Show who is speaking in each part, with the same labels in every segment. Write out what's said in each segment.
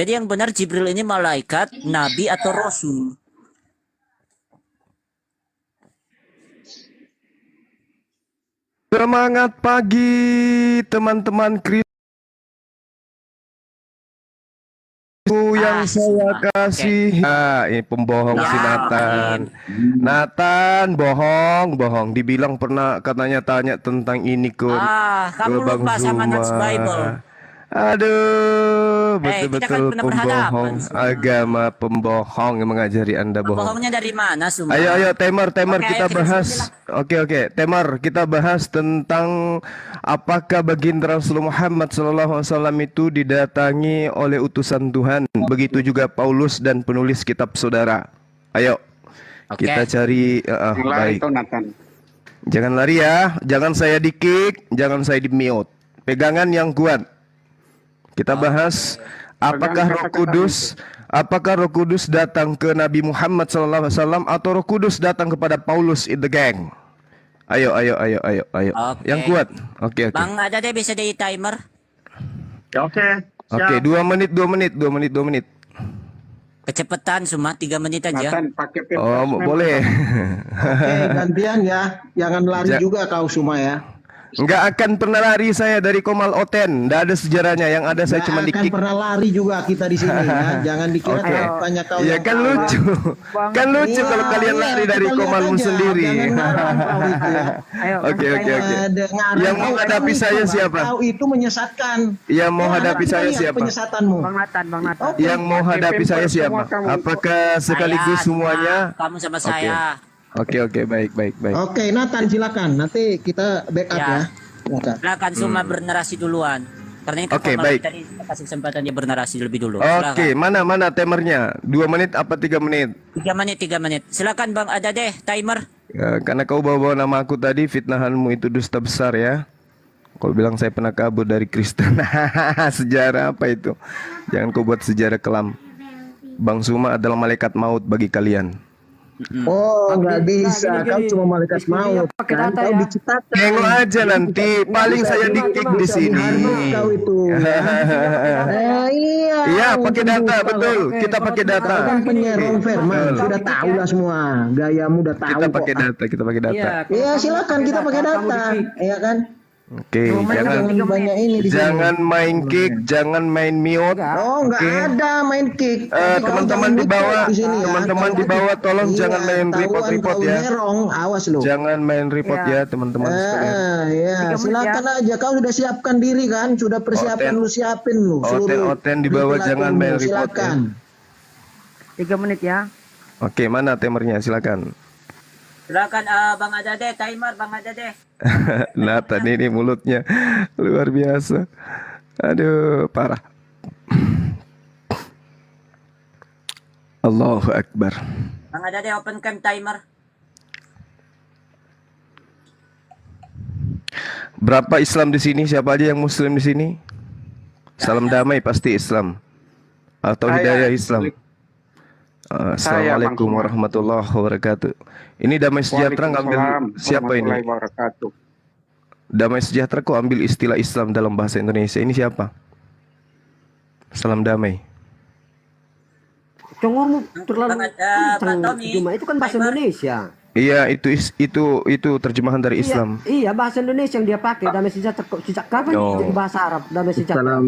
Speaker 1: Jadi yang benar Jibril ini malaikat, nabi atau rasul?
Speaker 2: Semangat pagi teman-teman Kristus yang saya kasih. Ini pembohong si Nathan. Nathan bohong. Dibilang pernah katanya tanya tentang ini ke
Speaker 1: Kamu
Speaker 2: Bang
Speaker 1: lupa sama
Speaker 2: Zuma.
Speaker 1: Nats Bible.
Speaker 2: Aduh,
Speaker 1: kita kan
Speaker 2: betul-betul
Speaker 1: pernah
Speaker 2: pembohong.
Speaker 1: berhadapan, Zuma.
Speaker 2: Agama pembohong yang mengajari Anda bohong.
Speaker 1: Bohongnya dari mana, Suma?
Speaker 2: Ayo, Temar,
Speaker 1: Oke,
Speaker 2: kita
Speaker 1: ayo,
Speaker 2: bahas. Oke, Temar, kita bahas tentang apakah baginda Rasulullah Muhammad SAW itu didatangi oleh utusan Tuhan. Begitu juga Paulus dan penulis kitab saudara. Ayo, kita cari. Baik. Jangan lari ya, jangan saya di-kick, jangan saya di-mute. Pegangan yang kuat. Kita bahas apakah Roh Kudus datang ke Nabi Muhammad SAW atau Roh Kudus datang kepada Paulus in the gang? Ayo. Yang kuat. Oke.
Speaker 1: Bang, ada deh bisa di timer.
Speaker 3: Oke.
Speaker 2: 2 menit.
Speaker 1: Kecepatan Suma 3 menit aja.
Speaker 2: Boleh.
Speaker 4: Oke, gantian ya. Jangan lari juga kau Suma ya.
Speaker 2: Enggak akan pernah lari saya dari Komal Oten. Enggak ada sejarahnya. Yang ada saya cuma
Speaker 4: Akan
Speaker 2: di-kick.
Speaker 4: pernah lari juga kita di sini ya. Jangan dikira banyak kau.
Speaker 2: Ya kan lucu. Kan lucu kalau kalian lari dari Komalmu sendiri. Oke. Yang mau hadapi saya siapa?
Speaker 4: Kau itu menyesatkan.
Speaker 2: Yang mau hadapi saya siapa?
Speaker 4: Penyesatanmu.
Speaker 5: Bang Nathan.
Speaker 2: Yang mau hadapi saya siapa? Apakah sekaligus semuanya?
Speaker 1: Kamu sama saya.
Speaker 2: Oke, baik.
Speaker 4: Oke, Nathan silakan. Nanti kita backup ya.
Speaker 1: Silakan Suma bernarasi duluan. Karena itu
Speaker 2: baik.
Speaker 1: tadi kita kasih kesempatan dia bernarasi lebih dulu.
Speaker 2: Oke, mana timernya? 2 menit apa 3 menit?
Speaker 1: 3 menit. Silakan Bang, ada deh timer.
Speaker 2: Ya, karena kau bawa nama aku tadi, fitnahanmu itu dusta besar ya. Kau bilang saya pernah kabur dari Kristen. Sejarah apa itu? Jangan kau buat sejarah kelam. Bang Suma adalah malaikat maut bagi kalian.
Speaker 4: Oh, nggak bisa. Kau cuma malaikat maut. Kan kau diciptakan.
Speaker 2: Tengok aja nanti. Paling saya di-kick di sini.
Speaker 4: Kau itu.
Speaker 2: Iya, pakai data, betul. Kita pakai data.
Speaker 4: Kau kan penyerong firman. Sudah tahu lah semua. Gayamu udah tahu.
Speaker 2: Kita pakai data.
Speaker 4: Iya, silakan kita pakai data. Iya kan?
Speaker 2: Oke, jangan main kick, jangan main mute.
Speaker 4: Oh, nggak ada main kick.
Speaker 2: Teman-teman di bawah, tolong jangan main report ya.
Speaker 4: Awas lo.
Speaker 2: Jangan main report ya, teman-teman sekalian.
Speaker 4: Ya, silakan aja. Kau sudah siapkan diri kan? Sudah persiapan lu siapin lu.
Speaker 2: Oten di bawah jangan main report ya.
Speaker 5: 3 menit ya.
Speaker 2: Oke, mana timernya? Silakan.
Speaker 1: Silakan Bang Adade, timer Bang Adade.
Speaker 2: Nathan ini mulutnya luar biasa. Aduh, parah. Allahu Akbar.
Speaker 1: Bang Adade, open cam timer.
Speaker 2: Berapa Islam di sini? Siapa aja yang Muslim di sini? Salam damai pasti Islam atau hidayah Islam. Assalamualaikum warahmatullahi wabarakatuh. Ini damai sejahtera ngambil siapa ini? Damai sejahtera kok ambil istilah Islam dalam bahasa Indonesia. Ini siapa? Salam damai.
Speaker 5: Congormu terlalu cuma itu kan bahasa Indonesia.
Speaker 2: Iya, itu terjemahan dari Islam.
Speaker 5: Iya, bahasa Indonesia yang dia pakai. Damai sejahtera kok sejak kapan jadi bahasa Arab damai sejahtera?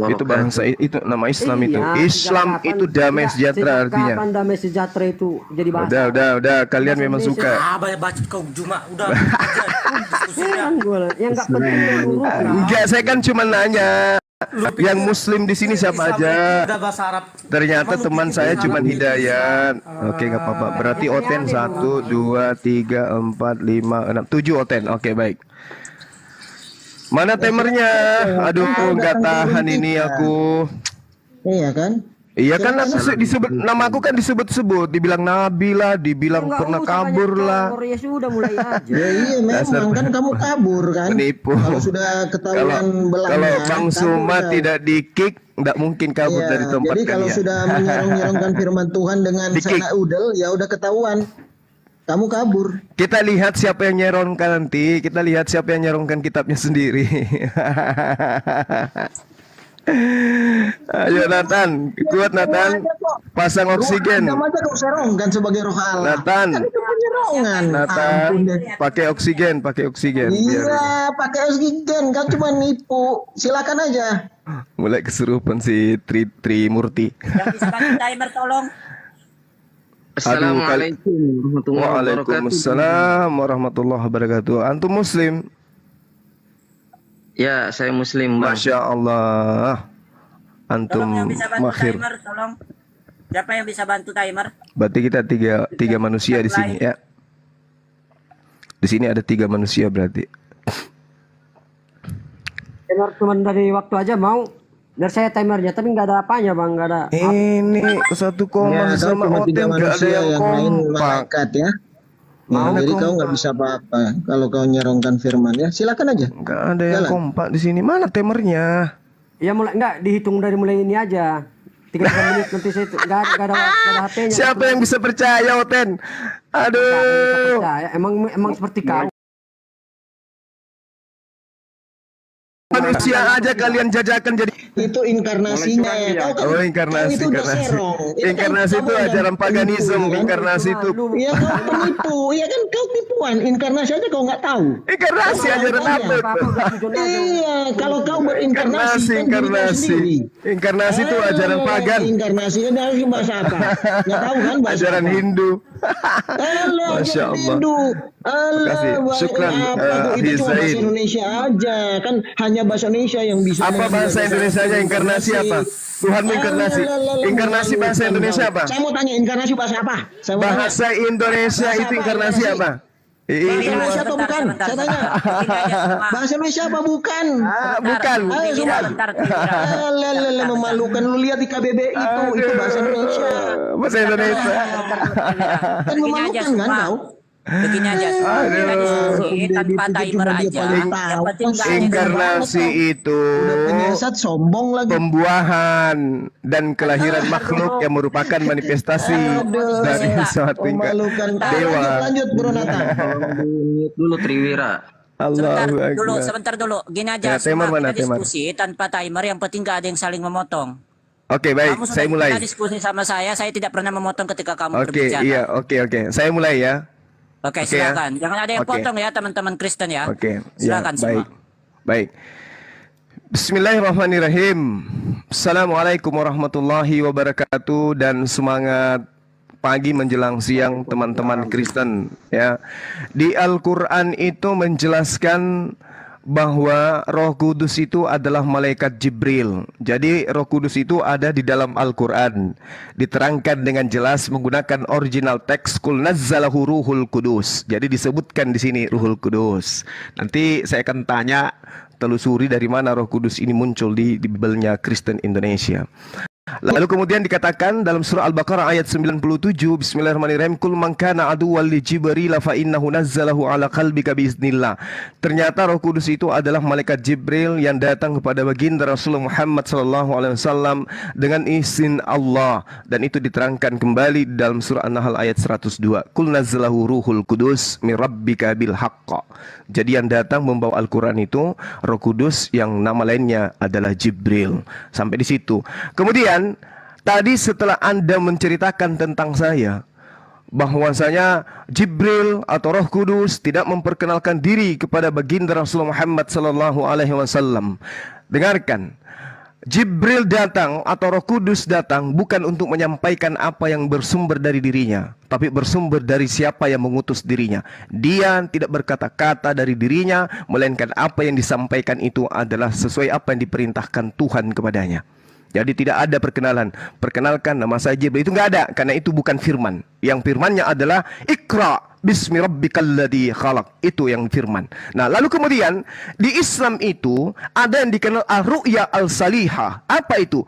Speaker 2: Itu bahasa itu nama Islam itu. Islam itu damai sejahtera artinya.
Speaker 5: Kapan damai sejahtera itu jadi bahasa?
Speaker 2: Udah, kalian memang suka.
Speaker 1: Banyak bacot kau Juma, udah.
Speaker 5: Yang enggak penting.
Speaker 2: Enggak, saya kan cuma nanya. Yang Muslim di sini siapa aja? Ternyata teman saya cuma Hidayat. Oke, nggak apa-apa. Berarti Oten 1, 2, 3, 4, 5, 6, 7 Oten. Oke, baik. Mana timernya? Aduh, nggak tahan ini aku.
Speaker 4: Iya kan?
Speaker 2: Iya kan aku disebut nama aku kan disebut-sebut, dibilang nabi lah, dibilang pernah kabur lah.
Speaker 5: Ya sudah mulai aja.
Speaker 4: Iya memang kan kamu kabur kan.
Speaker 2: Penipu.
Speaker 4: Kalau sudah ketahuan belangnya.
Speaker 2: Kalau Bang Suma tidak di-kick, nggak mungkin kabur dari tempat kalian.
Speaker 4: Jadi kalau sudah menyerong-nyerongkan firman Tuhan dengan sana udel, ya udah ketahuan. Kamu kabur.
Speaker 2: Kita lihat siapa yang nyeronkan nanti. Kita lihat siapa yang nyeronkan kitabnya sendiri. Ayo Nathan, kuat Nathan. Pasang oksigen.
Speaker 4: Adam aja kau serongkan sebagai roh Allah.
Speaker 2: Nathan.
Speaker 4: Kan itu penyerongan.
Speaker 2: Nathan,
Speaker 4: Ampun deh.
Speaker 2: pakai oksigen. Biar
Speaker 4: Iya, pakai oksigen. Kau cuma nipu. Silakan aja.
Speaker 2: mulai kesurupan si Trimurti.
Speaker 1: Yang bisa bantu timer tolong.
Speaker 6: Assalamualaikum warahmatullahi wabarakatuh.
Speaker 2: Waalaikumsalam warahmatullahi wabarakatuh. Antum Muslim?
Speaker 6: Ya, saya Muslim, Bang.
Speaker 2: Masya Allah. Antum
Speaker 1: Tolong yang bisa bantu
Speaker 2: mahir.
Speaker 1: timer, tolong. Siapa yang bisa bantu timer?
Speaker 2: Berarti kita tiga manusia di sini ya. Di sini ada 3 manusia berarti.
Speaker 5: Timer cuma dari waktu aja mau. Biar saya timernya, tapi nggak ada apanya bang, nggak ada.
Speaker 2: Ini satu koma
Speaker 4: Ya, kau
Speaker 2: sama
Speaker 4: cuma 3
Speaker 2: Oten gak ada
Speaker 4: manusia
Speaker 2: yang
Speaker 4: yang lain
Speaker 2: kompak.
Speaker 4: malaikat ya.
Speaker 2: Mana
Speaker 4: Jadi kau
Speaker 2: kompak?
Speaker 4: nggak bisa apa-apa kalau kau nyerongkan firman ya. Silakan aja.
Speaker 2: Gak ada yang
Speaker 4: Jalan.
Speaker 2: kompak di sini. Mana timernya?
Speaker 5: Ya mulai nggak dihitung dari mulai ini aja. 3 menit nanti saya nggak ada HP-nya.
Speaker 2: Siapa yang bisa percaya Oten? Aduh.
Speaker 5: Ya, emang seperti kau.
Speaker 2: Manusia aja kalian jajakan jadi.
Speaker 4: Itu inkarnasinya. Kau kan,
Speaker 2: Oh, inkarnasi,
Speaker 4: kau itu udah
Speaker 2: inkarnasi.
Speaker 4: serong. Itu kan
Speaker 2: Inkarnasi
Speaker 4: kamu
Speaker 2: itu
Speaker 4: udah
Speaker 2: ajaran paganisme.
Speaker 4: penipu, kan?
Speaker 2: Inkarnasi itu.
Speaker 4: Iya kau penipu. Iya kan kau tipuan. Inkarnasi aja kau nggak tahu.
Speaker 2: Inkarnasi ajaran apa itu?
Speaker 4: Iya, kalau kau berinkarnasi kan diri kau
Speaker 2: Inkarnasi.
Speaker 4: sendiri.
Speaker 2: Inkarnasi itu ajaran pagan.
Speaker 4: Inkarnasi itu dari bahasa apa? Nggak tahu kan bahasa
Speaker 2: Ajaran
Speaker 4: apa?
Speaker 2: Hindu.
Speaker 4: Allah,
Speaker 2: Masya
Speaker 4: ajaran
Speaker 2: Allah.
Speaker 4: Hindu. Allah,
Speaker 2: Makasih. Syukran,
Speaker 4: itu cuma bahasa
Speaker 2: Hizain.
Speaker 4: Indonesia aja. Kan hanya bahasa Indonesia yang bisa.
Speaker 2: Apa bahasa Indonesianya inkarnasi apa? Tuhanmu inkarnasi. Inkarnasi bahasa Indonesia apa?
Speaker 4: Saya mau tanya inkarnasi bahasa apa? Saya mau tanya.
Speaker 2: Bahasa Indonesia itu inkarnasi apa?
Speaker 4: Bahasa Indonesia atau bukan? Saya tanya. Bahasa Indonesia apa bukan?
Speaker 2: Bukan.
Speaker 4: Ayo semua. Alah, memalukan. Lu lihat di KBBI itu bahasa Indonesia.
Speaker 2: Bahasa Indonesia.
Speaker 4: Kan memalukan kan kau?
Speaker 1: Begini aja, kita diskusi tanpa timer aja. Yang penting nggak ada
Speaker 2: Inkarnasi itu
Speaker 4: Udah penyesat sombong lagi.
Speaker 2: pembuahan dan kelahiran makhluk yang merupakan manifestasi dari suatu
Speaker 4: Memalukan.
Speaker 2: dewa.
Speaker 4: Lanjut Bro Nathan.
Speaker 6: Mute dulu Triwira.
Speaker 2: Allahu
Speaker 1: sebentar dulu. Gini
Speaker 2: Ya,
Speaker 1: aja,
Speaker 2: timer
Speaker 1: semua
Speaker 2: mana,
Speaker 1: kita
Speaker 2: timer?
Speaker 1: diskusi tanpa timer. Yang penting nggak ada yang saling memotong.
Speaker 2: Oke, baik,
Speaker 1: Kamu
Speaker 2: saya
Speaker 1: sudah
Speaker 2: mulai.
Speaker 1: pernah diskusi sama saya tidak pernah memotong ketika kamu
Speaker 2: Oke,
Speaker 1: berbicara.
Speaker 2: iya, oke. Saya mulai ya.
Speaker 1: Oke,
Speaker 2: Oke, ya.
Speaker 1: silakan. Jangan ada yang
Speaker 2: Oke.
Speaker 1: potong ya teman-teman Kristen ya.
Speaker 2: Oke,
Speaker 1: Silakan
Speaker 2: ya, baik.
Speaker 1: semua.
Speaker 2: Baik. Bismillahirrahmanirrahim. Assalamualaikum warahmatullahi wabarakatuh dan semangat pagi menjelang siang teman-teman Kristen ya. Di Al-Qur'an itu menjelaskan bahwa Roh Kudus itu adalah malaikat Jibril. Jadi Roh Kudus itu ada di dalam Al-Qur'an. Diterangkan dengan jelas menggunakan original teks Qul nazzalahu ruhul kudus. Jadi disebutkan di sini Ruhul Kudus. Nanti saya akan tanya, telusuri dari mana Roh Kudus ini muncul di Bibelnya Kristen Indonesia. Lalu kemudian dikatakan dalam surah Al-Baqarah ayat 97, Bismillahirrahmanirrahim, Kul man kana aduwwan li Jibril fa innahu nazzalahu ala qalbika biiznillah. Ternyata Roh Kudus itu adalah malaikat Jibril yang datang kepada baginda Rasulullah Muhammad sallallahu alaihi wasallam dengan izin Allah, dan itu diterangkan kembali di dalam surah An-Nahl ayat 102. Kul nazzalahu ruhul kudus min rabbika bil haqq. Jadi yang datang membawa Al-Qur'an itu Roh Kudus yang nama lainnya adalah Jibril. Sampai di situ. Kemudian tadi setelah Anda menceritakan tentang saya, bahwasanya Jibril atau Roh Kudus tidak memperkenalkan diri kepada baginda Rasulullah Muhammad sallallahu alaihi wasallam. Dengarkan. Jibril datang atau Roh Kudus datang bukan untuk menyampaikan apa yang bersumber dari dirinya, tapi bersumber dari siapa yang mengutus dirinya. Dia tidak berkata-kata dari dirinya, melainkan apa yang disampaikan itu adalah sesuai apa yang diperintahkan Tuhan kepadanya. Jadi tidak ada perkenalan. Perkenalkan nama saya Jibril, itu nggak ada, karena itu bukan firman. Yang firmannya adalah Iqra bismi rabbikal ladzi khalaq. Itu yang firman. Nah, lalu kemudian di Islam itu ada yang dikenal ar-ru'ya al-salihah. Apa itu?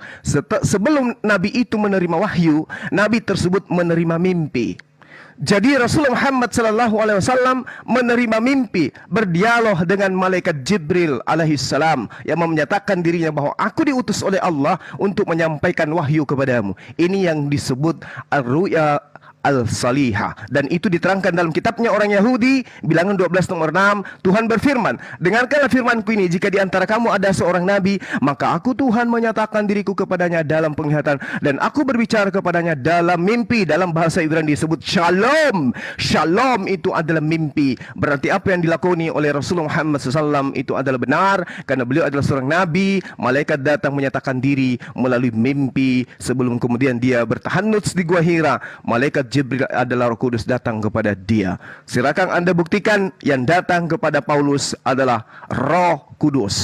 Speaker 2: Sebelum Nabi itu menerima wahyu, Nabi tersebut menerima mimpi. Jadi Rasulullah Muhammad sallallahu alaihi wasallam menerima mimpi, berdialog dengan malaikat Jibril alaihissalam yang menyatakan dirinya bahwa aku diutus oleh Allah untuk menyampaikan wahyu kepadamu. Ini yang disebut ar-ru'ya al-salihah. Dan itu diterangkan dalam kitabnya orang Yahudi, bilangan 12 nomor 6. Tuhan berfirman, dengarkanlah firmanku ini, jika di antara kamu ada seorang nabi, maka aku Tuhan menyatakan diriku kepadanya dalam penglihatan, dan aku berbicara kepadanya dalam mimpi. Dalam bahasa Ibrani disebut shalom. Shalom itu adalah mimpi. Berarti apa yang dilakoni oleh Rasulullah Muhammad SAW itu adalah benar, karena beliau adalah seorang nabi. Malaikat datang menyatakan diri melalui mimpi, sebelum kemudian dia bertahannuts di Gua Hira. Malaikat Jibril adalah Roh Kudus datang kepada dia. Silakan Anda buktikan yang datang kepada Paulus adalah Roh Kudus.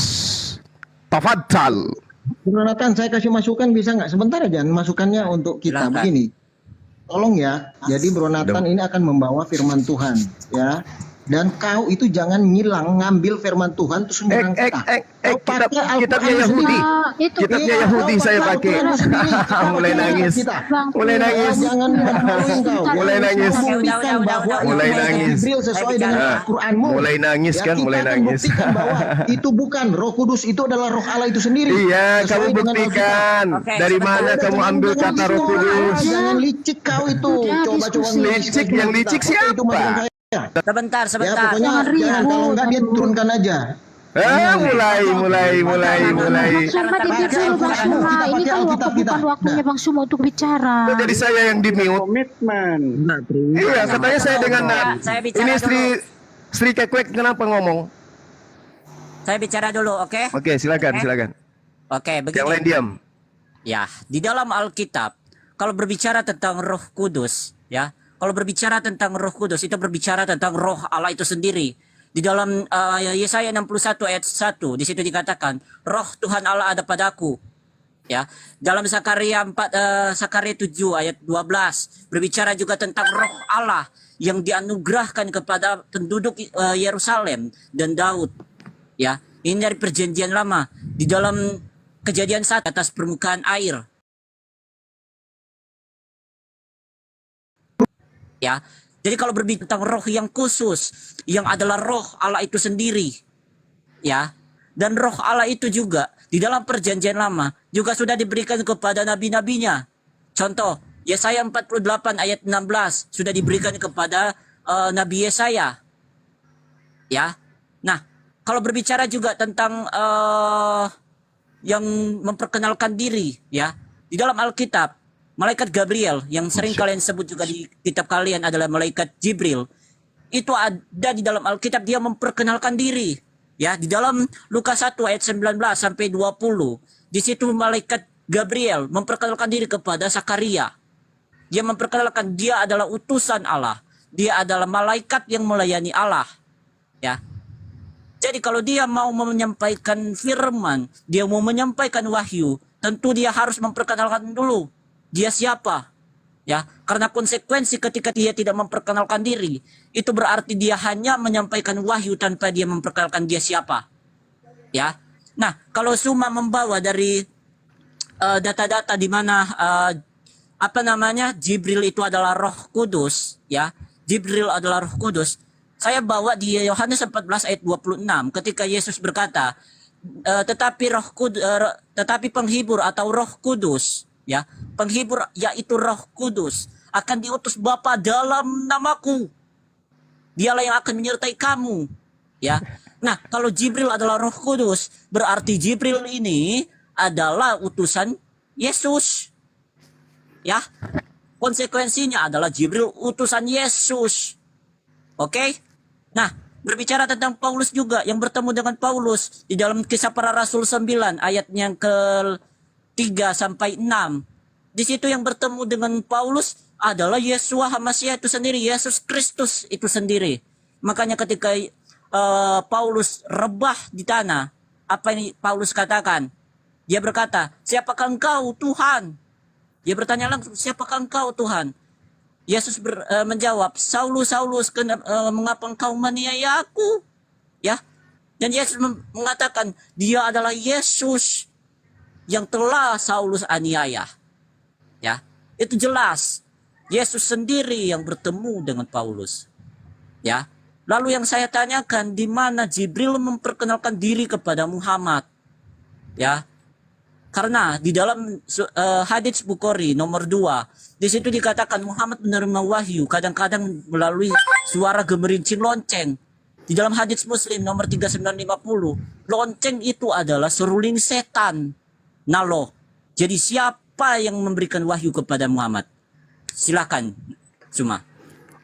Speaker 2: Tafadhal.
Speaker 4: Bro Nathan, saya kasih masukan bisa nggak? Sebentar aja masukannya untuk kita.
Speaker 1: Silakan.
Speaker 4: Begini, tolong ya. Jadi Bro Nathan ini akan membawa firman Tuhan, ya. Dan kau itu jangan ngilang ngambil firman Tuhan terus menyerang kita. Kau pakai
Speaker 2: kitabnya
Speaker 4: Al-Quran
Speaker 2: Yahudi.
Speaker 4: sendiri.
Speaker 2: Kitabnya
Speaker 4: Iya,
Speaker 2: Yahudi
Speaker 4: kau
Speaker 2: saya
Speaker 4: pakai
Speaker 2: pakai.
Speaker 4: Al-Quran sendiri. Kita
Speaker 2: Mulai
Speaker 4: pakai
Speaker 2: nangis.
Speaker 4: kita.
Speaker 2: Mulai nangis.
Speaker 4: Jangan malu-maluin kau.
Speaker 2: Mulai nangis.
Speaker 4: Buktikan bahwa
Speaker 2: Mulai
Speaker 4: itu
Speaker 2: nangis.
Speaker 4: Jibril sesuai dengan Al-Quranmu.
Speaker 2: Mulai nangis kan, mulai
Speaker 4: Kita akan
Speaker 2: nangis.
Speaker 4: buktikan bahwa itu bukan Roh Kudus, itu adalah Roh Allah itu sendiri.
Speaker 2: Iya, kamu
Speaker 4: Sesuai dengan
Speaker 2: buktikan.
Speaker 1: Oke,
Speaker 2: Dari
Speaker 1: sebentar.
Speaker 2: mana kamu ambil kata Roh Kudus?
Speaker 4: Jangan licik kau itu. Coba-coba
Speaker 2: Licik, yang licik siapa?
Speaker 1: Sebentar,
Speaker 4: Ya,
Speaker 1: sebentar.
Speaker 4: pokoknya jangan, kalau enggak dia turunkan aja.
Speaker 2: Mulai.
Speaker 7: Sama dibicara Bang Suma, ini kan bukan waktunya Bang Suma untuk bicara.
Speaker 2: Kok jadi saya yang di mute?
Speaker 3: Komitmen.
Speaker 6: Enggak, Trivira.
Speaker 2: Iya, katanya saya dengan
Speaker 1: Saya bicara
Speaker 2: ini
Speaker 1: dulu.
Speaker 2: Sri Kekwek kenapa ngomong?
Speaker 1: Saya bicara dulu, oke?
Speaker 2: Oke, silakan.
Speaker 1: Oke,
Speaker 2: Yang
Speaker 1: begini.
Speaker 2: lain diam.
Speaker 1: Ya, di dalam Alkitab, kalau berbicara tentang Roh Kudus, ya, kalau berbicara tentang Roh Kudus, itu berbicara tentang Roh Allah itu sendiri. Di dalam Yesaya 61 ayat 1, di situ dikatakan, Roh Tuhan Allah ada padaku. Ya, dalam Zakaria 7 ayat 12 berbicara juga tentang Roh Allah yang dianugerahkan kepada penduduk Yerusalem dan Daud. Ya, ini dari perjanjian lama. Di dalam Kejadian 1 atas permukaan air. Ya, jadi kalau berbicara tentang roh yang khusus, yang adalah Roh Allah itu sendiri, ya, dan Roh Allah itu juga di dalam perjanjian lama juga sudah diberikan kepada nabi-nabinya. Contoh, Yesaya 48 ayat 16 sudah diberikan kepada Nabi Yesaya. Ya. Nah, kalau berbicara juga tentang yang memperkenalkan diri, ya, di dalam Alkitab, malaikat Gabriel yang sering kalian sebut juga di kitab kalian adalah malaikat Jibril. Itu ada di dalam Alkitab, dia memperkenalkan diri. Ya, di dalam Lukas 1 ayat 19 sampai 20, di situ malaikat Gabriel memperkenalkan diri kepada Zakaria. Dia memperkenalkan dia adalah utusan Allah. Dia adalah malaikat yang melayani Allah. Ya. Jadi kalau dia mau menyampaikan firman, dia mau menyampaikan wahyu, tentu dia harus memperkenalkan dulu dia siapa. Ya, karena konsekuensi ketika dia tidak memperkenalkan diri, itu berarti dia hanya menyampaikan wahyu tanpa dia memperkenalkan dia siapa. Ya. Nah, kalau Suma membawa dari data-data di mana Jibril itu adalah Roh Kudus, ya. Jibril adalah Roh Kudus. Saya bawa di Yohanes 14 ayat 26 ketika Yesus berkata, tetapi penghibur atau Roh Kudus, ya, penghibur yaitu Roh Kudus akan diutus Bapa dalam namaku. Dialah yang akan menyertai kamu, ya. Nah, kalau Jibril adalah Roh Kudus, berarti Jibril ini adalah utusan Yesus. Ya. Konsekuensinya adalah Jibril utusan Yesus. Oke? Nah, berbicara tentang Paulus juga yang bertemu dengan Paulus di dalam Kisah Para Rasul 9 ayat yang ke-3 sampai 6. Di situ yang bertemu dengan Paulus adalah Yesua HaMasyiah itu sendiri, Yesus Kristus itu sendiri. Makanya ketika Paulus rebah di tanah, apa yang Paulus katakan? Dia berkata, "Siapakah engkau, Tuhan?" Dia bertanya langsung, "Siapakah engkau, Tuhan?" Yesus menjawab, "Saulus, Saulus, mengapa engkau menganiaya aku?" Ya. Dan Yesus mengatakan, dia adalah Yesus yang telah Saulus aniaya. Ya. Itu jelas. Yesus sendiri yang bertemu dengan Paulus. Ya. Lalu yang saya tanyakan, di mana Jibril memperkenalkan diri kepada Muhammad? Ya. Karena di dalam hadits Bukhari nomor 2, di situ dikatakan Muhammad menerima wahyu kadang-kadang melalui suara gemerincing lonceng. Di dalam hadits Muslim nomor 3950, lonceng itu adalah seruling setan. Nalo. Jadi siapa yang memberikan wahyu kepada Muhammad? Silakan, Suma.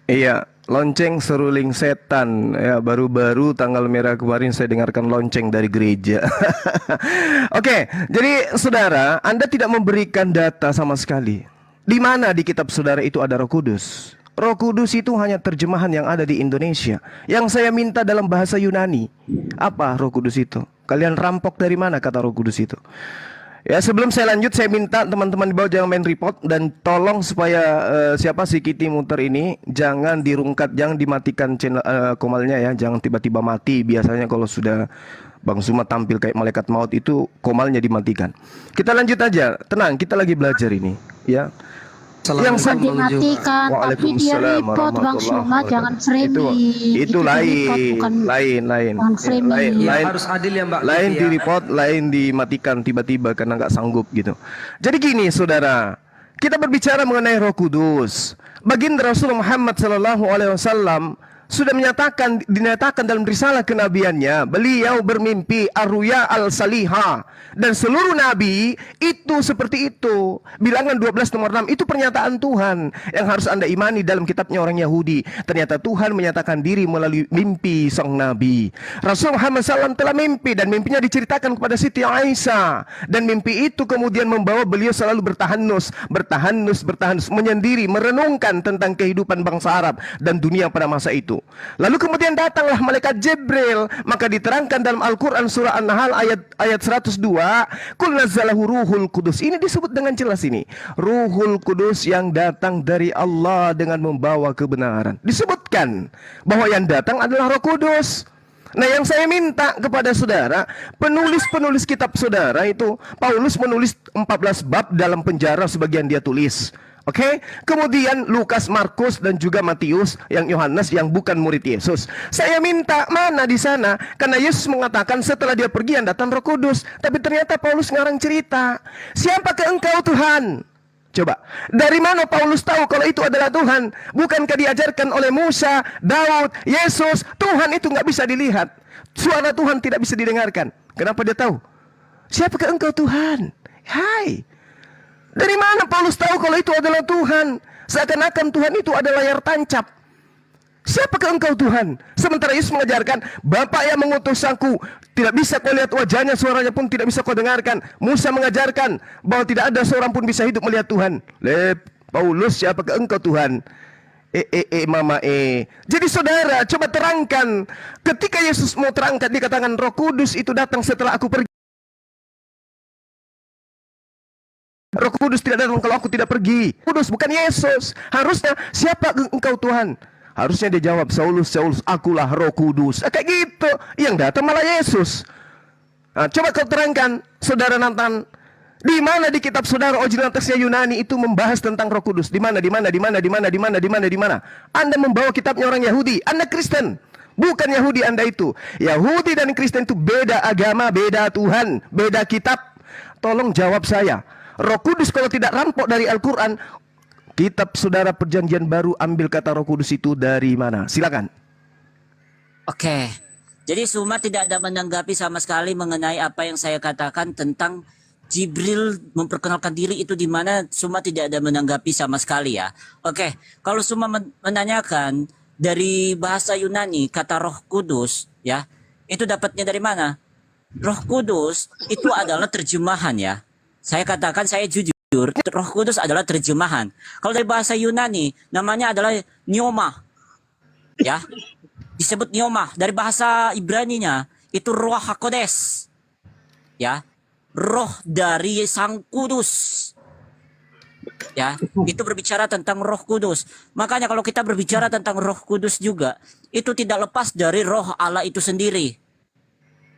Speaker 2: Iya, lonceng seruling setan. Ya, baru-baru tanggal merah kemarin saya dengarkan lonceng dari gereja. Oke, jadi saudara, Anda tidak memberikan data sama sekali. Di mana di kitab saudara itu ada Roh Kudus? Roh Kudus itu hanya terjemahan yang ada di Indonesia. Yang saya minta dalam bahasa Yunani. Apa Roh Kudus itu? Kalian rampok dari mana kata Roh Kudus itu? Ya, sebelum saya lanjut, saya minta teman-teman di bawah jangan main report, dan tolong supaya siapa si Kitty muter ini jangan dirungkat, jangan dimatikan channel komalnya ya, jangan tiba-tiba mati. Biasanya kalau sudah Bang Suma tampil kayak malaikat maut itu komalnya dimatikan. Kita lanjut aja, tenang, kita lagi belajar ini ya. Yang
Speaker 7: Dimatikan, tapi dia report Bang Suma, jangan framing.
Speaker 2: Itu lain.
Speaker 7: Jangan framing.
Speaker 2: Lain,
Speaker 6: harus adil ya Mbak.
Speaker 2: lain
Speaker 6: Gitu
Speaker 2: di
Speaker 6: ya.
Speaker 2: report, lain dimatikan tiba-tiba karena nggak sanggup gitu. Jadi gini saudara, kita berbicara mengenai Roh Kudus. Baginda Rasulullah Muhammad SAW sudah dinyatakan dalam risalah kenabiannya, beliau bermimpi ar-ruya al-salihah, dan seluruh nabi itu seperti itu. Bilangan 12 nomor 6 itu pernyataan Tuhan yang harus Anda imani dalam kitabnya orang Yahudi. Ternyata Tuhan menyatakan diri melalui mimpi sang nabi. Rasul Muhammad SAW telah mimpi, dan mimpinya diceritakan kepada Siti Aisyah, dan mimpi itu kemudian membawa beliau selalu bertahanus, menyendiri, merenungkan tentang kehidupan bangsa Arab dan dunia pada masa itu. Lalu kemudian datanglah malaikat Jibril, maka diterangkan dalam Al-Quran surah An-Nahl ayat 102, Qul nazzalahu ruhul kudus. Ini disebut dengan jelas ini, Ruhul Kudus yang datang dari Allah dengan membawa kebenaran. Disebutkan bahwa yang datang adalah Roh Kudus. Nah, yang saya minta kepada saudara, penulis kitab saudara itu, Paulus menulis 14 bab dalam penjara sebagian dia tulis. Oke, kemudian Lukas, Markus, dan juga Matius, yang Yohanes yang bukan murid Yesus. Saya minta mana di sana, karena Yesus mengatakan setelah dia pergi yang datang Roh Kudus. Tapi ternyata Paulus ngarang cerita. Siapakah engkau Tuhan? Coba, dari mana Paulus tahu kalau itu adalah Tuhan? Bukankah diajarkan oleh Musa, Daud, Yesus? Tuhan itu nggak bisa dilihat. Suara Tuhan tidak bisa didengarkan. Kenapa dia tahu? Siapakah engkau Tuhan? Hai. Dari mana Paulus tahu kalau itu adalah Tuhan? Seakan-akan Tuhan itu adalah layar tancap. Siapakah engkau Tuhan? Sementara Yesus mengajarkan, Bapa yang mengutus aku, tidak bisa kau lihat wajahnya, suaranya pun tidak bisa kau dengarkan. Musa mengajarkan bahwa tidak ada seorang pun bisa hidup melihat Tuhan. Paulus, siapakah engkau Tuhan? Mama. Jadi saudara, coba terangkan. Ketika Yesus mau terangkan, dikatakan Roh Kudus itu datang setelah aku pergi. Roh Kudus tidak datang kalau aku tidak pergi. Kudus bukan Yesus. Harusnya siapa engkau Tuhan? Harusnya dia jawab, Saulus, Saulus, akulah Roh Kudus. Kayak gitu. Yang datang malah Yesus. Nah, coba kau terangkan, saudara Nathan, di mana di kitab saudara original teksnya Yunani itu membahas tentang Roh Kudus? Di mana? Anda membawa kitabnya orang Yahudi. Anda Kristen. Bukan Yahudi Anda itu. Yahudi dan Kristen itu beda agama, beda Tuhan, beda kitab. Tolong jawab saya. Roh Kudus kalau tidak rampok dari Al-Quran, kitab saudara perjanjian baru ambil kata Roh Kudus itu dari mana? Silakan.
Speaker 1: Oke. Jadi Suma tidak ada menanggapi sama sekali mengenai apa yang saya katakan tentang Jibril memperkenalkan diri itu di mana. Suma tidak ada menanggapi sama sekali ya. Oke. Kalau Suma menanyakan dari bahasa Yunani kata Roh Kudus ya, itu dapatnya dari mana? Roh Kudus itu adalah terjemahan ya. Saya katakan, saya jujur, Roh Kudus adalah terjemahan. Kalau dari bahasa Yunani, namanya adalah Pneuma. Ya, disebut Pneuma. Dari bahasa Ibraninya, itu Ruach HaKodes. Ya, roh dari Sang Kudus. Ya, itu berbicara tentang Roh Kudus. Makanya kalau kita berbicara tentang Roh Kudus juga, itu tidak lepas dari Roh Allah itu sendiri.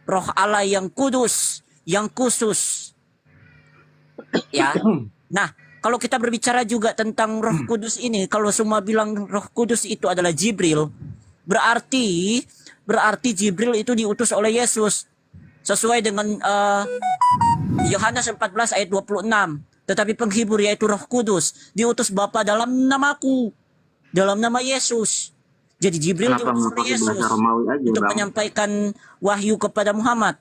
Speaker 1: Roh Allah yang kudus, yang khusus. Ya, nah kalau kita berbicara juga tentang Roh Kudus ini, kalau semua bilang Roh Kudus itu adalah Jibril, berarti Jibril itu diutus oleh Yesus. sesuai dengan Yohanes 14 ayat 26. Tetapi penghibur yaitu Roh Kudus diutus Bapa dalam namaku, dalam nama Yesus. Jadi Jibril
Speaker 6: Kenapa
Speaker 1: diutus
Speaker 6: nggak
Speaker 1: oleh
Speaker 6: pakai
Speaker 1: Yesus
Speaker 6: bahasa Romawi aja,
Speaker 1: untuk
Speaker 6: Bang?
Speaker 1: menyampaikan wahyu kepada Muhammad.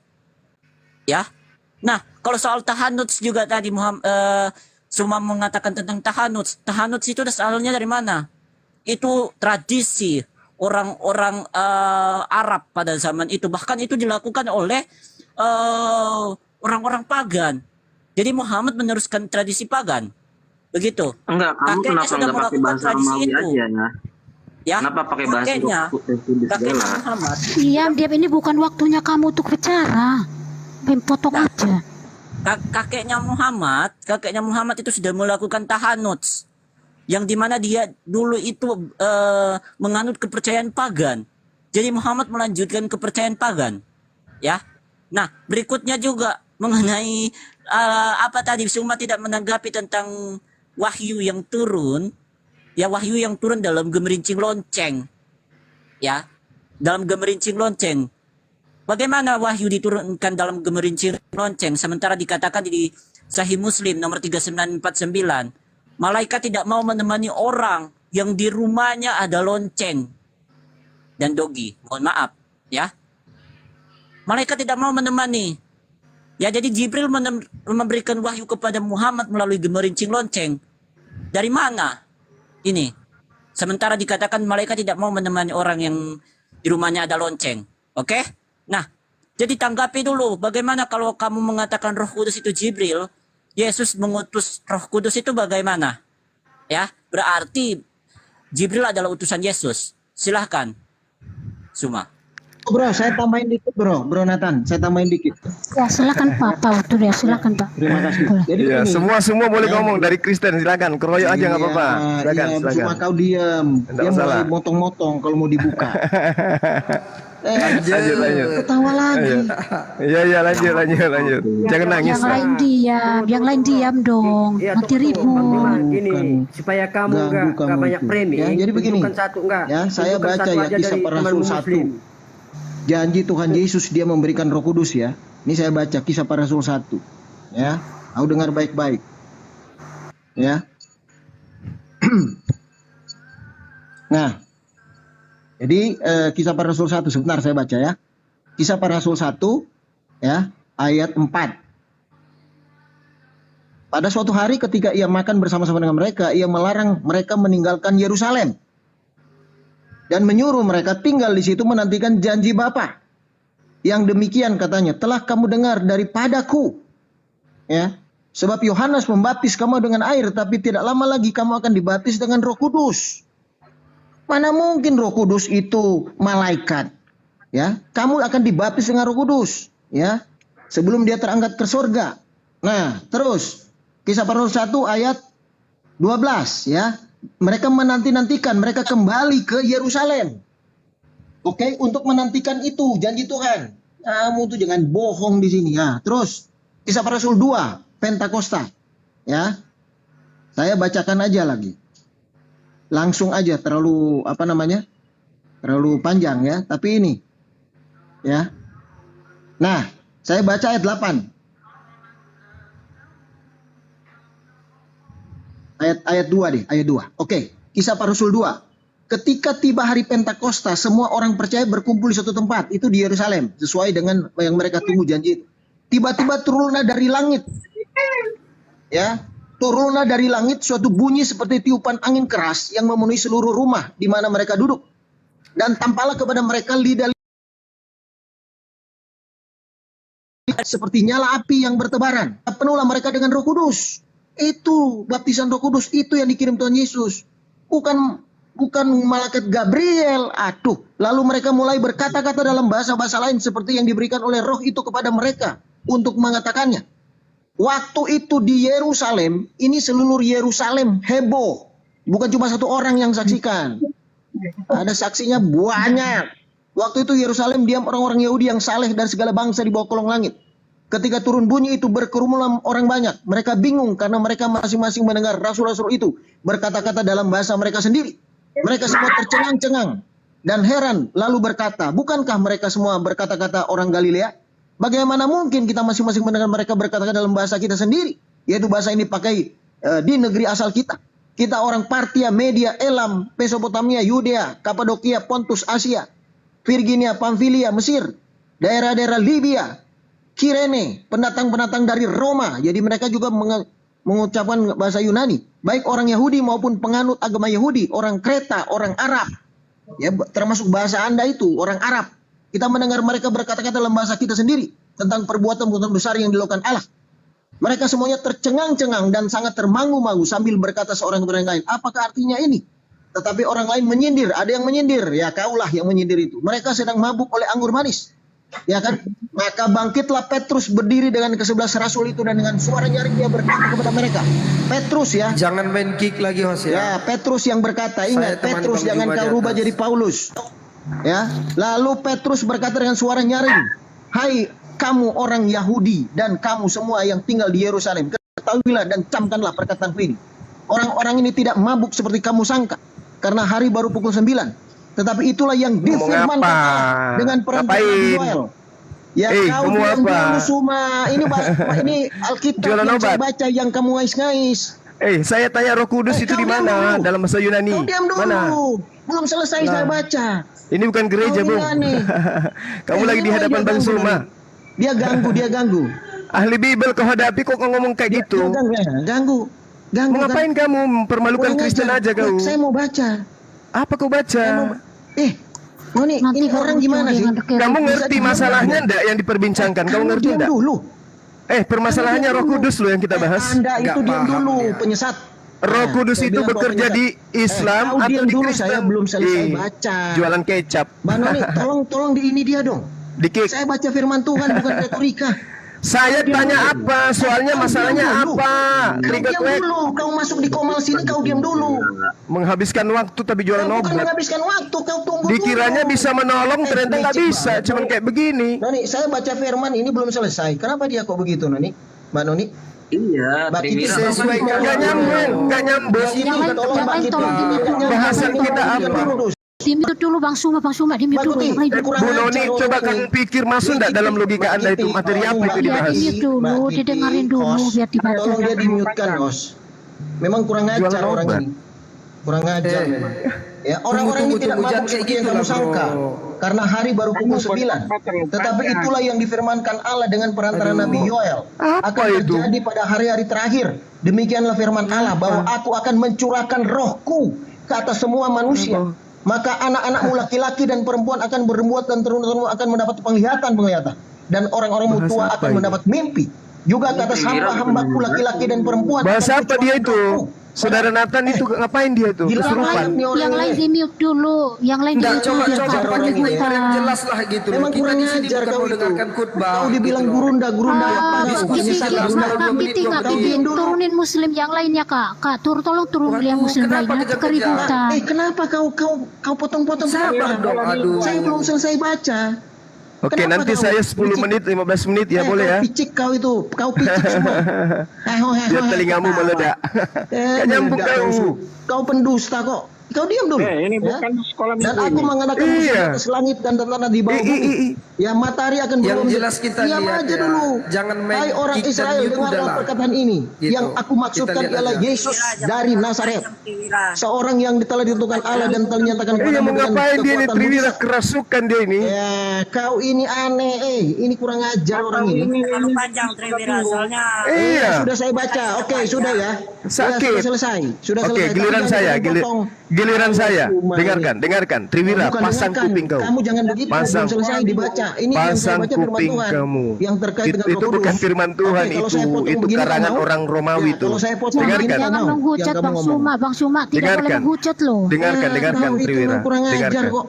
Speaker 1: Ya. Nah, kalau soal tahanuts juga tadi Suma mengatakan tentang tahanuts. Tahanuts itu asalnya dari mana? Itu tradisi orang-orang Arab pada zaman itu. Bahkan itu dilakukan oleh orang-orang pagan. Jadi Muhammad meneruskan tradisi pagan. Begitu.
Speaker 6: Enggak, kamu
Speaker 1: Kakeknya
Speaker 6: kenapa
Speaker 1: sudah
Speaker 6: nggak pakai
Speaker 1: melakukan
Speaker 6: bahasa
Speaker 1: tradisi
Speaker 6: Romawi
Speaker 1: itu.
Speaker 6: aja ya?
Speaker 1: Ya,
Speaker 6: Kenapa pakai bahasa
Speaker 1: kakeknya
Speaker 6: segala?
Speaker 1: Muhammad.
Speaker 7: Iya, dia ini bukan waktunya kamu untuk bicara. Potong
Speaker 1: Nah.
Speaker 7: aja.
Speaker 1: Kakeknya Muhammad itu sudah melakukan tahanuts, yang dimana dia dulu itu menganut kepercayaan pagan. Jadi Muhammad melanjutkan kepercayaan pagan, ya. Nah, berikutnya juga mengenai apa tadi Suma tidak menanggapi tentang wahyu yang turun, ya, wahyu yang turun dalam gemerincing lonceng, ya, dalam gemerincing lonceng. Bagaimana wahyu diturunkan dalam gemerincing lonceng sementara dikatakan di Sahih Muslim nomor 3949, malaikat tidak mau menemani orang yang di rumahnya ada lonceng dan dogi. Mohon maaf, ya. Malaikat tidak mau menemani. Ya, jadi Jibril memberikan wahyu kepada Muhammad melalui gemerincing lonceng. Dari mana ini? Sementara dikatakan malaikat tidak mau menemani orang yang di rumahnya ada lonceng. Oke? Nah, jadi tanggapi dulu, bagaimana kalau kamu mengatakan Roh Kudus itu Jibril, Yesus mengutus Roh Kudus itu bagaimana? Ya, berarti Jibril adalah utusan Yesus. Silahkan, Suma.
Speaker 4: Bro, saya tambahin dikit bro Nathan, saya tambahin dikit.
Speaker 7: Ya, silakan Pak. Pak, itu dia. Silakan Pak.
Speaker 4: Terima kasih.
Speaker 7: Boleh.
Speaker 4: Jadi
Speaker 2: Ya,
Speaker 4: begini,
Speaker 2: semua boleh ngomong dari Kristen, silakan. Keroyok aja nggak apa-apa. Silakan,
Speaker 4: iya,
Speaker 2: silakan.
Speaker 4: cuma kau diam.
Speaker 2: Nggak
Speaker 4: Dia mulai
Speaker 2: masalah.
Speaker 4: motong-motong kalau mau dibuka.
Speaker 2: Lanjut.
Speaker 4: Ketawa lagi.
Speaker 2: Iya, lanjut. Jangan nangis.
Speaker 7: Yang
Speaker 2: Pak.
Speaker 7: lain diam, yang lain diam dong.
Speaker 5: Iya,
Speaker 7: Nanti
Speaker 5: tunggu,
Speaker 7: ribut.
Speaker 5: Bang. Ini
Speaker 4: Bukan.
Speaker 5: supaya kamu
Speaker 4: Ganggu
Speaker 5: nggak
Speaker 4: kamu
Speaker 5: banyak
Speaker 4: itu.
Speaker 5: framing.
Speaker 4: Ya, jadi begini.
Speaker 5: Tunjukkan satu enggak.
Speaker 4: Ya, saya
Speaker 5: Tunjukkan
Speaker 4: baca
Speaker 5: satu
Speaker 4: ya
Speaker 5: aja
Speaker 4: Kisah
Speaker 5: dari
Speaker 4: Para
Speaker 5: temanmu
Speaker 4: Rasul 1.
Speaker 5: Muslim.
Speaker 4: Janji Tuhan Yesus dia memberikan Roh Kudus ya. Ini saya baca Kisah Para Rasul 1. Ya, kau dengar baik-baik. Ya. Nah, jadi Kisah Para Rasul 1 sebentar saya baca ya. Kisah Para Rasul 1 ya, ayat 4. Pada suatu hari ketika ia makan bersama-sama dengan mereka, ia melarang mereka meninggalkan Yerusalem dan menyuruh mereka tinggal di situ menantikan janji Bapa. Yang demikian katanya, telah kamu dengar daripadaku. Ya, sebab Yohanes membaptis kamu dengan air, tapi tidak lama lagi kamu akan dibaptis dengan Roh Kudus. Mana mungkin Roh Kudus itu malaikat? Ya, kamu akan dibaptis dengan Roh Kudus, ya, sebelum dia terangkat ke surga. Nah, terus Kisah Para Rasul 1 ayat 12 ya. Mereka menanti-nantikan, mereka kembali ke Yerusalem. Oke, untuk menantikan itu janji Tuhan. Kamu tuh jangan bohong di sini ya. Terus Kisah Para Rasul 2, Pentakosta. Ya. Saya bacakan aja lagi. Langsung aja, terlalu terlalu panjang ya, tapi ini ya. Nah, saya baca ayat 8. Ayat 2 deh, ayat 2. Oke, Kisah Para Rasul 2. Ketika tiba hari Pentakosta, semua orang percaya berkumpul di suatu tempat, itu di Yerusalem, sesuai dengan yang mereka tunggu janji. Tiba-tiba turunlah dari langit. Ya, turunlah dari langit suatu bunyi seperti tiupan angin keras yang memenuhi seluruh rumah di mana mereka duduk. Dan tampaklah kepada mereka lidah seperti nyala api yang bertebaran. Penuhlah mereka dengan Roh Kudus. Itu baptisan Roh Kudus, itu yang dikirim Tuhan Yesus. Bukan malaikat Gabriel. Lalu mereka mulai berkata-kata dalam bahasa-bahasa lain seperti yang diberikan oleh Roh itu kepada mereka untuk mengatakannya. Waktu itu di Yerusalem, ini seluruh Yerusalem heboh. Bukan cuma satu orang yang saksikan. Ada saksinya banyak. Waktu itu Yerusalem diam orang-orang Yahudi yang saleh dan segala bangsa di bawah kolong langit. Ketika turun bunyi itu berkerumunan orang banyak. Mereka bingung karena mereka masing-masing mendengar rasul-rasul itu berkata-kata dalam bahasa mereka sendiri. Mereka semua tercengang-cengang dan heran lalu berkata, bukankah mereka semua berkata-kata orang Galilea? Bagaimana mungkin kita masing-masing mendengar mereka berkata dalam bahasa kita sendiri, yaitu bahasa ini dipakai di negeri asal kita. Kita orang Partia, Media, Elam, Mesopotamia, Yudea, Kapadokia, Pontus, Asia, Virginia, Pamfilia, Mesir, daerah-daerah Libya, Kirene, pendatang-pendatang dari Roma. Jadi mereka juga mengucapkan bahasa Yunani. Baik orang Yahudi maupun penganut agama Yahudi, orang Kreta, orang Arab. Ya, termasuk bahasa Anda itu, orang Arab. Kita mendengar mereka berkata-kata dalam bahasa kita sendiri tentang perbuatan-perbuatan besar yang dilakukan Allah. Mereka semuanya tercengang-cengang dan sangat termangu-mangu sambil berkata seorang kepada yang lain, apakah artinya ini? Tetapi orang lain menyindir, ada yang menyindir, ya kaulah yang menyindir itu. Mereka sedang mabuk oleh anggur manis. Ya kan? Maka bangkitlah Petrus berdiri dengan ke-11 rasul itu dan dengan suara nyaring dia berkata kepada mereka. Petrus ya.
Speaker 8: Jangan main kick lagi Hos ya.
Speaker 4: Ya, Petrus yang berkata, ingat Petrus jangan kau rubah jadi Paulus. Ya. Lalu Petrus berkata dengan suara nyaring, hai kamu orang Yahudi dan kamu semua yang tinggal di Yerusalem, ketahuilah dan camkanlah perkataanku ini. Orang-orang ini tidak mabuk seperti kamu sangka, karena hari baru pukul 9. Tetapi itulah yang difirmankan Allah dengan perantara Nabi Yoel. Ya kau diam dulu semua. Ini Alkitab yang saya baca yang kamu ngais-ngais.
Speaker 2: Saya tanya Roh Kudus itu di mana dalam bahasa Yunani?
Speaker 4: Kau diam dulu.
Speaker 2: Mana?
Speaker 4: Belum selesai saya baca.
Speaker 2: Ini bukan gereja, Bung. Kamu lagi di hadapan Bang Suma.
Speaker 4: Dia ganggu.
Speaker 2: Ahli Bible kau hadapi kok ngomong kayak gitu.
Speaker 4: Ganggu.
Speaker 2: Mau ngapain kamu mempermalukan Kristen aja kau?
Speaker 4: Saya mau baca.
Speaker 2: Apa kau baca?
Speaker 4: Noni, ini orang gimana sih?
Speaker 2: Kamu ngerti masalahnya enggak yang diperbincangkan? Kamu ngerti enggak?
Speaker 4: Dulu.
Speaker 2: Permasalahannya Roh Kudus loh yang kita bahas.
Speaker 4: Anda itu diam dulu, penyesat.
Speaker 2: Roh Kudus itu bekerja di Islam atau di Kristen?
Speaker 4: Saya belum selesai baca.
Speaker 2: Jualan kecap.
Speaker 4: Mbak Noni, tolong di ini dia dong.
Speaker 2: Dikit.
Speaker 4: Saya baca firman Tuhan bukan retorika.
Speaker 2: Saya tanya apa? Soalnya masalahnya apa?
Speaker 4: Kau diam dulu. Kau masuk di Komal sini, kau diam dulu.
Speaker 2: Menghabiskan waktu tapi jualan
Speaker 4: Bukan
Speaker 2: obat.
Speaker 4: menghabiskan waktu, kau tunggu
Speaker 2: Dikiranya
Speaker 4: dulu.
Speaker 2: bisa menolong, ternyata nggak bisa. Cuman kayak begini.
Speaker 4: Noni, saya baca firman ini belum selesai. Kenapa dia kok begitu, Noni? Mbak Noni?
Speaker 6: Iya,
Speaker 4: Mbak Kiti
Speaker 6: Triwira.
Speaker 4: sesuai
Speaker 2: Nggak nyambung.
Speaker 7: Yang lain tolong dimute.
Speaker 2: Bahasan kita apa?
Speaker 7: Dimute dulu Bang Suma dimute dulu. Yang lain
Speaker 2: Bu Noni, coba kamu pikir masuk enggak dalam logika Anda itu materi apa itu
Speaker 7: biar
Speaker 2: dibahas?
Speaker 7: dimute dulu, didengarin dulu biar dibaca.
Speaker 4: Tolong dia dimute-kan, Os. Memang kurang ajar
Speaker 2: Jualan
Speaker 4: orang
Speaker 2: obat.
Speaker 4: ini. Kurang ajar memang. Ya, orang-orang ini tidak mabuk seperti yang kamu sangka. Karena hari baru pukul 9. Tetapi itulah yang difirmankan Allah dengan perantara Nabi Yoel. Akan terjadi pada hari-hari terakhir. Demikianlah firman Allah bahwa aku akan mencurahkan rohku ke atas semua manusia. Maka anak-anakmu laki-laki dan perempuan akan berbuat dan terun-terun akan mendapat penglihatan. Dan orang-orang tua akan mendapat mimpi. Juga ke atas hamba-hambaku laki-laki dan perempuan.
Speaker 2: Bahasa apa dia itu? Saudara Nathan itu ngapain dia itu? Kesurupan.
Speaker 7: Yang lain dimute dulu, yang lain
Speaker 8: Enggak,
Speaker 7: dimute biar
Speaker 8: coba
Speaker 7: Pak
Speaker 8: yang
Speaker 7: Buta.
Speaker 8: jelas lah gitu.
Speaker 4: Memang
Speaker 8: Kita
Speaker 4: kurang
Speaker 8: di sini
Speaker 4: ajar
Speaker 8: bukan
Speaker 4: kau
Speaker 8: mau
Speaker 4: itu.
Speaker 8: dengarkan khutbah.
Speaker 4: Kau dibilang
Speaker 8: gitu.
Speaker 4: gurunda apa kau?
Speaker 7: Kiti nggak Bibi, turunin Muslim yang lainnya Kak, tolong turun yang Muslim
Speaker 8: kenapa
Speaker 7: lainnya
Speaker 8: kejar-kejar?
Speaker 7: keributan.
Speaker 4: Kenapa kau potong-potong?
Speaker 8: Sabar dong, aduh.
Speaker 4: Saya belum selesai baca.
Speaker 2: Oke,
Speaker 4: Kenapa
Speaker 2: nanti
Speaker 4: kau
Speaker 2: saya 10
Speaker 4: picik?
Speaker 2: menit, 15 menit ya boleh ya.
Speaker 4: Picik kau itu, kau picik semua.
Speaker 2: Biar telingamu meledak. Gak nyambung kau.
Speaker 4: Kau pendusta kok. Kau diam dulu.
Speaker 3: ini
Speaker 4: ya?
Speaker 3: bukan sekolah
Speaker 4: Dan
Speaker 3: minggu
Speaker 4: aku
Speaker 3: ini.
Speaker 4: mengadakan
Speaker 2: Iya.
Speaker 4: musik atas langit dan tanah di bawah bumi. Ya matahari akan
Speaker 8: Yang
Speaker 4: berlomba.
Speaker 8: jelas kita
Speaker 4: Diam
Speaker 8: lihat
Speaker 4: aja
Speaker 8: ya.
Speaker 4: dulu.
Speaker 8: Jangan main
Speaker 4: Hai orang
Speaker 8: kick dan
Speaker 4: Israel,
Speaker 8: mute
Speaker 4: dengarlah
Speaker 8: udahlah.
Speaker 4: perkataan ini.
Speaker 8: Gitu.
Speaker 4: Yang aku maksudkan
Speaker 8: Kita lihat
Speaker 4: ialah
Speaker 8: aja.
Speaker 4: Yesus dari Nazaret. Seorang yang telah ditentukan Allah dan telah dinyatakan
Speaker 2: Mau
Speaker 4: dengan
Speaker 2: ngapain dia ini
Speaker 4: kekuatan
Speaker 2: Triwira
Speaker 4: mujizat.
Speaker 2: kerasukan dia ini?
Speaker 4: Ya, kau ini aneh, ini kurang ajar orang ini.
Speaker 1: Terlalu panjang Triwira soalnya.
Speaker 2: Iya.
Speaker 4: Sudah saya baca. Oke, sudah ya.
Speaker 2: Sakit.
Speaker 4: Sudah selesai. Sudah
Speaker 2: Oke,
Speaker 4: selesai.
Speaker 2: giliran
Speaker 4: Tapi
Speaker 2: saya,
Speaker 4: jangan potong.
Speaker 2: giliran saya.
Speaker 4: Cuma
Speaker 2: Dengarkan, Triwira,
Speaker 4: Bukan
Speaker 2: pasang
Speaker 4: dengarkan.
Speaker 2: kuping kau.
Speaker 4: Kamu jangan begitu,
Speaker 2: Pasang.
Speaker 4: belum selesai dibaca. Ini yang saya
Speaker 2: Pasang
Speaker 4: baca firman
Speaker 2: kuping
Speaker 4: Tuhan
Speaker 2: kamu.
Speaker 4: yang terkait dengan
Speaker 2: Itu
Speaker 4: Roh Kudus.
Speaker 2: bukan firman Tuhan,
Speaker 4: Oke, kalau saya potong
Speaker 2: itu
Speaker 4: begini,
Speaker 2: karangan
Speaker 4: kau mau?
Speaker 2: orang Romawi
Speaker 4: Ya,
Speaker 2: itu.
Speaker 4: kalau saya potong begini,
Speaker 2: Dengarkan.
Speaker 4: kau
Speaker 7: Jangan
Speaker 4: mau?
Speaker 7: menghujat
Speaker 4: Yang kamu
Speaker 7: Bang
Speaker 4: ngomong.
Speaker 7: Suma tidak boleh
Speaker 2: Dengarkan.
Speaker 7: menghujat loh.
Speaker 2: Dengarkan
Speaker 4: Kau itu
Speaker 2: Triwira.
Speaker 4: kurang ajar
Speaker 2: Dengarkan.
Speaker 4: kok.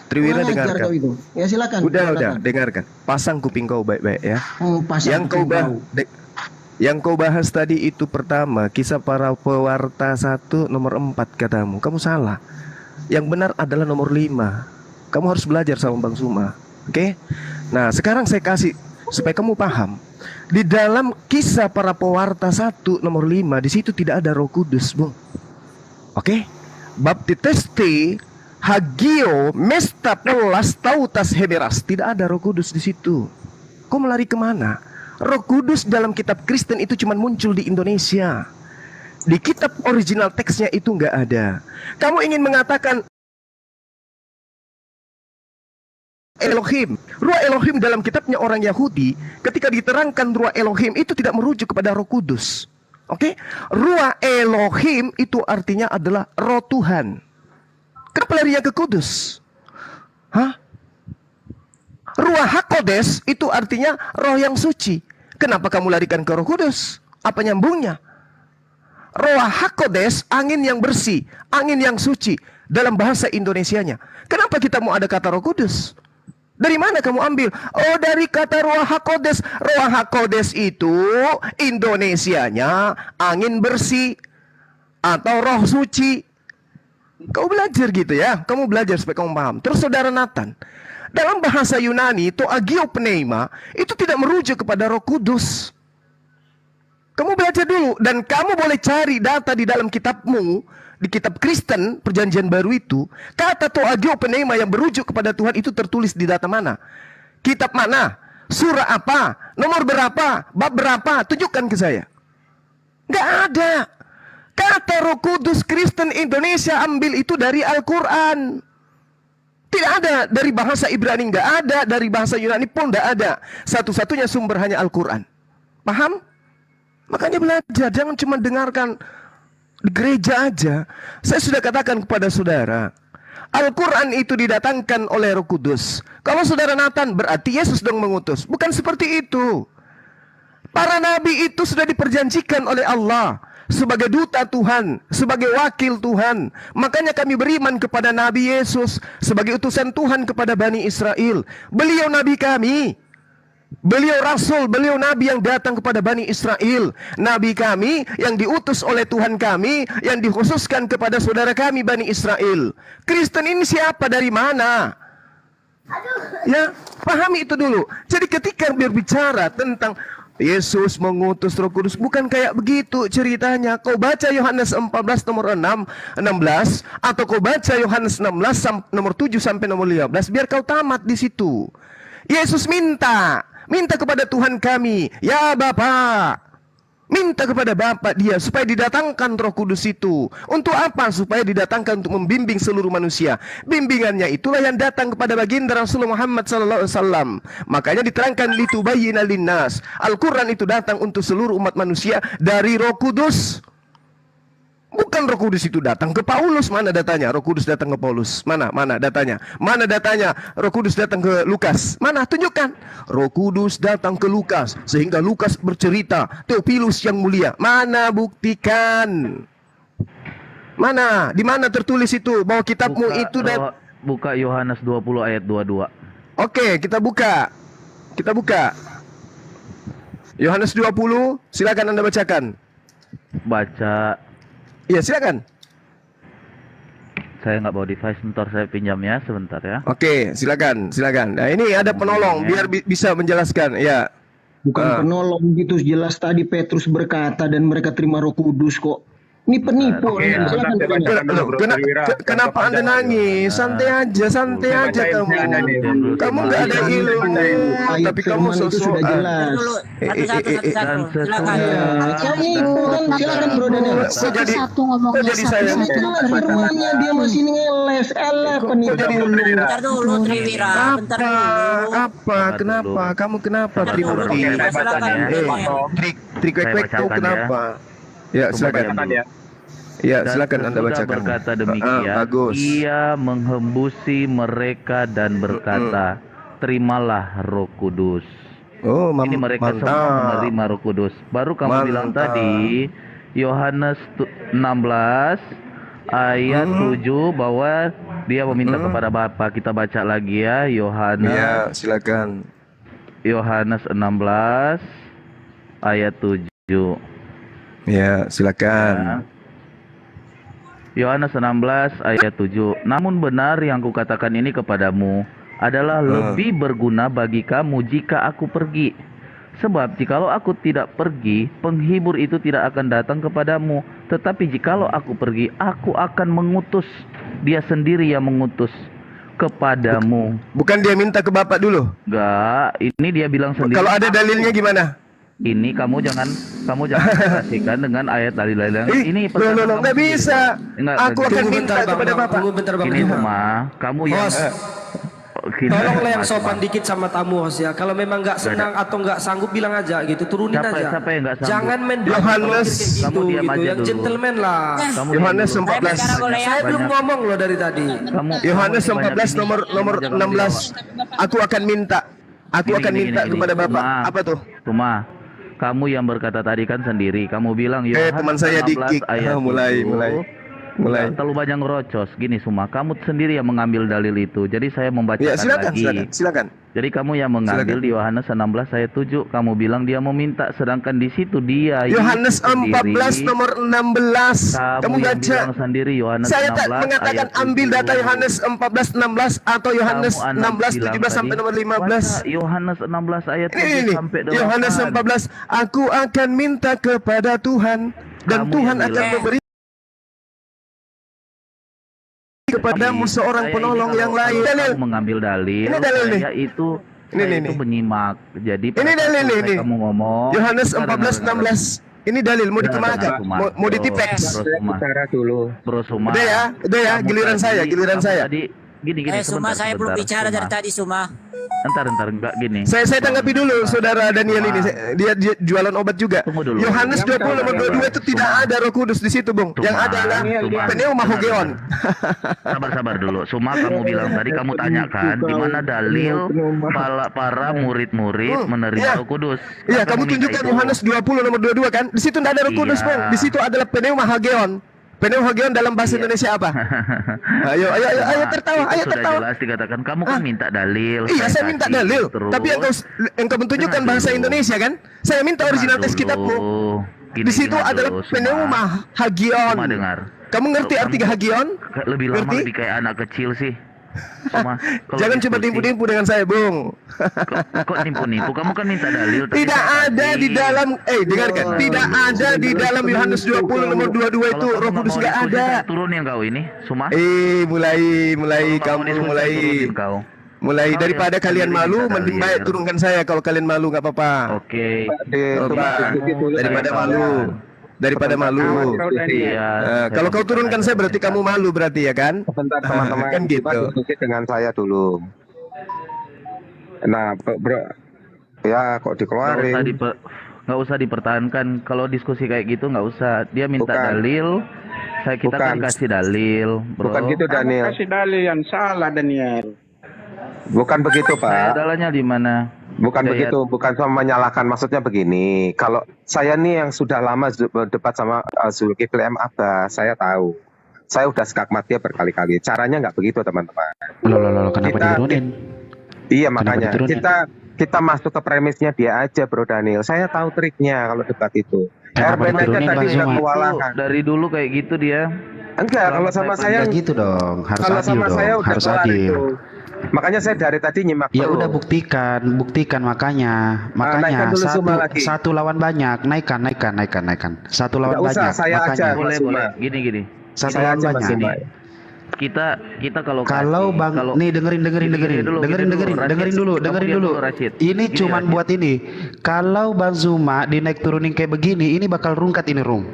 Speaker 2: Triwira
Speaker 4: Kurang ajar
Speaker 2: dengarkan.
Speaker 4: kau itu. Ya silakan.
Speaker 2: Udah,
Speaker 4: silakan.
Speaker 2: dengarkan. Pasang kuping kau baik-baik ya.
Speaker 4: Pasang
Speaker 2: Yang kau
Speaker 4: kuping
Speaker 2: yang kau bahas tadi itu pertama kisah para pewarta 1 nomor 4 katamu. Kamu salah. Yang benar adalah nomor 5. Kamu harus belajar sama Bang Suma. Oke? Nah, sekarang saya kasih supaya kamu paham. Di dalam kisah para pewarta 1 nomor 5 di situ tidak ada Roh Kudus, Bung. Oke? Baptitesti Hagio Mesta Pelas Tautas Heberas, tidak ada Roh Kudus di situ. Kau melari kemana? Roh Kudus dalam kitab Kristen itu cuma muncul di Indonesia. Di kitab original teksnya itu nggak ada. Kamu ingin mengatakan Elohim, Ruah Elohim dalam kitabnya orang Yahudi, ketika diterangkan Ruah Elohim itu tidak merujuk kepada Roh Kudus. Oke? Ruah Elohim itu artinya adalah Roh Tuhan. Kenapa larinya ke Kudus? Hah? Ruah HaKodes itu artinya roh yang suci. Kenapa kamu larikan ke Roh Kudus? Apa nyambungnya? Ruah HaKodes, angin yang bersih, angin yang suci dalam bahasa Indonesianya. Kenapa kita mau ada kata Roh Kudus? Dari mana kamu ambil? Oh, dari kata Ruah HaKodes. Ruah HaKodes itu Indonesianya angin bersih atau roh suci. Kau belajar gitu ya. Kamu belajar supaya kamu paham. Terus saudara Nathan, dalam bahasa Yunani itu agiopneuma itu tidak merujuk kepada Roh Kudus. Kamu belajar dulu dan kamu boleh cari data di dalam kitabmu. Di kitab Kristen perjanjian baru itu, kata agiopneuma yang berujuk kepada Tuhan itu tertulis di data mana? Kitab mana? Surah apa? Nomor berapa? Bab berapa? Tunjukkan ke saya. Nggak ada. Kata Roh Kudus Kristen Indonesia ambil itu dari Al-Quran. Tidak ada. Dari bahasa Ibrani nggak ada. Dari bahasa Yunani pun nggak ada. Satu-satunya sumber hanya Al-Quran. Paham? Makanya belajar. Jangan cuma dengarkan di gereja aja. Saya sudah katakan kepada saudara, Al-Quran itu didatangkan oleh Roh Kudus. Kalau saudara Nathan, berarti Yesus sedang mengutus. Bukan seperti itu. Para nabi itu sudah diperjanjikan oleh Allah sebagai duta Tuhan, sebagai wakil Tuhan. Makanya kami beriman kepada Nabi Yesus sebagai utusan Tuhan kepada Bani Israel. Beliau nabi kami. Beliau rasul, beliau nabi yang datang kepada Bani Israel. Nabi kami yang diutus oleh Tuhan kami, yang dikhususkan kepada saudara kami Bani Israel. Kristen ini siapa, dari mana? Ya, pahami itu dulu. Jadi ketika berbicara tentang Yesus mengutus Roh Kudus, bukan kayak begitu ceritanya. Kau baca Yohanes 14 nomor 16 atau kau baca Yohanes 16 nomor 7 sampai nomor 15, biar kau tamat di situ. Yesus minta kepada Tuhan kami, ya Bapa, minta kepada Bapa dia supaya didatangkan Roh Kudus itu. Untuk apa? Supaya didatangkan untuk membimbing seluruh manusia. Bimbingannya itulah yang datang kepada baginda Rasulullah Muhammad SAW. Makanya diterangkan litubayyina linnas. Al-Quran itu datang untuk seluruh umat manusia dari Roh Kudus. Bukan Roh Kudus itu datang ke Paulus. Mana datanya? Roh Kudus datang ke Paulus. Mana datanya? Mana datanya? Roh Kudus datang ke Lukas. Mana? Tunjukkan. Roh Kudus datang ke Lukas sehingga Lukas bercerita Theophilus yang mulia. Mana? Buktikan. Mana? Di mana tertulis itu bahwa kitabmu itu
Speaker 9: buka Yohanes 20 ayat 22.
Speaker 2: Oke, kita buka. Kita buka. Yohanes 20, silakan Anda bacakan.
Speaker 9: Baca.
Speaker 2: Iya, silakan.
Speaker 9: Saya nggak bawa device, bentar saya pinjam ya, sebentar ya.
Speaker 2: Oke, silakan. Nah, ini ada penolong biar bisa menjelaskan. Ya.
Speaker 4: Bukan penolong gitu, jelas tadi Petrus berkata dan mereka terima Roh Kudus kok. Ini penipu.
Speaker 2: Kenapa Anda nangis? Santai aja kamu. Kamu nggak ada ilmu, tapi kamu
Speaker 4: sudah jelas.
Speaker 1: Satu. Silakan.
Speaker 4: Silakan Bro Daniel.
Speaker 7: Satu ngomongnya
Speaker 2: jadi saya
Speaker 4: Firmannya dia masih ngeles. Penipu.
Speaker 1: Bentar dulu Triwira. Bentar dulu.
Speaker 2: Apa? Kenapa? Kamu kenapa, Trimurti? Trik kau kenapa? Ya, silakan. Ya, silakan Anda bacakan.
Speaker 9: Berkata demikian,
Speaker 2: bagus.
Speaker 9: Ia menghembusi mereka dan berkata, terimalah Roh Kudus.
Speaker 2: Oh,
Speaker 9: ini mereka semua menerima Roh Kudus. Baru kamu bilang tadi Yohanes 16 ayat 7 bahwa dia meminta kepada Bapa. Kita baca lagi ya, Yohanes.
Speaker 2: Ya, silakan.
Speaker 9: Yohanes 16 ayat 7.
Speaker 2: Ya, silakan.
Speaker 9: Yohanes 16 ayat 7. Namun benar yang kukatakan ini kepadamu adalah lebih berguna bagi kamu jika aku pergi. Sebab jikalau aku tidak pergi, penghibur itu tidak akan datang kepadamu. Tetapi jikalau aku pergi, aku akan mengutus. Dia sendiri yang mengutus. kepadamu.
Speaker 2: Bukan dia minta ke Bapak dulu.
Speaker 9: Enggak, ini dia bilang sendiri.
Speaker 2: Kalau ada dalilnya gimana?
Speaker 9: Ini kamu jangan kasihkan dengan ayat dalil-dalil. Ini
Speaker 2: Loh, nggak bisa. Aku akan minta kepada Bapak.
Speaker 8: Tunggu bentar bang.
Speaker 9: Ini semua kamu yang
Speaker 8: Bos,
Speaker 9: Gini,
Speaker 8: tolonglah yang
Speaker 9: Mas,
Speaker 8: sopan
Speaker 9: Mas.
Speaker 8: dikit sama tamu host ya. Kalau memang nggak senang atau nggak sanggup bilang aja gitu, turunin aja.
Speaker 9: Siapa yang nggak sanggup?
Speaker 8: Jangan main
Speaker 2: Yohanes,
Speaker 8: kayak
Speaker 9: kamu
Speaker 8: gitu,
Speaker 9: diam aja
Speaker 8: yang
Speaker 9: dulu.
Speaker 8: gentleman lah.
Speaker 9: Kamu
Speaker 2: Yohanes
Speaker 9: dulu.
Speaker 2: 14.
Speaker 8: Saya belum ngomong loh dari tadi.
Speaker 2: Yohanes
Speaker 9: kamu banyak
Speaker 2: 14
Speaker 9: ini,
Speaker 2: nomor
Speaker 9: jangan
Speaker 2: 16. Aku akan minta. Aku
Speaker 9: Gini,
Speaker 2: akan
Speaker 9: gini,
Speaker 2: minta
Speaker 9: gini.
Speaker 2: kepada Bapak.
Speaker 9: Tuma.
Speaker 2: Apa tuh?
Speaker 9: Tuma, kamu yang berkata tadi kan sendiri, kamu bilang
Speaker 2: Teman saya
Speaker 9: 16
Speaker 2: di-kick.
Speaker 9: ayat
Speaker 2: Mulai.
Speaker 9: 7. Nggak terlalu banyak ngerocos. Gini semua, kamu sendiri yang mengambil dalil itu. Jadi saya membacakan
Speaker 2: Ya, silakan,
Speaker 9: lagi.
Speaker 2: silakan.
Speaker 9: Jadi kamu yang mengambil
Speaker 2: Silakan.
Speaker 9: di Yohanes 16 ayat 7, kamu bilang dia mau minta, sedangkan di situ dia
Speaker 2: Yohanes
Speaker 9: sendiri,
Speaker 2: 14 nomor 16. Kamu
Speaker 9: yang
Speaker 2: baca.
Speaker 9: bilang sendiri Yohanes
Speaker 2: Saya
Speaker 9: 16
Speaker 2: tak mengatakan
Speaker 9: ayat
Speaker 2: ambil
Speaker 9: 7.
Speaker 2: data Yohanes 14 16 atau Yohanes
Speaker 9: Kamu
Speaker 2: 16
Speaker 9: bilang
Speaker 2: 17 sampai
Speaker 9: tadi,
Speaker 2: nomor 15.
Speaker 9: baca Yohanes 16 ayat 7
Speaker 2: Ini
Speaker 9: sampai 8.
Speaker 2: Yohanes 14, aku akan minta kepada Tuhan dan
Speaker 9: Kamu
Speaker 2: Tuhan
Speaker 9: yang
Speaker 2: akan
Speaker 9: bilang.
Speaker 2: memberi kepadamu seorang
Speaker 9: Saya
Speaker 2: penolong
Speaker 9: ini
Speaker 2: yang
Speaker 9: kalau
Speaker 2: lain. Dalil.
Speaker 9: kamu mengambil dalil,
Speaker 2: Ini dalil nih.
Speaker 9: saya itu
Speaker 2: Ini,
Speaker 9: saya
Speaker 2: nih,
Speaker 9: itu
Speaker 2: nih.
Speaker 9: menyimak. Jadi
Speaker 2: Ini
Speaker 9: pada
Speaker 2: dalil
Speaker 9: saat
Speaker 2: nih.
Speaker 9: kamu ngomong
Speaker 2: Yohanes
Speaker 9: dengar,
Speaker 2: 14
Speaker 9: dengar,
Speaker 2: 16. Ini dalil mau
Speaker 9: dengar,
Speaker 2: dikemana?
Speaker 9: dengar, Suma.
Speaker 2: Mau ditipeks.
Speaker 9: Bro, Suma.
Speaker 6: Bicara dulu.
Speaker 9: Bro Suma.
Speaker 2: Udah ya,
Speaker 9: Kamu
Speaker 2: giliran
Speaker 9: tadi-
Speaker 2: saya, giliran
Speaker 9: kamu
Speaker 2: saya.
Speaker 9: Tadi gini
Speaker 1: Suma,
Speaker 9: sebentar,
Speaker 1: saya belum
Speaker 9: sebentar,
Speaker 1: bicara
Speaker 9: Suma.
Speaker 1: dari tadi, Suma.
Speaker 9: Entar enggak gini.
Speaker 2: Saya tanggapi dulu saudara Daniel ini. Dia jualan obat juga.
Speaker 9: Tunggu dulu.
Speaker 2: Yohanes 20 nomor 22 itu tidak ada Roh Kudus di situ, Bung.
Speaker 9: Tuma,
Speaker 2: Yang ada adalah
Speaker 9: Tuma.
Speaker 2: pneumahogeon.
Speaker 9: Sabar dulu. Suma kamu bilang tadi, kamu tanyakan di mana dalil para murid-murid menerima
Speaker 2: Iya.
Speaker 9: Roh Kudus.
Speaker 2: Iya,
Speaker 9: Maka
Speaker 2: kamu
Speaker 9: minta
Speaker 2: tunjukkan
Speaker 9: itu.
Speaker 2: Yohanes 20 nomor 22 kan? Di situ tidak ada Roh Kudus,
Speaker 9: Iya.
Speaker 2: Bung. Di situ adalah pneumahogeon. Pneumahogeon dalam bahasa Indonesia apa? Ayo tertawa,
Speaker 9: Itu
Speaker 2: ayo
Speaker 9: sudah
Speaker 2: tertawa.
Speaker 9: jelas dikatakan kamu kan minta dalil.
Speaker 2: Iya, saya minta
Speaker 9: kasih.
Speaker 2: dalil.
Speaker 9: Terus,
Speaker 2: Tapi yang kau tunjukkan
Speaker 9: Dengar
Speaker 2: bahasa
Speaker 9: dulu.
Speaker 2: Indonesia kan? Saya minta original
Speaker 9: dengar
Speaker 2: teks
Speaker 9: dulu.
Speaker 2: kitabmu.
Speaker 9: Gini,
Speaker 2: Di situ
Speaker 9: dengar
Speaker 2: adalah
Speaker 9: dulu, Suma.
Speaker 2: pneumahogeon.
Speaker 9: Suma dengar.
Speaker 2: Kamu ngerti
Speaker 9: Kalau
Speaker 2: arti
Speaker 9: kamu
Speaker 2: hagion?
Speaker 9: Lebih lama
Speaker 2: Ngerti?
Speaker 9: lebih kayak anak kecil sih. Suma, kalau
Speaker 2: Jangan coba
Speaker 9: diskusi,
Speaker 2: tipu-tipu dengan saya, Bung.
Speaker 9: Kok nipu-nipu? Kamu kan minta dalil. tadi
Speaker 2: Tidak
Speaker 9: saya
Speaker 2: ada
Speaker 9: kasih.
Speaker 2: di dalam dengarkan, tidak ada di dalam Yohanes 20 nomor 22 itu
Speaker 9: Kalau
Speaker 2: Roh
Speaker 9: kamu
Speaker 2: Kudus
Speaker 9: mau
Speaker 2: enggak
Speaker 9: diskusi,
Speaker 2: ada.
Speaker 9: saya turunin kau ini, Suma.
Speaker 2: Mulai
Speaker 9: Kalau mau
Speaker 2: kamu
Speaker 9: diskusi,
Speaker 2: mulai
Speaker 9: saya turunin kau.
Speaker 2: mulai
Speaker 9: Kau
Speaker 2: daripada
Speaker 9: yang
Speaker 2: kalian
Speaker 9: sendiri
Speaker 2: malu
Speaker 9: minta
Speaker 2: mending
Speaker 9: dalil.
Speaker 2: baik turunkan saya kalau kalian malu nggak apa-apa.
Speaker 9: Oke.
Speaker 2: Coba daripada malu. Daripada malu.
Speaker 9: Iya.
Speaker 2: Kalau kau turunkan saya berarti kamu malu berarti ya kan?
Speaker 6: Sebentar teman-teman,
Speaker 2: Kan gitu.
Speaker 6: kita diskusi dengan saya dulu. Nah, bro, ya kok dikeluarin?
Speaker 9: Nggak usah dipertahankan. Kalau diskusi kayak gitu nggak usah. Dia minta
Speaker 6: Bukan.
Speaker 9: dalil, kita kan
Speaker 6: Bukan.
Speaker 9: kasih dalil, bro.
Speaker 6: Bukan gitu, Daniel.
Speaker 3: Kasih dalil yang salah, Daniel.
Speaker 6: Bukan begitu, Pak.
Speaker 9: Dalilnya di mana?
Speaker 6: Bukan
Speaker 9: Saya-
Speaker 6: begitu, bukan sama menyalahkan. Maksudnya begini, kalau saya nih yang sudah lama debat sama Zulkifli M. Abbas, saya tahu. Saya udah skakmat dia berkali-kali. Caranya nggak begitu, teman-teman.
Speaker 10: Loh, kenapa
Speaker 6: Kita-
Speaker 10: diturunin?
Speaker 6: Iya,
Speaker 10: Kenapa
Speaker 6: makanya
Speaker 10: diturunin?
Speaker 6: kita masuk ke premisnya dia aja, Bro Daniel. Saya tahu triknya kalau debat itu.
Speaker 10: Kenapa
Speaker 6: Erben aja
Speaker 10: diturunin,
Speaker 6: tadi
Speaker 10: Bang
Speaker 6: udah
Speaker 10: Zuma?
Speaker 6: kewalahan.
Speaker 9: Dari dulu kayak gitu dia.
Speaker 6: Enggak, kalau sama saya
Speaker 10: Enggak gitu dong, harus
Speaker 6: kalau
Speaker 10: adil
Speaker 6: sama
Speaker 10: dong,
Speaker 6: saya udah
Speaker 10: harus
Speaker 6: kelar
Speaker 10: adil.
Speaker 6: itu. Makanya saya dari tadi nyimak
Speaker 10: Ya
Speaker 6: terus.
Speaker 10: udah buktikan makanya
Speaker 6: naikkan dulu Suma lagi.
Speaker 10: satu lawan banyak, naikkan. Satu lawan
Speaker 6: Nggak usah,
Speaker 10: banyak,
Speaker 6: saya
Speaker 10: makanya
Speaker 6: aja.
Speaker 9: Boleh,
Speaker 6: Mas
Speaker 9: boleh.
Speaker 6: Suma.
Speaker 9: Gini.
Speaker 10: satu
Speaker 6: Saya
Speaker 10: lawan
Speaker 6: aja, Mas
Speaker 10: banyak.
Speaker 6: Suma.
Speaker 9: Kita kalau
Speaker 10: Kalau
Speaker 9: kasih-
Speaker 10: Bang,
Speaker 9: kalau-
Speaker 10: nih dengerin
Speaker 9: Gini dulu,
Speaker 10: dengerin dulu.
Speaker 9: Rashid.
Speaker 10: Ini
Speaker 9: Gini,
Speaker 10: cuman
Speaker 9: Rashid.
Speaker 10: buat ini. Kalau Bang Zuma dinaik turunin kayak begini, ini bakal rungkat ini rum.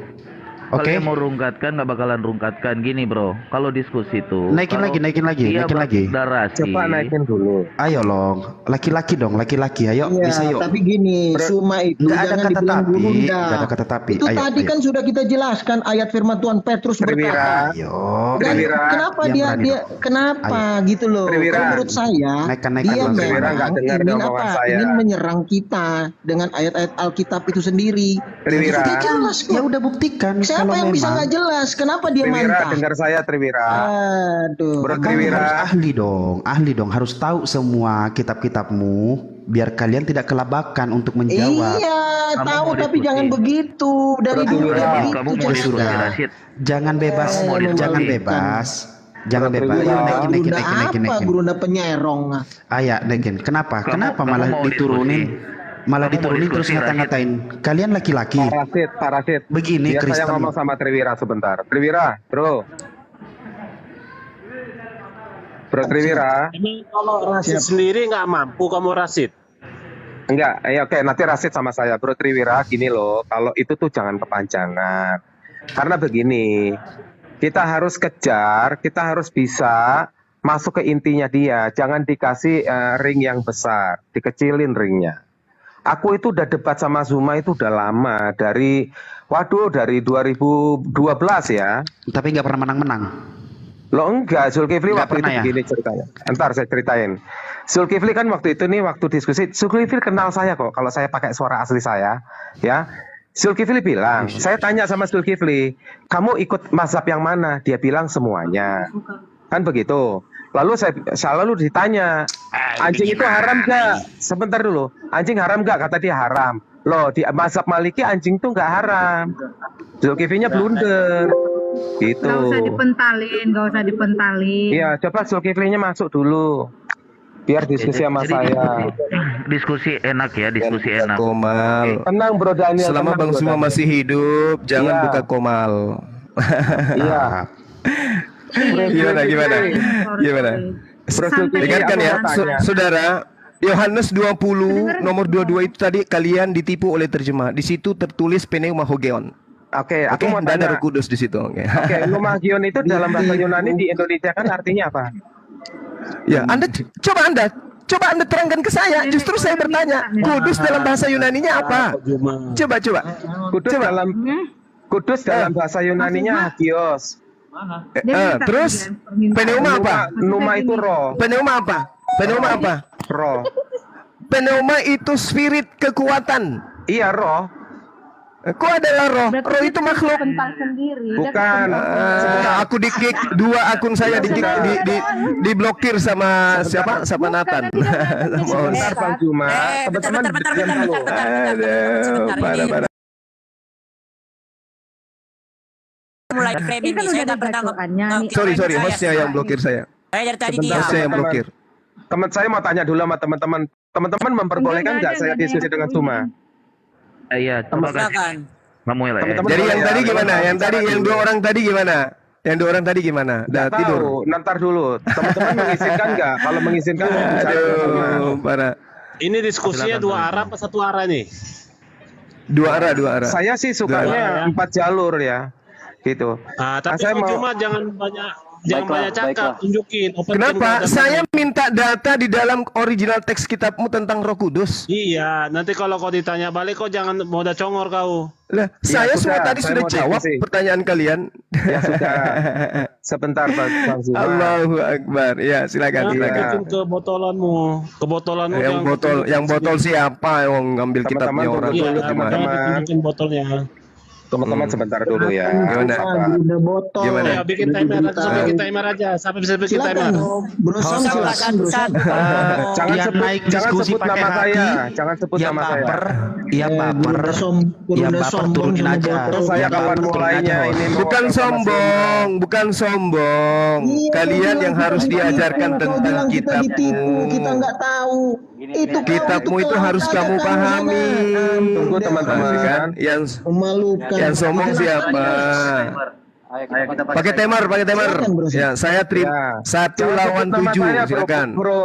Speaker 9: Kalau
Speaker 10: Oke?
Speaker 9: yang mau rungkatkan nggak bakalan rungkatkan. Gini bro, kalau diskusi tuh
Speaker 10: Naikin
Speaker 9: kalau
Speaker 10: lagi.
Speaker 9: dia berdeklarasi,
Speaker 6: Coba naikin dulu.
Speaker 10: Ayo long, laki-laki dong, laki-laki. Ayo,
Speaker 4: Iya,
Speaker 10: bisa yuk.
Speaker 4: tapi gini, Suma itu
Speaker 10: Nggak ada
Speaker 4: jangan
Speaker 10: kata
Speaker 4: dibilang
Speaker 10: tapi,
Speaker 4: gurunda.
Speaker 10: nggak ada kata tapi.
Speaker 4: Itu
Speaker 10: Ayo,
Speaker 4: tadi
Speaker 10: ayo.
Speaker 4: kan sudah kita jelaskan ayat firman Tuhan Petrus
Speaker 6: Triwira.
Speaker 4: berkata.
Speaker 10: Ayo.
Speaker 4: Dan
Speaker 6: Triwira.
Speaker 4: kenapa
Speaker 10: Yang
Speaker 4: dia
Speaker 10: berani
Speaker 4: kenapa gitu loh?
Speaker 6: Triwira.
Speaker 4: Kalau menurut saya
Speaker 10: Naikkan
Speaker 4: dia
Speaker 10: langsung.
Speaker 6: Triwira nggak
Speaker 4: memang
Speaker 6: dengar
Speaker 4: ingin
Speaker 6: omongan
Speaker 4: apa?
Speaker 6: saya.
Speaker 4: Ingin menyerang kita dengan ayat-ayat Alkitab itu sendiri.
Speaker 6: Triwira.
Speaker 4: Itu jelas kok.
Speaker 10: Ya udah buktikan.
Speaker 4: Siapa
Speaker 10: kalau
Speaker 4: yang bisa
Speaker 10: memang-
Speaker 4: nggak jelas? Kenapa dia
Speaker 6: Triwira,
Speaker 4: mantap?
Speaker 6: dengar saya Triwira.
Speaker 4: Aduh.
Speaker 6: Bro
Speaker 10: Kamu
Speaker 6: Triwira.
Speaker 10: harus ahli dong, harus tahu semua kitab-kitabmu biar kalian tidak kelabakan untuk menjawab.
Speaker 4: Iya,
Speaker 9: Kamu
Speaker 4: tahu
Speaker 9: mau
Speaker 4: tapi
Speaker 9: diskusi?
Speaker 4: jangan begitu. Dari
Speaker 6: Bro
Speaker 4: dulu
Speaker 6: Triwira.
Speaker 4: dia begitu.
Speaker 9: kamu mau
Speaker 4: Cak.
Speaker 9: diskusi
Speaker 10: sudah.
Speaker 9: Rashid.
Speaker 10: Jangan bebas,
Speaker 4: Kamu mau
Speaker 10: jangan
Speaker 4: diskusi?
Speaker 10: bebas. Jangan bebas.
Speaker 6: Triwira.
Speaker 10: Ayo naikin.
Speaker 4: Gurunda apa? Gurunda penyerong.
Speaker 10: Ayo naikin. Kenapa
Speaker 9: Kamu
Speaker 10: malah
Speaker 9: mau
Speaker 10: diturunin? Malah
Speaker 9: Kamu mau
Speaker 10: diturunin terus
Speaker 9: diskusi,
Speaker 10: ngata-ngatain. Kalian laki-laki.
Speaker 6: Parasit.
Speaker 10: Begini
Speaker 6: Biar saya
Speaker 10: Kristen.
Speaker 6: ngomong sama Triwira sebentar. Triwira, bro. Bro Triwira.
Speaker 11: Emang kalau Rasid sendiri nggak mampu kamu Rasid?
Speaker 6: Enggak, ya oke, nanti Rasid sama saya. Bro Triwira, gini loh, kalau itu tuh jangan kepanjangan. Karena begini, kita harus kejar, kita harus bisa masuk ke intinya dia. Jangan dikasih ring yang besar, dikecilin ringnya. Aku itu udah debat sama Zuma itu udah lama, dari 2012 ya.
Speaker 10: Tapi nggak pernah menang-menang.
Speaker 6: Lo enggak, Zulkifli
Speaker 10: Nggak
Speaker 6: waktu itu
Speaker 10: pernah ya?
Speaker 6: begini ceritanya. Entar saya ceritain. Zulkifli kan waktu itu nih, waktu diskusi, Zulkifli kenal saya kok, kalau saya pakai suara asli saya, ya. Zulkifli bilang, saya tanya sama Zulkifli, kamu ikut mazhab yang mana? Dia bilang semuanya. Kan begitu. Lalu saya selalu ditanya, anjing itu haram gak? Sebentar dulu, anjing haram gak? Kata dia haram. Loh, di mazhab Maliki anjing tuh nggak haram. Zulkiflinya blunder. Gitu.
Speaker 7: Gak usah dipentalin.
Speaker 6: Iya, coba Zulkiflinya masuk dulu. Biar diskusi sama saya.
Speaker 9: Diskusi enak ya, diskusi enak.
Speaker 2: Komal.
Speaker 6: Tenang Bro Daniel.
Speaker 2: Selama
Speaker 6: tenang,
Speaker 2: Bang
Speaker 6: Bro
Speaker 2: Zuma
Speaker 6: Daniel.
Speaker 2: masih hidup, jangan
Speaker 6: Iya.
Speaker 2: buka komal.
Speaker 6: Iya.
Speaker 2: Gimana? Dengarkan ya, saudara. Yohanes 20 nomor 22 itu tadi kalian ditipu oleh terjemah. Di situ tertulis pneumagogeon.
Speaker 6: Oke, aku mau
Speaker 2: Tidak ada
Speaker 6: tanya.
Speaker 2: Roh Kudus di situ. Oke.
Speaker 6: Oke, pneumagion itu dalam bahasa Yunani di Indonesia kan artinya apa?
Speaker 2: Ya, coba Anda terangkan ke saya. Justru saya bertanya, kudus dalam bahasa Yunaninya apa? Coba.
Speaker 6: Kudus dalam bahasa Yunaninya hagios.
Speaker 2: Terus pneuma apa?
Speaker 6: Pneuma itu roh.
Speaker 2: Pneuma apa? Pneuma apa?
Speaker 6: Roh.
Speaker 2: Pneuma itu spirit, kekuatan.
Speaker 6: Iya, roh.
Speaker 2: Kok adalah roh? Roh itu makhluk.
Speaker 6: Bukan.
Speaker 2: Aku di-kick 2 akun saya diblokir sama siapa? Sama Nathan.
Speaker 6: Sebentar Bang Juma. Teman-teman diam dulu.
Speaker 2: Aduh, parah.
Speaker 1: Mulai framing nih, saya nggak pernah
Speaker 2: Sorry, hostnya yang blokir saya.
Speaker 1: Saya dari tadi
Speaker 6: Sebentar,
Speaker 1: diam.
Speaker 2: Hostnya yang blokir.
Speaker 6: Teman saya mau tanya dulu sama teman-teman. Teman-teman memperbolehkan nggak saya diskusi dengan Zuma?
Speaker 9: Iya, coba kan.
Speaker 1: Silakan.
Speaker 9: Samuel ya.
Speaker 6: Teman-teman
Speaker 2: Jadi
Speaker 6: boleh
Speaker 2: yang
Speaker 6: ya,
Speaker 2: tadi gimana?
Speaker 6: teman-teman
Speaker 2: Yang tadi
Speaker 6: bicara
Speaker 2: yang
Speaker 6: dulu.
Speaker 2: 2 orang tadi gimana? Yang 2 orang tadi gimana? Udah
Speaker 6: Nggak
Speaker 2: tidur.
Speaker 6: tahu, nanti dulu. Teman-teman mengizinkan nggak? Kalau mengizinkan, saya bicara dengan Zuma.
Speaker 2: Aduh, parah.
Speaker 11: Ini diskusinya dua arah apa satu arah nih?
Speaker 2: 2 arah.
Speaker 6: Saya sih sukanya 4 jalur ya, gitu.
Speaker 11: Ah, tapi
Speaker 6: saya
Speaker 11: kalau
Speaker 6: mau-
Speaker 11: cuma jangan banyak cakap, tunjukin. Open
Speaker 2: Kenapa?
Speaker 11: dengan
Speaker 2: Saya minta data di dalam original teks kitabmu tentang Roh Kudus.
Speaker 11: Iya, nanti kalau kau ditanya balik kau jangan moda congor kau.
Speaker 2: Lah, saya semua tadi
Speaker 6: saya
Speaker 2: sudah
Speaker 6: mau
Speaker 2: jawab
Speaker 6: diskusi.
Speaker 2: pertanyaan kalian.
Speaker 6: Ya sudah. Sebentar Bang Zuma.
Speaker 2: Allahu Akbar. Ya, silakan.
Speaker 11: Tunjukin kebotolanmu.
Speaker 2: Yang botol siapa yang ngambil
Speaker 6: Teman-teman
Speaker 2: kitabnya
Speaker 6: tunggu
Speaker 2: orang?
Speaker 11: Iya,
Speaker 6: dulu, teman-teman.
Speaker 11: tunjukin botolnya.
Speaker 6: Teman-teman sebentar dulu ya.
Speaker 2: Gimana?
Speaker 4: Udah botol.
Speaker 2: Gimana?
Speaker 11: Ya, bikin timer aja, sampai bisa bikin timer.
Speaker 4: Silakan. Bro Sam, silakan Bro Sam.
Speaker 6: Jangan
Speaker 10: Yang
Speaker 6: sebut,
Speaker 10: naik
Speaker 6: jangan
Speaker 10: diskusi
Speaker 6: sebut
Speaker 10: pakai
Speaker 6: nama
Speaker 10: hati,
Speaker 6: saya. Jangan sebut
Speaker 10: yang
Speaker 6: nama saya.
Speaker 10: baper, yang baper, yang baper turunin aja.
Speaker 6: Terus saya
Speaker 10: Yang
Speaker 6: kapan
Speaker 10: baper turunin
Speaker 6: mulainya
Speaker 10: aja,
Speaker 6: ini? mau
Speaker 2: Bukan
Speaker 6: sama
Speaker 2: sombong, bukan sombong.
Speaker 4: Iya,
Speaker 2: Kalian
Speaker 4: kau
Speaker 2: yang
Speaker 4: bilang
Speaker 2: harus
Speaker 4: kita
Speaker 2: diajarkan
Speaker 4: ditipu, kau
Speaker 2: tentang
Speaker 4: bilang kita ditipu, kita
Speaker 2: kitabmu.
Speaker 4: nggak tahu. Itu
Speaker 2: Kitabmu itu harus kamu pahami.
Speaker 6: Tunggu teman-teman.
Speaker 2: Kan?
Speaker 4: Memalukan.
Speaker 2: Yang sombong siapa? Pakai temar.
Speaker 4: Silakan, Bro.
Speaker 2: Ya, saya terima
Speaker 6: Ya.
Speaker 2: 1
Speaker 6: Jangan
Speaker 2: lawan
Speaker 6: sebut nama
Speaker 2: 7,
Speaker 6: saya, Bro.
Speaker 2: silakan.
Speaker 6: Bro.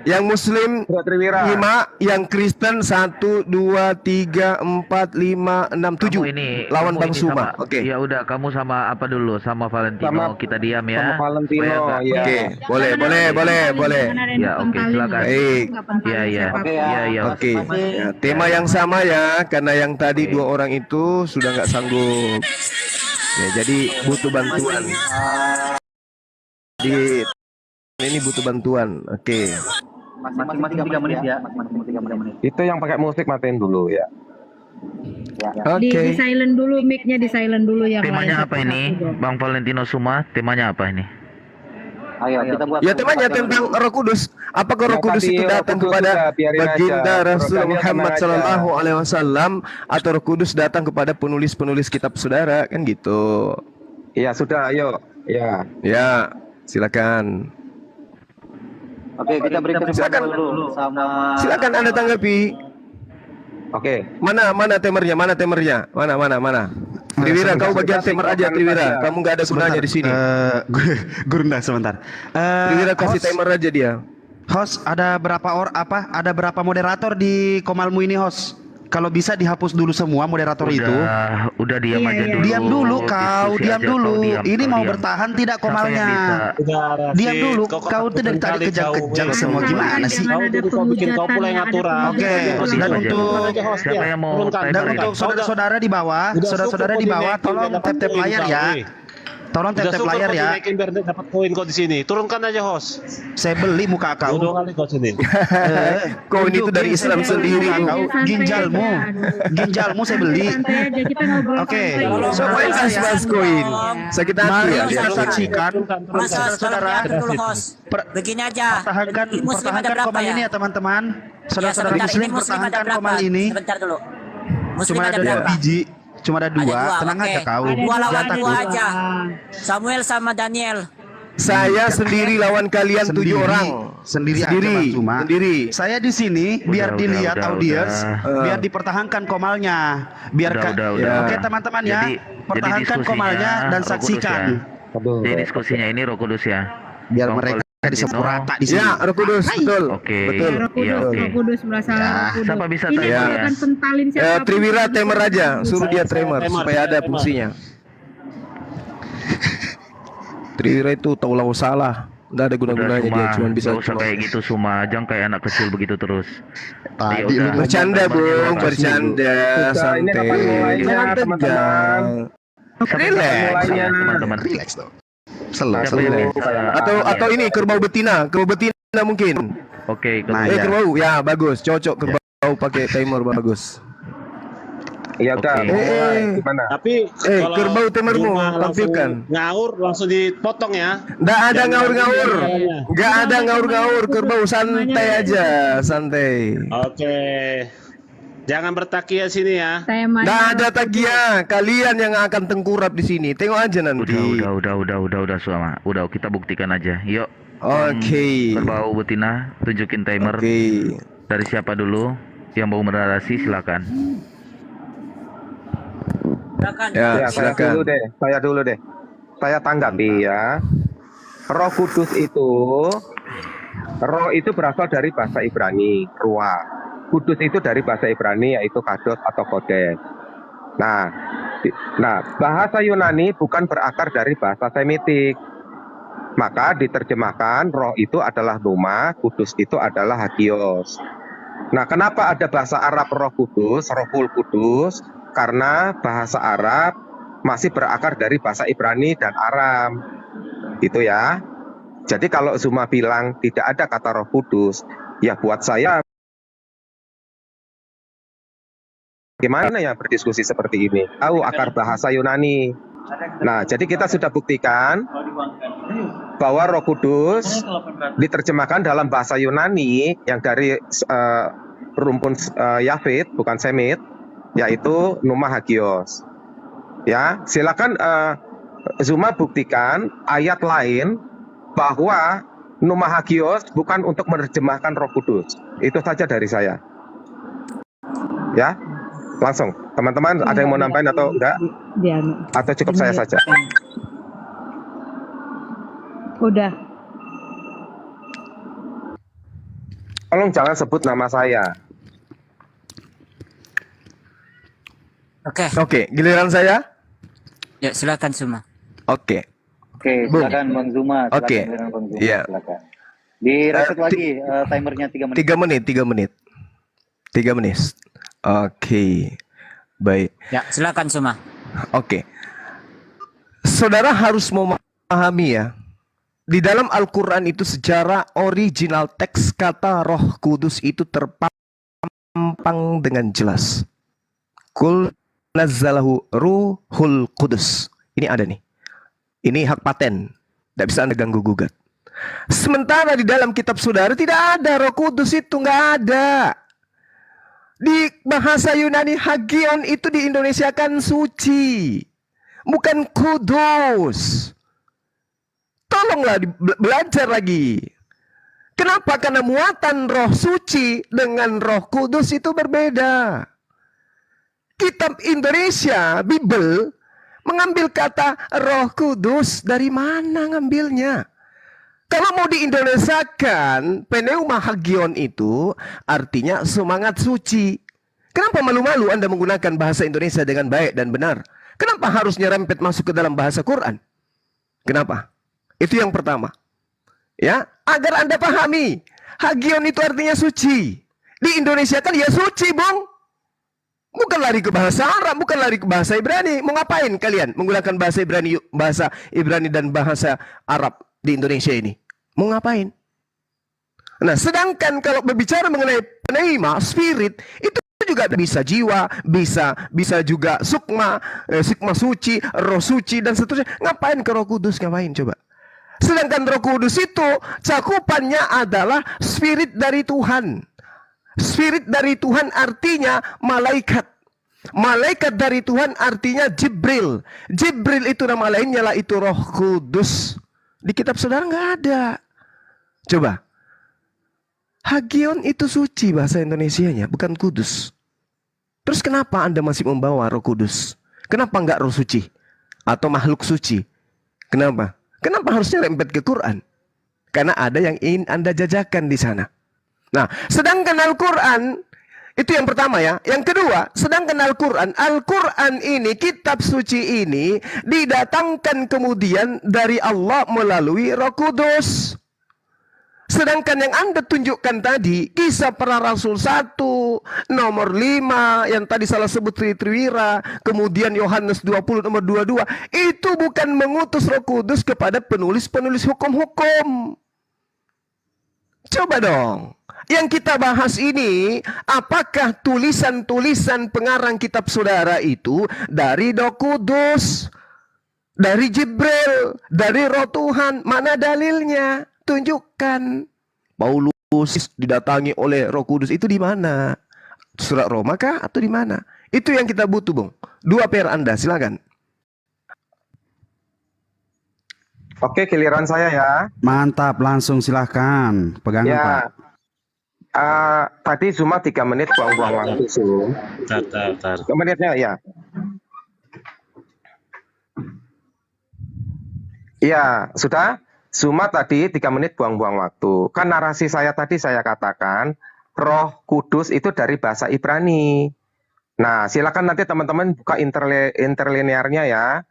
Speaker 2: Yang Muslim
Speaker 6: Bro Triwira.
Speaker 2: 5, yang Kristen 1, 2, 3, 4, 5, 6, 7.
Speaker 9: Kamu ini
Speaker 2: Lawan
Speaker 9: kamu
Speaker 2: Bang
Speaker 9: ini
Speaker 2: Zuma.
Speaker 9: sama-
Speaker 2: Oke.
Speaker 9: Ya udah, kamu sama apa dulu? Sama Valentino.
Speaker 6: Sama-
Speaker 9: Kita diam ya.
Speaker 6: sama Valentino,
Speaker 9: Supaya nggak-
Speaker 6: ya.
Speaker 2: Oke, boleh.
Speaker 9: Ya, oke, silakan.
Speaker 2: Baik.
Speaker 9: Iya.
Speaker 2: Oke. Ya, tema yang sama ya, karena yang tadi 2 orang itu sudah nggak sanggup. Ya, jadi butuh bantuan. Di ini butuh bantuan. Oke.
Speaker 12: Masing-masing 3 menit ya. Masing-masing 3 menit.
Speaker 6: Itu yang pakai musik matiin dulu ya.
Speaker 2: Oke.
Speaker 7: silent dulu, mic-nya di silent dulu yang
Speaker 9: Temanya
Speaker 7: lain
Speaker 9: apa ini?
Speaker 7: satu-satu dong.
Speaker 9: Bang Valentino Suma, temanya apa ini?
Speaker 12: Ayo kita buat.
Speaker 2: Ya temanya tentang Roh Kudus. Apakah Roh
Speaker 6: Ya,
Speaker 2: Kudus
Speaker 6: tadi
Speaker 2: itu
Speaker 6: Roh
Speaker 2: datang
Speaker 6: Kudus
Speaker 2: kepada
Speaker 6: sudah, biarin
Speaker 2: baginda
Speaker 6: aja.
Speaker 2: Rasul
Speaker 6: Roh Daniel
Speaker 2: Muhammad
Speaker 6: tenang aja.
Speaker 2: Sallallahu Alaihi Wasallam atau Roh Kudus datang kepada penulis-penulis kitab saudara, kan gitu.
Speaker 6: Iya sudah, ayo. Ya.
Speaker 2: Ya, silakan.
Speaker 12: Oke, kita berikan
Speaker 2: Silakan.
Speaker 12: dulu sama.
Speaker 2: Silakan Anda tanggapi.
Speaker 6: Oke.
Speaker 2: Mana temernya? Mana? Triwira, kau bagian timer aja Triwira. Kamu nggak ada gunanya di sini.
Speaker 10: Gurunda sebentar.
Speaker 2: Triwira kasih timer aja dia.
Speaker 10: Host, ada berapa moderator di Komalmu ini, host? Kalau bisa dihapus dulu semua moderator itu.
Speaker 9: Udah diam aja dulu.
Speaker 10: Diam dulu kau,
Speaker 9: Diskusi
Speaker 10: diam
Speaker 9: aja,
Speaker 10: dulu.
Speaker 9: kau diam,
Speaker 10: Ini
Speaker 9: kau
Speaker 10: mau
Speaker 9: diam.
Speaker 10: bertahan tidak
Speaker 9: Siapa yang
Speaker 10: Komalnya?
Speaker 9: bisa?
Speaker 10: Diam dulu. Kau tuh dari tadi kejang-kejang semua gimana sih?
Speaker 11: Kau bikin kau pula yang aturan.
Speaker 10: Oke, dan untuk
Speaker 9: Siapa yang mau
Speaker 10: dan untuk saudara-saudara di bawah, saudara-saudara di bawah, tolong tap-tap layar ya. Tolong tap-tap layar ya.
Speaker 11: Dinaikin biar dapat poin kau di sini. Turunkan aja, host.
Speaker 10: Saya beli muka kau.
Speaker 11: Dua kali kau sini.
Speaker 2: Kau ini tuh dari Islam sendiri.
Speaker 10: Ginjalmu saya beli. Oke,
Speaker 2: Siapa yang kasih mas koin? Sakit hati
Speaker 10: mari
Speaker 2: ya.
Speaker 10: kita saksikan saudara-saudara.
Speaker 1: Begini aja.
Speaker 10: Pertahankan
Speaker 1: Muslim ada berapa
Speaker 10: Komal
Speaker 1: ya?
Speaker 10: ini ya teman-teman. Saudara-saudara
Speaker 1: sebentar,
Speaker 10: Muslim
Speaker 1: ini Muslim ada
Speaker 10: pertahankan
Speaker 1: berapa?
Speaker 10: Komal ini.
Speaker 1: Sebentar dulu. Muslim
Speaker 10: Cuma ada dua
Speaker 1: berapa?
Speaker 10: biji. Cuma ada dua. Tenang
Speaker 1: oke.
Speaker 10: aja kau.
Speaker 1: Dua lawan
Speaker 10: Jangan
Speaker 1: dua
Speaker 10: takut.
Speaker 1: aja. Samuel sama Daniel.
Speaker 2: Saya sendiri lawan kalian 7 orang.
Speaker 10: Sendiri aja, Bang Zuma.
Speaker 2: Sendiri.
Speaker 10: Saya di sini biar dilihat audiens, biar dipertahankan Komalnya. Biar
Speaker 9: Udah.
Speaker 10: Oke teman-teman ya,
Speaker 9: Jadi
Speaker 10: pertahankan
Speaker 9: diskusinya
Speaker 10: Komalnya dan
Speaker 9: Roh Kudus
Speaker 10: saksikan.
Speaker 9: ya. Jadi diskusinya ini Roh Kudus ya.
Speaker 10: Biar
Speaker 9: Bang
Speaker 10: mereka
Speaker 9: Valentino.
Speaker 10: disapu rata di sini.
Speaker 2: Ya, Roh Kudus, betul.
Speaker 9: Oke.
Speaker 2: Betul.
Speaker 9: Iya, oke.
Speaker 7: Kudus merasa Kudus.
Speaker 9: Siapa bisa
Speaker 7: Ini
Speaker 9: tanya
Speaker 2: ya?
Speaker 7: akan pentalin siapa?
Speaker 2: Triwira timer aja, suruh dia timer supaya ada fungsinya. Triwira itu tahu lau salah, nggak ada guna-gunanya dia, cuma bisa
Speaker 9: Gak usah kayak gitu Suma, jangan kayak anak kecil begitu terus.
Speaker 10: Tadi
Speaker 9: Ya udah.
Speaker 2: bercanda bung, bercanda,
Speaker 6: Ini kapan
Speaker 2: santai,
Speaker 6: mulainya,
Speaker 2: jangan
Speaker 6: teman-teman?
Speaker 2: tegang.
Speaker 9: Relax,
Speaker 6: mulainya.
Speaker 9: teman-teman.
Speaker 10: Relax dong. Slow,
Speaker 9: Siapa yang
Speaker 10: slow.
Speaker 9: bisa?
Speaker 2: Atau ini kerbau betina mungkin.
Speaker 9: Oke,
Speaker 10: Nah,
Speaker 9: kalau
Speaker 10: ya.
Speaker 2: Kerbau, ya bagus, cocok kerbau pakai timer bagus.
Speaker 6: Iya udah.
Speaker 9: Oke.
Speaker 6: Gimana?
Speaker 11: Tapi kalau
Speaker 2: kerbau timermu,
Speaker 11: Zuma langsung
Speaker 2: tampilkan.
Speaker 11: Ngaur langsung dipotong ya.
Speaker 2: Nggak ada
Speaker 11: Jangan
Speaker 2: ngaur-ngaur,
Speaker 11: caranya.
Speaker 2: nggak ada ngaur-ngaur, kerbau santai aja, santai.
Speaker 11: Oke. Jangan bertakia sini ya.
Speaker 2: Nggak ada tagia, kalian yang akan tengkurap di sini. Tengok aja nanti.
Speaker 9: udah Suma. Udah kita buktikan aja. Yuk.
Speaker 2: Oke.
Speaker 9: Kerbau betina, tunjukin timer.
Speaker 2: Oke.
Speaker 9: Dari siapa dulu? Yang mau moderasi silakan.
Speaker 2: Ya,
Speaker 6: Saya
Speaker 2: silakan.
Speaker 6: dulu deh. Saya tanggapi ya. Roh Kudus itu, roh itu berasal dari bahasa Ibrani, ruah. Kudus itu dari bahasa Ibrani yaitu kados atau kodes. Nah, bahasa Yunani bukan berakar dari bahasa Semitik. Maka diterjemahkan roh itu adalah Pneuma, kudus itu adalah Hagios. Nah, kenapa ada bahasa Arab roh kudus, rohul kudus? Karena bahasa Arab masih berakar dari bahasa Ibrani dan Aram. Gitu ya. Jadi kalau Zuma bilang tidak ada kata roh kudus, ya buat saya gimana ya berdiskusi seperti ini? Tahu akar bahasa Yunani. Nah, jadi kita sudah buktikan bahwa Roh Kudus diterjemahkan dalam bahasa Yunani yang dari rumpun Yafit, bukan Semit, yaitu Pneuma Hagios. Ya, silakan Zuma buktikan ayat lain bahwa Pneuma Hagios bukan untuk menerjemahkan Roh Kudus. Itu saja dari saya. Ya. Langsung, teman-teman ada yang mau nambahin atau enggak? Atau cukup saya saja?
Speaker 7: Udah.
Speaker 6: Tolong jangan sebut nama saya.
Speaker 2: Oke, giliran saya.
Speaker 1: Ya, silakan Suma.
Speaker 2: Oke.
Speaker 12: Oke, silakan Bang Zuma. Silakan,
Speaker 2: Oke.
Speaker 12: silakan Bang Zuma,
Speaker 2: Iya.
Speaker 12: silakan. Di reset lagi timernya 3 menit.
Speaker 2: 3 menit. Oke. Baik.
Speaker 1: Ya, silakan Suma.
Speaker 2: Oke. Saudara harus memahami ya. Di dalam Al-Qur'an itu secara original teks kata Roh Kudus itu terpampang dengan jelas. Kul nazzalahu ruhul kudus. Ini ada nih. Ini hak paten. Tidak bisa Anda ganggu gugat. Sementara di dalam kitab saudara tidak ada Roh Kudus itu, nggak ada. Di bahasa Yunani Hagion itu di Indonesia kan suci, bukan kudus. Tolonglah belajar lagi. Kenapa? Karena muatan roh suci dengan roh kudus itu berbeda. Kitab Indonesia, Bible, Mengambil kata Roh Kudus dari mana ngambilnya? Kalau mau diindonesiakan, pneuma hagion itu artinya semangat suci. Kenapa malu-malu Anda menggunakan bahasa Indonesia dengan baik dan benar? Kenapa harus nyerempet masuk ke dalam bahasa Quran? Kenapa? Itu yang pertama. Ya, agar Anda pahami, hagion itu artinya suci. Di Indonesia kan ya suci, Bung. Bukan lari ke bahasa Arab, bukan lari ke bahasa Ibrani. Mau ngapain kalian menggunakan bahasa Ibrani dan bahasa Arab di Indonesia ini? Mau ngapain? Nah, sedangkan kalau berbicara mengenai pneuma, spirit, itu juga bisa jiwa, bisa juga sukma, sukma suci, roh suci dan seterusnya. Ngapain ke Roh Kudus? Ngapain coba? Sedangkan Roh Kudus itu cakupannya adalah spirit dari Tuhan. Spirit dari Tuhan artinya malaikat. Malaikat dari Tuhan artinya Jibril. Jibril itu nama lainnya lah itu Roh Kudus. Di kitab saudara nggak ada. Coba. Hagion itu suci bahasa Indonesianya, bukan kudus. Terus kenapa Anda masih membawa Roh Kudus? Kenapa nggak Roh Suci? Atau makhluk suci? Kenapa? Kenapa harusnya rempet ke Quran? Karena ada yang ingin Anda jajakan di sana. Nah, sedangkan Al-Quran, itu yang pertama ya. Yang kedua, sedangkan Al-Quran ini, kitab suci ini, didatangkan kemudian dari Allah melalui Roh Kudus. Sedangkan yang Anda tunjukkan tadi, kisah para Rasul 1, nomor 5, yang tadi salah sebut Triwira, kemudian Yohanes 20, nomor 22, itu bukan mengutus Roh Kudus kepada penulis-penulis hukum-hukum. Coba dong. Yang kita bahas ini, apakah tulisan-tulisan pengarang kitab saudara itu dari Roh Kudus, dari Jibril, dari Roh Tuhan? Mana dalilnya? Tunjukkan. Paulus didatangi oleh Roh Kudus itu di mana? Surat Roma kah atau di mana? Itu yang kita butuh, Bung. 2 PR Anda, silakan.
Speaker 6: Oke, giliran saya ya.
Speaker 10: Mantap, langsung silahkan. Pegangan,
Speaker 6: Ya.
Speaker 10: Pak.
Speaker 6: Tadi cuma 3 menit buang-buang waktu sih.
Speaker 11: Bentar.
Speaker 6: Menitnya ya. Iya, sudah. Cuma tadi 3 menit buang-buang waktu. Kan narasi saya tadi saya katakan Roh Kudus itu dari bahasa Ibrani. Nah, silakan nanti teman-teman buka interlinearnya ya.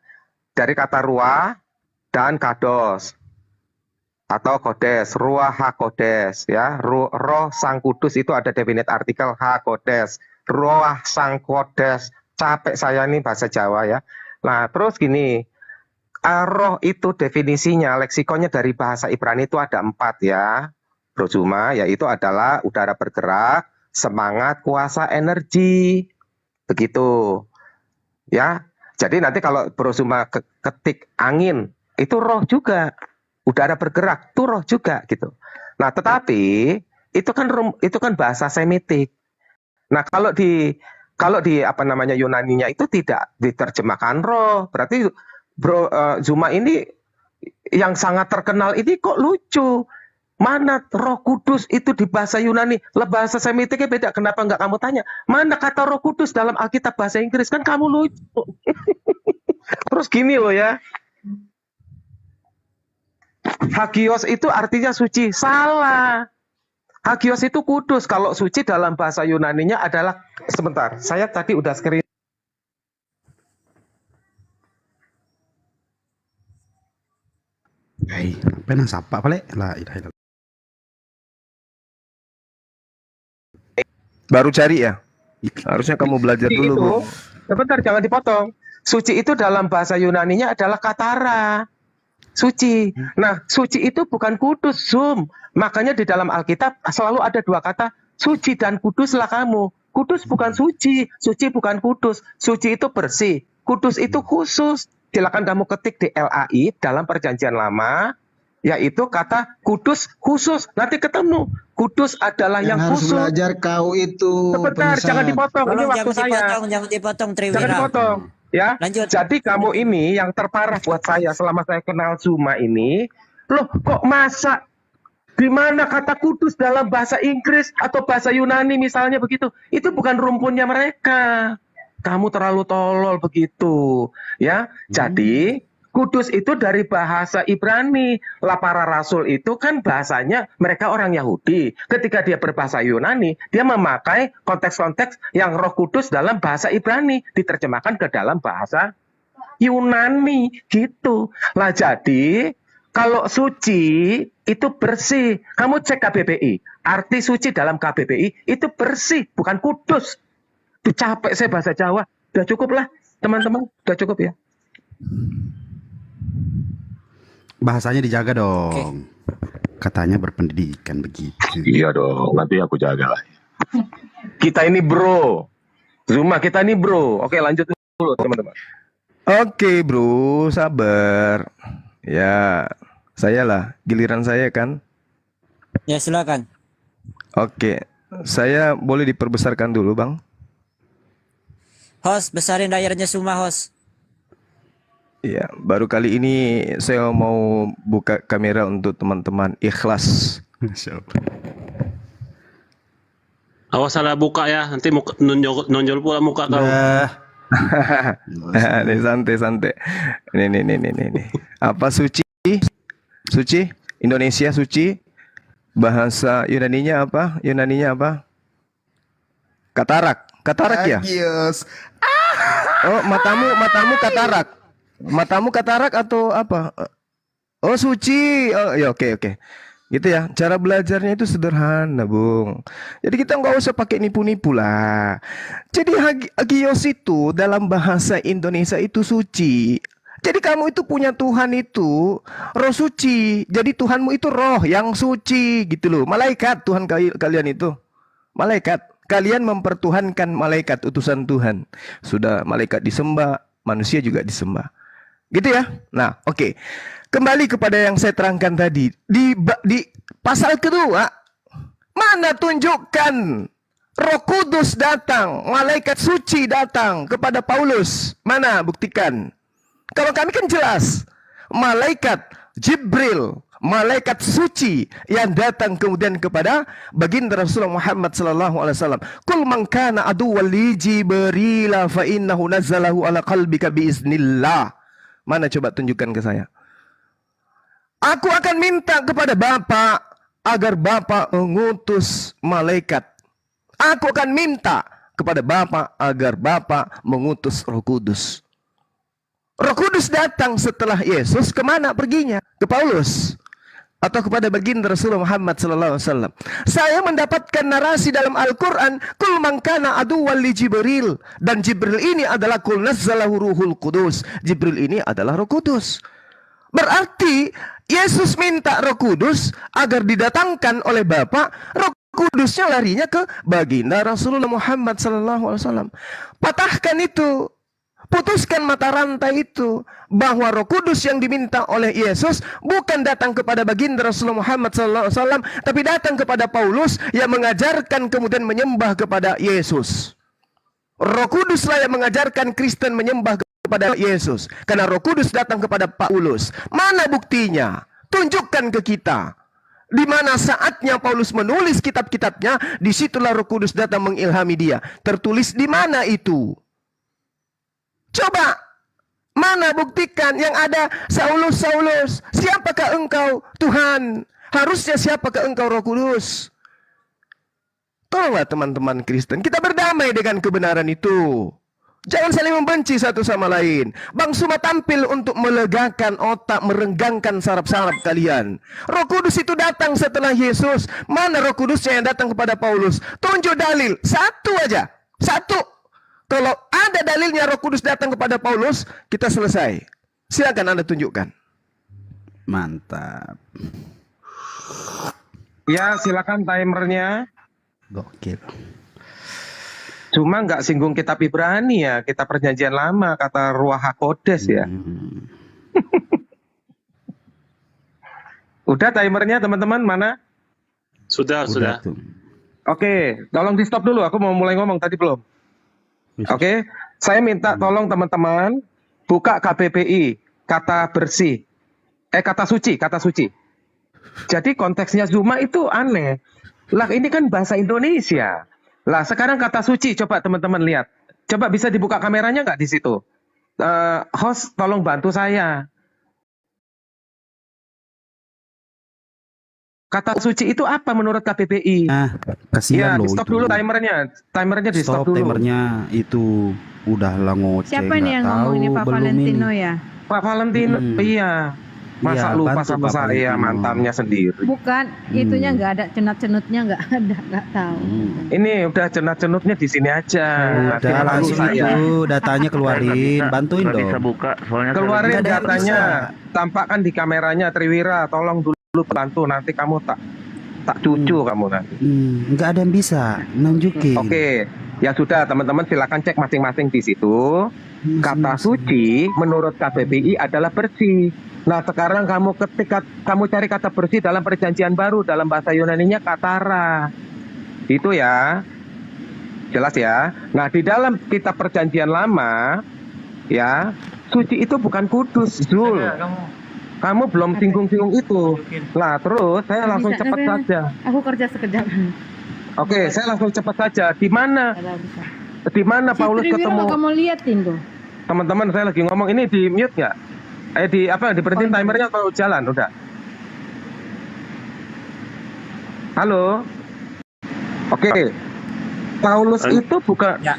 Speaker 6: Dari kata ruah dan kados. Atau kodes, ruah hakodes ya. Roh Sang Kudus itu ada definite artikel hakodes. Ruah Sang Kodes. Capek saya nih bahasa Jawa ya. Nah, terus gini. Roh itu definisinya, leksikonnya dari bahasa Ibrani itu ada 4 ya. Bro Juma, yaitu adalah udara bergerak, semangat, kuasa, energi. Begitu. Ya. Jadi nanti kalau Bro Juma ketik angin, itu roh juga. Udara bergerak, itu roh juga gitu. Nah, tetapi itu kan bahasa Semitik. Nah, kalau di apa namanya Yunaninya itu tidak diterjemahkan roh. Berarti Bro Zuma ini yang sangat terkenal ini kok lucu. Mana Roh Kudus itu di bahasa Yunani? Bahasa Semitiknya beda. Kenapa nggak kamu tanya? Mana kata Roh Kudus dalam Alkitab bahasa Inggris? Kan kamu lucu. Terus gini loh ya. Hagios itu artinya suci. Salah. Hagios itu kudus. Kalau suci dalam bahasa Yunaninya adalah, sebentar, saya tadi udah screen.
Speaker 10: Hei, pernah sapa pale? La ilaha illallah.
Speaker 2: Baru cari ya? Harusnya kamu belajar dulu, Bro.
Speaker 6: Sebentar, jangan dipotong. Suci itu dalam bahasa Yunaninya adalah katara. Suci. Nah, suci itu bukan kudus, Zoom. Makanya di dalam Alkitab selalu ada 2 kata, suci dan kuduslah kamu. Kudus bukan suci, suci bukan kudus. Suci itu bersih, kudus itu khusus. Silakan kamu ketik di LAI dalam Perjanjian Lama, yaitu kata kudus khusus. Nanti ketemu. Kudus adalah yang
Speaker 4: harus
Speaker 6: khusus.
Speaker 4: belajar kau itu.
Speaker 6: Sebentar, jangan dipotong. Ini waktu saya.
Speaker 1: Jangan dipotong, Triwira.
Speaker 6: Jangan dipotong. Ya,
Speaker 1: Lanjut.
Speaker 6: jadi kamu ini yang terparah buat saya selama saya kenal Zuma ini, loh kok masa di mana kata kudus dalam bahasa Inggris atau bahasa Yunani misalnya begitu, itu bukan rumpunnya mereka. kamu terlalu tolol begitu. Ya, jadi kudus itu dari bahasa Ibrani. Lah para rasul itu kan bahasanya mereka orang Yahudi. Ketika dia berbahasa Yunani, dia memakai konteks-konteks yang Roh Kudus dalam bahasa Ibrani diterjemahkan ke dalam bahasa Yunani gitu. Lah jadi kalau suci itu bersih. Kamu cek KBBI. Arti suci dalam KBBI itu bersih, bukan kudus. Duh, capek saya bahasa Jawa. Udah cukup lah, teman-teman. Udah cukup ya.
Speaker 10: Bahasanya dijaga dong. Katanya berpendidikan begitu.
Speaker 6: Iya dong, nanti aku jaga lah. Kita ini bro. Zuma, kita ini bro. Oke, lanjut dulu teman-teman.
Speaker 2: Oke bro, sabar. Ya, saya lah, giliran saya kan.
Speaker 1: Ya silakan.
Speaker 2: Oke, saya boleh diperbesarkan dulu bang?
Speaker 1: Host, besarin layarnya Suma, host.
Speaker 2: Iya, baru kali ini saya mau buka kamera untuk teman-teman ikhlas.
Speaker 10: Masya Allah.
Speaker 11: Awas salah buka ya, nanti nonjol pula muka kau.
Speaker 2: Nih santai. Nih. Apa suci? Suci? Indonesia suci? Bahasa Yunaninya apa? Katarak ya? Oh, matamu katarak. Matamu katarak atau apa? Oh, suci. Oh, ya oke. Gitu ya. Cara belajarnya itu sederhana, Bung. Jadi kita nggak usah pakai nipu-nipu lah. Jadi hagios itu dalam bahasa Indonesia itu suci. Jadi kamu itu punya Tuhan itu roh suci. Jadi Tuhanmu itu roh yang suci gitu loh. Malaikat Tuhan kalian itu. Malaikat. Kalian mempertuhankan malaikat utusan Tuhan. Sudah malaikat disembah, manusia juga disembah. Gitu ya. Nah, oke. Kembali kepada yang saya terangkan tadi. Di pasal kedua, mana tunjukkan Roh Kudus datang, malaikat suci datang kepada Paulus. Mana buktikan? Kalau kami kan jelas, malaikat Jibril, malaikat suci yang datang kemudian kepada baginda Rasulullah Muhammad sallallahu alaihi wasallam. Kul man kana aduwwan li Jibril fa innahu nazzalahu ala qalbika biiznillah. Mana coba tunjukkan ke saya. Aku akan minta kepada Bapa agar Bapa mengutus malaikat. Aku akan minta kepada Bapa agar Bapa mengutus Roh Kudus. Roh Kudus datang setelah Yesus, kemana perginya? Ke Paulus atau kepada baginda Rasulullah Muhammad sallallahu alaihi wasallam. Saya mendapatkan narasi dalam Al-Qur'an, kul man kana aduwwan li Jibril, dan Jibril ini adalah kul nazzalahu ruhul qudus. Jibril ini adalah Roh Kudus. Berarti Yesus minta Roh Kudus agar didatangkan oleh Bapa. Roh Kudusnya larinya ke baginda Rasulullah Muhammad sallallahu alaihi wasallam. Patahkan itu. Putuskan mata rantai itu, bahwa Roh Kudus yang diminta oleh Yesus bukan datang kepada baginda Rasulullah Muhammad SAW, tapi datang kepada Paulus yang mengajarkan kemudian menyembah kepada Yesus. Roh Kuduslah yang mengajarkan Kristen menyembah kepada Yesus, karena Roh Kudus datang kepada Paulus. Mana buktinya? Tunjukkan ke kita. Di mana saatnya Paulus menulis kitab-kitabnya, disitulah Roh Kudus datang mengilhami dia. Tertulis di mana itu? Coba, mana buktikan yang ada Saulus, Saulus, siapakah engkau? Tuhan, harusnya siapakah engkau Roh Kudus? Tolonglah teman-teman Kristen, kita berdamai dengan kebenaran itu. Jangan saling membenci satu sama lain. Bang Suma tampil untuk melegakan otak, merenggangkan saraf-saraf kalian. Roh Kudus itu datang setelah Yesus. Mana Roh Kudusnya yang datang kepada Paulus? Tunjuk dalil, satu aja, satu. Kalau ada dalilnya Roh Kudus datang kepada Paulus, kita selesai. Silakan Anda tunjukkan.
Speaker 10: Mantap.
Speaker 6: Ya, silakan timernya.
Speaker 10: Gokil.
Speaker 6: Cuma nggak singgung kitab Ibrani ya, kitab perjanjian lama, kata Ruach HaKodes ya. Udah timernya teman-teman, mana?
Speaker 11: Sudah.
Speaker 6: Oke, tolong di stop dulu, aku mau mulai ngomong, tadi belum. Oke, saya minta tolong teman-teman buka KBBI, kata bersih, kata suci. Jadi konteksnya Zuma itu aneh. Lah ini kan bahasa Indonesia. Lah sekarang kata suci, coba teman-teman lihat. Coba bisa dibuka kameranya nggak di situ? Host, tolong bantu saya. Kata suci itu apa menurut KBBI?
Speaker 10: Nah, kasihan
Speaker 6: Ya,
Speaker 10: loh
Speaker 6: di stop
Speaker 10: itu.
Speaker 6: dulu timernya. Timernya di stop
Speaker 10: Stop
Speaker 6: dulu.
Speaker 10: timernya itu udahlah ngoceh.
Speaker 13: Siapa ini
Speaker 10: nggak
Speaker 13: yang ngomong
Speaker 10: tahu
Speaker 13: ini Pak
Speaker 10: belum
Speaker 13: Valentino
Speaker 10: ini.
Speaker 13: ya?
Speaker 6: Pak Valentino, iya. Masa
Speaker 10: Iya,
Speaker 6: lupa
Speaker 10: bantu
Speaker 6: sama
Speaker 10: Pak
Speaker 6: saya
Speaker 10: Valentino.
Speaker 6: mantannya sendiri.
Speaker 13: Bukan, itunya nggak ada, cenut-cenutnya nggak ada, nggak tahu.
Speaker 6: Ini udah cenut-cenutnya di sini aja. Nanti
Speaker 10: Udah
Speaker 6: baru
Speaker 10: langsung
Speaker 6: saya.
Speaker 10: itu datanya keluarin, bantuin
Speaker 9: Nggak
Speaker 10: dong.
Speaker 9: bisa buka, soalnya saya
Speaker 6: Keluarin
Speaker 10: Nggak ada yang
Speaker 6: datanya. Tampakkan di kameranya Triwira. Tolong dulu bantu. Nanti kamu tak cucu kamu nanti.
Speaker 10: Nggak ada yang bisa nunjukin.
Speaker 6: Oke, ya sudah teman-teman silakan cek masing-masing di situ. Kata suci menurut KBBI adalah bersih. Nah sekarang ketika kamu cari kata bersih dalam perjanjian baru dalam bahasa Yunaninya katara. Itu ya. Jelas ya. Nah di dalam kitab perjanjian lama ya, suci itu bukan kudus, Zul. Kamu belum singgung-singgung itu. Nah terus saya langsung
Speaker 13: Bisa,
Speaker 6: cepat
Speaker 13: Nara.
Speaker 6: saja.
Speaker 13: Aku kerja sekejap.
Speaker 6: Oke, saya langsung cepat saja. Di mana Paulus
Speaker 13: Triwira
Speaker 6: ketemu?
Speaker 13: nggak kamu liatin tuh.
Speaker 6: Teman-teman saya lagi ngomong ini di mute nggak? Diberhentiin timernya atau jalan udah? Halo. Oke. Paulus itu bukan.
Speaker 1: Ya.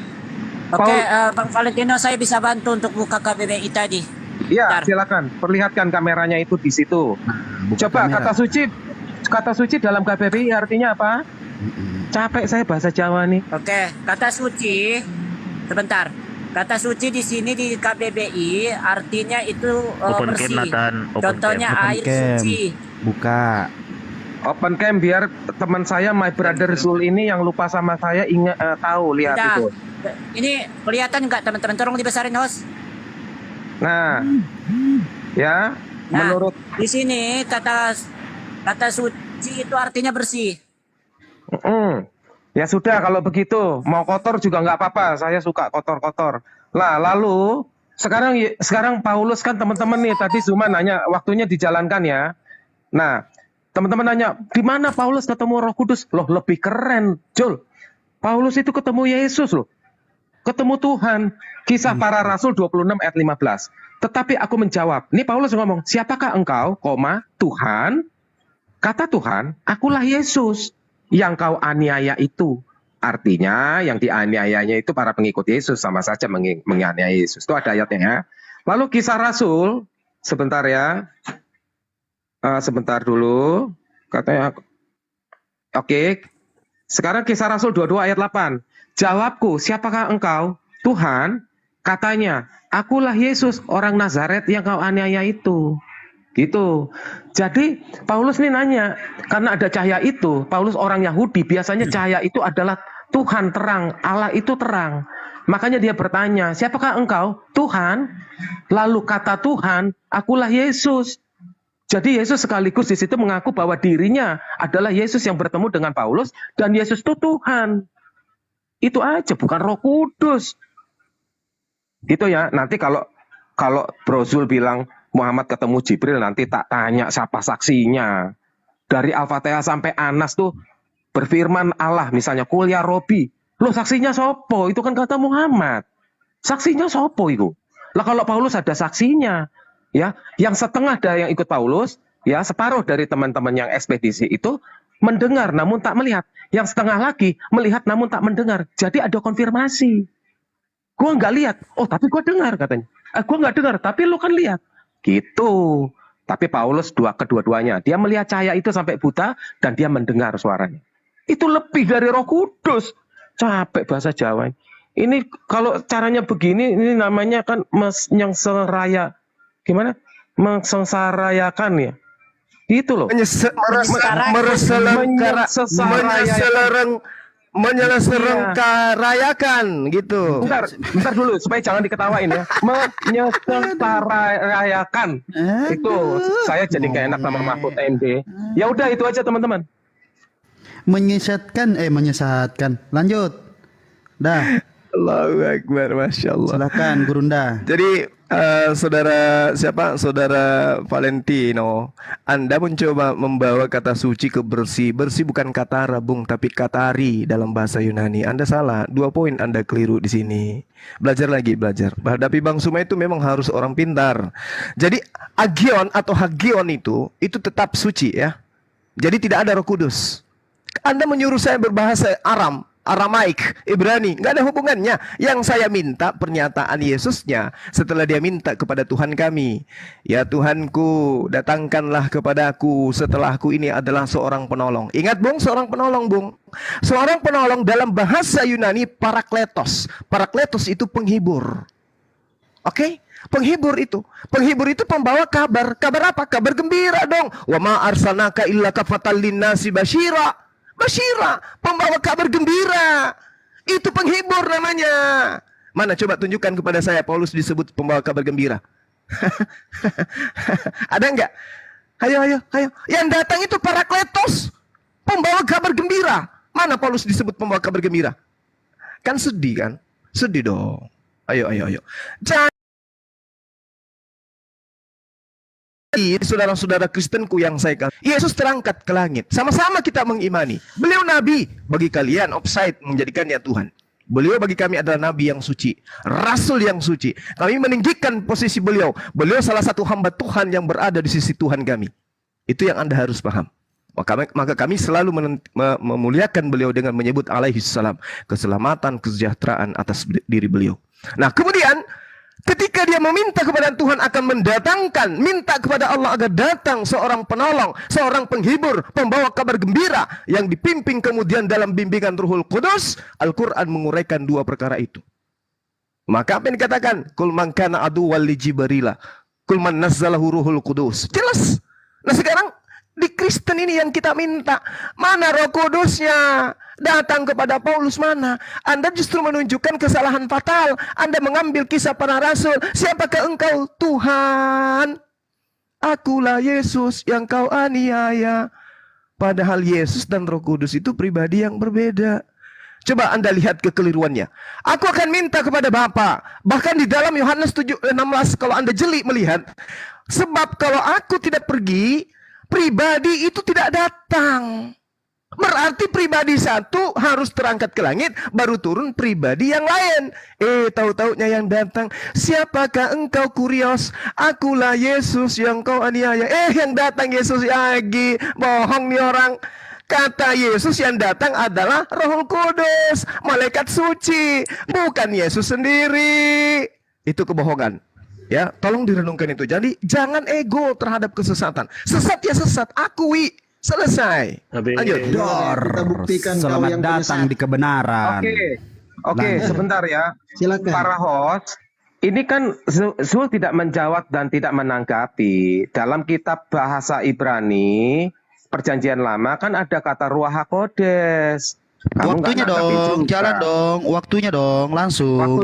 Speaker 1: Oke, Bang Valentino, saya bisa bantu untuk buka KBBI tadi.
Speaker 6: Iya, silakan. Perlihatkan kameranya itu di situ. Coba
Speaker 10: kamera.
Speaker 6: kata suci dalam KBBI artinya apa? Capek saya bahasa Jawa nih.
Speaker 1: Oke, kata suci. Sebentar. Kata suci di sini di KBBI artinya itu
Speaker 9: Open
Speaker 1: bersih.
Speaker 9: cam, Nathan. Open
Speaker 1: Contohnya
Speaker 10: Open
Speaker 1: air
Speaker 10: cam.
Speaker 1: suci.
Speaker 10: Buka.
Speaker 6: Open cam biar teman saya my brother Zul ini yang lupa sama saya ingat tahu lihat
Speaker 1: Sudah.
Speaker 6: itu.
Speaker 1: Ini kelihatan nggak teman-teman? Tolong dibesarin, host.
Speaker 6: Nah, ya,
Speaker 1: Nah,
Speaker 6: menurut
Speaker 1: di sini kata suci itu artinya bersih.
Speaker 6: Ya sudah kalau begitu mau kotor juga nggak apa-apa. Saya suka kotor-kotor. Lah lalu sekarang Paulus kan teman-teman nih tadi Zuma nanya waktunya dijalankan ya. Nah teman-teman nanya di mana Paulus ketemu Roh Kudus? Loh lebih keren, Jul. Paulus itu ketemu Yesus loh. Ketemu Tuhan. Kisah para Rasul 26 ayat 15. Tetapi aku menjawab. Ini Paulus ngomong, siapakah engkau, Tuhan? Kata Tuhan, akulah Yesus yang kau aniaya itu. Artinya yang dianiayanya itu para pengikut Yesus, sama saja menganiaya Yesus. Itu ada ayatnya ya. Lalu kisah Rasul, sebentar ya. Sebentar dulu. Katanya, oke. Sekarang kisah Rasul 22 ayat 8. Jawabku, siapakah engkau? Tuhan. Katanya, akulah Yesus orang Nazaret yang kau aniaya itu. Gitu. Jadi Paulus ini nanya, karena ada cahaya itu, Paulus orang Yahudi, biasanya cahaya itu adalah Tuhan terang, Allah itu terang. Makanya dia bertanya, siapakah engkau? Tuhan. Lalu kata Tuhan, akulah Yesus. Jadi Yesus sekaligus di situ mengaku bahwa dirinya adalah Yesus yang bertemu dengan Paulus, dan Yesus itu Tuhan. Itu aja, bukan Roh Kudus. Gitu ya. Nanti kalau Bro Zul bilang Muhammad ketemu Jibril, nanti tak tanya siapa saksinya. Dari Al-Fatihah sampai Anas tuh berfirman Allah, misalnya Qul ya Robi. Loh saksinya sopo? Itu kan kata Muhammad. Saksinya sopo itu? Lah kalau Paulus ada saksinya, ya, yang setengah dari yang ikut Paulus, ya, separuh dari teman-teman yang ekspedisi itu mendengar namun tak melihat. Yang setengah lagi melihat namun tak mendengar. Jadi ada konfirmasi. Gua nggak lihat, oh tapi gua dengar katanya. Gua nggak dengar, tapi lu kan lihat. Gitu. Tapi Paulus kedua-duanya, dia melihat cahaya itu sampai buta dan dia mendengar suaranya. Itu lebih dari Roh Kudus. Capek bahasa Jawa. Ini kalau caranya begini, ini namanya kan menyengsarayakan ya. Itu loh.
Speaker 2: Menyelenggarakan gitu.
Speaker 6: Bentar dulu supaya jangan diketawain ya. Menyelenggarakan. Itu saya jadi gak enak sama Mahfud MD. Ya udah itu aja teman-teman.
Speaker 10: Menyesatkan. Lanjut. Dah.
Speaker 2: Allahu Akbar, Masya Allah.
Speaker 10: Silakan Gurunda.
Speaker 2: Jadi saudara Valentino, Anda mencoba membawa kata suci ke bersih. Bersih bukan katara, Bung, tapi katari dalam bahasa Yunani. Anda salah, 2 poin Anda keliru di sini. Belajar lagi, belajar. Menghadapi Bang Suma itu memang harus orang pintar. Jadi agion atau hagion itu tetap suci ya. Jadi tidak ada Roh Kudus. Anda menyuruh saya berbahasa Aramaik, Ibrani, nggak ada hubungannya. Yang saya minta pernyataan Yesusnya setelah dia minta kepada Tuhan kami. Ya Tuhanku, datangkanlah kepadaku setelahku ini adalah seorang penolong. Ingat Bung, seorang penolong Bung. Seorang penolong dalam bahasa Yunani parakletos. Parakletos itu penghibur. Oke? Penghibur itu pembawa kabar. Kabar apa? Kabar gembira dong. Wa ma arsalnaka illa kafatan linnasi basyira. Basyira, pembawa kabar gembira. Itu penghibur namanya. Mana coba tunjukkan kepada saya Paulus disebut pembawa kabar gembira. Ada enggak? Ayo. Yang datang itu parakletos, pembawa kabar gembira. Mana Paulus disebut pembawa kabar gembira? Kan sedih kan? Sedih dong. Ayo. Jangan saudara-saudara Kristenku yang saya kasih, Yesus terangkat ke langit. Sama-sama kita mengimani. Beliau nabi, bagi kalian offside menjadikannya Tuhan. Beliau bagi kami adalah nabi yang suci, rasul yang suci. Kami meninggikan posisi beliau. Beliau salah satu hamba Tuhan yang berada di sisi Tuhan kami. Itu yang Anda harus paham. Maka kami selalu memuliakan beliau dengan menyebut alaihi salam, keselamatan, kesejahteraan atas diri beliau. Nah, kemudian ketika dia meminta kepada Tuhan akan mendatangkan, minta kepada Allah agar datang seorang penolong, seorang penghibur, pembawa kabar gembira yang dipimpin kemudian dalam bimbingan Ruhul Kudus, Al-Quran menguraikan 2 perkara itu. Maka apa yang dikatakan? Kul man kana aduwwal li Jibril, kul man nazzalahu Ruhul Kudus. Jelas. Nah sekarang di Kristen ini yang kita minta, mana Roh Kudusnya? Datang kepada Paulus mana? Anda justru menunjukkan kesalahan fatal. Anda mengambil kisah para rasul. Siapakah engkau? Tuhan. Akulah Yesus yang kau aniaya. Padahal Yesus dan Roh Kudus itu pribadi yang berbeda. Coba Anda lihat kekeliruannya. Aku akan minta kepada Bapa. Bahkan di dalam Yohanes 7:16 kalau Anda jeli melihat. Sebab kalau aku tidak pergi, pribadi itu tidak datang. Berarti pribadi satu harus terangkat ke langit, baru turun pribadi yang lain. Tahu-taunya yang datang, siapakah engkau Kurios? Akulah Yesus yang kau aniaya. Yang datang Yesus lagi. Bohong nih orang. Kata Yesus yang datang adalah Roh Kudus, malaikat suci, bukan Yesus sendiri. Itu kebohongan. Ya, tolong direnungkan itu. Jadi jangan ego terhadap kesesatan. Sesat ya sesat, akui. Selesai. Lanjut.
Speaker 4: Kita buktikan
Speaker 10: Selamat datang di kebenaran.
Speaker 6: Oke, sebentar ya.
Speaker 4: Silakan.
Speaker 6: Para host, ini kan Zul tidak menjawab dan tidak menanggapi. Dalam kitab bahasa Ibrani, Perjanjian Lama kan ada kata Ruach HaKodes.
Speaker 10: Waktunya dong, jalan dong, waktunya dong, langsung.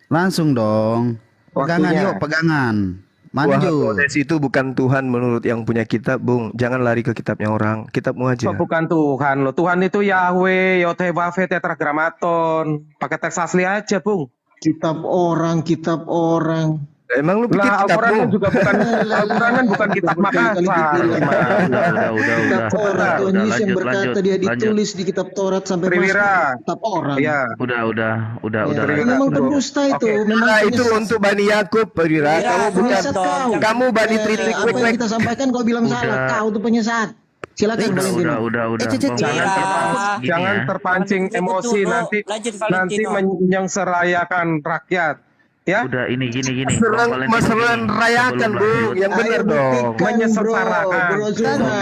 Speaker 10: Langsung dong. Pegangan yuk, pegangan. Maju.
Speaker 2: Kodes itu bukan Tuhan menurut yang punya kitab, Bung. Jangan lari ke kitabnya orang. Kitabmu aja.
Speaker 6: Bukan Tuhan loh. Tuhan itu Yahweh, Yotewave, Tetragramaton. Pakai teks asli aja, Bung.
Speaker 4: Kitab orang.
Speaker 2: Emang lu pikir kitab
Speaker 6: Al-Quran juga bukan Al-Quran kan bukan kitab Makassar.
Speaker 4: Kitab Taurat Tuhan Yesus yang berkata dia ditulis di kitab Taurat sampai masuk kitab orang.
Speaker 6: Iya.
Speaker 9: Udah.
Speaker 4: Memang pendusta itu.
Speaker 2: Memang itu untuk Bani Yakub, Perwira. Kamu bukan. Kamu Bani Tritik.
Speaker 4: Apa yang kita sampaikan kau bilang salah. Kau tuh penyesat. Silakan Valentino.
Speaker 6: Jangan terpancing emosi nanti menyengserayakan rakyat. Ya.
Speaker 9: Udah ini gini.
Speaker 2: Masalah rayakan, Bung. Yang benar dong.
Speaker 6: Menyengsarakan.
Speaker 4: Bro,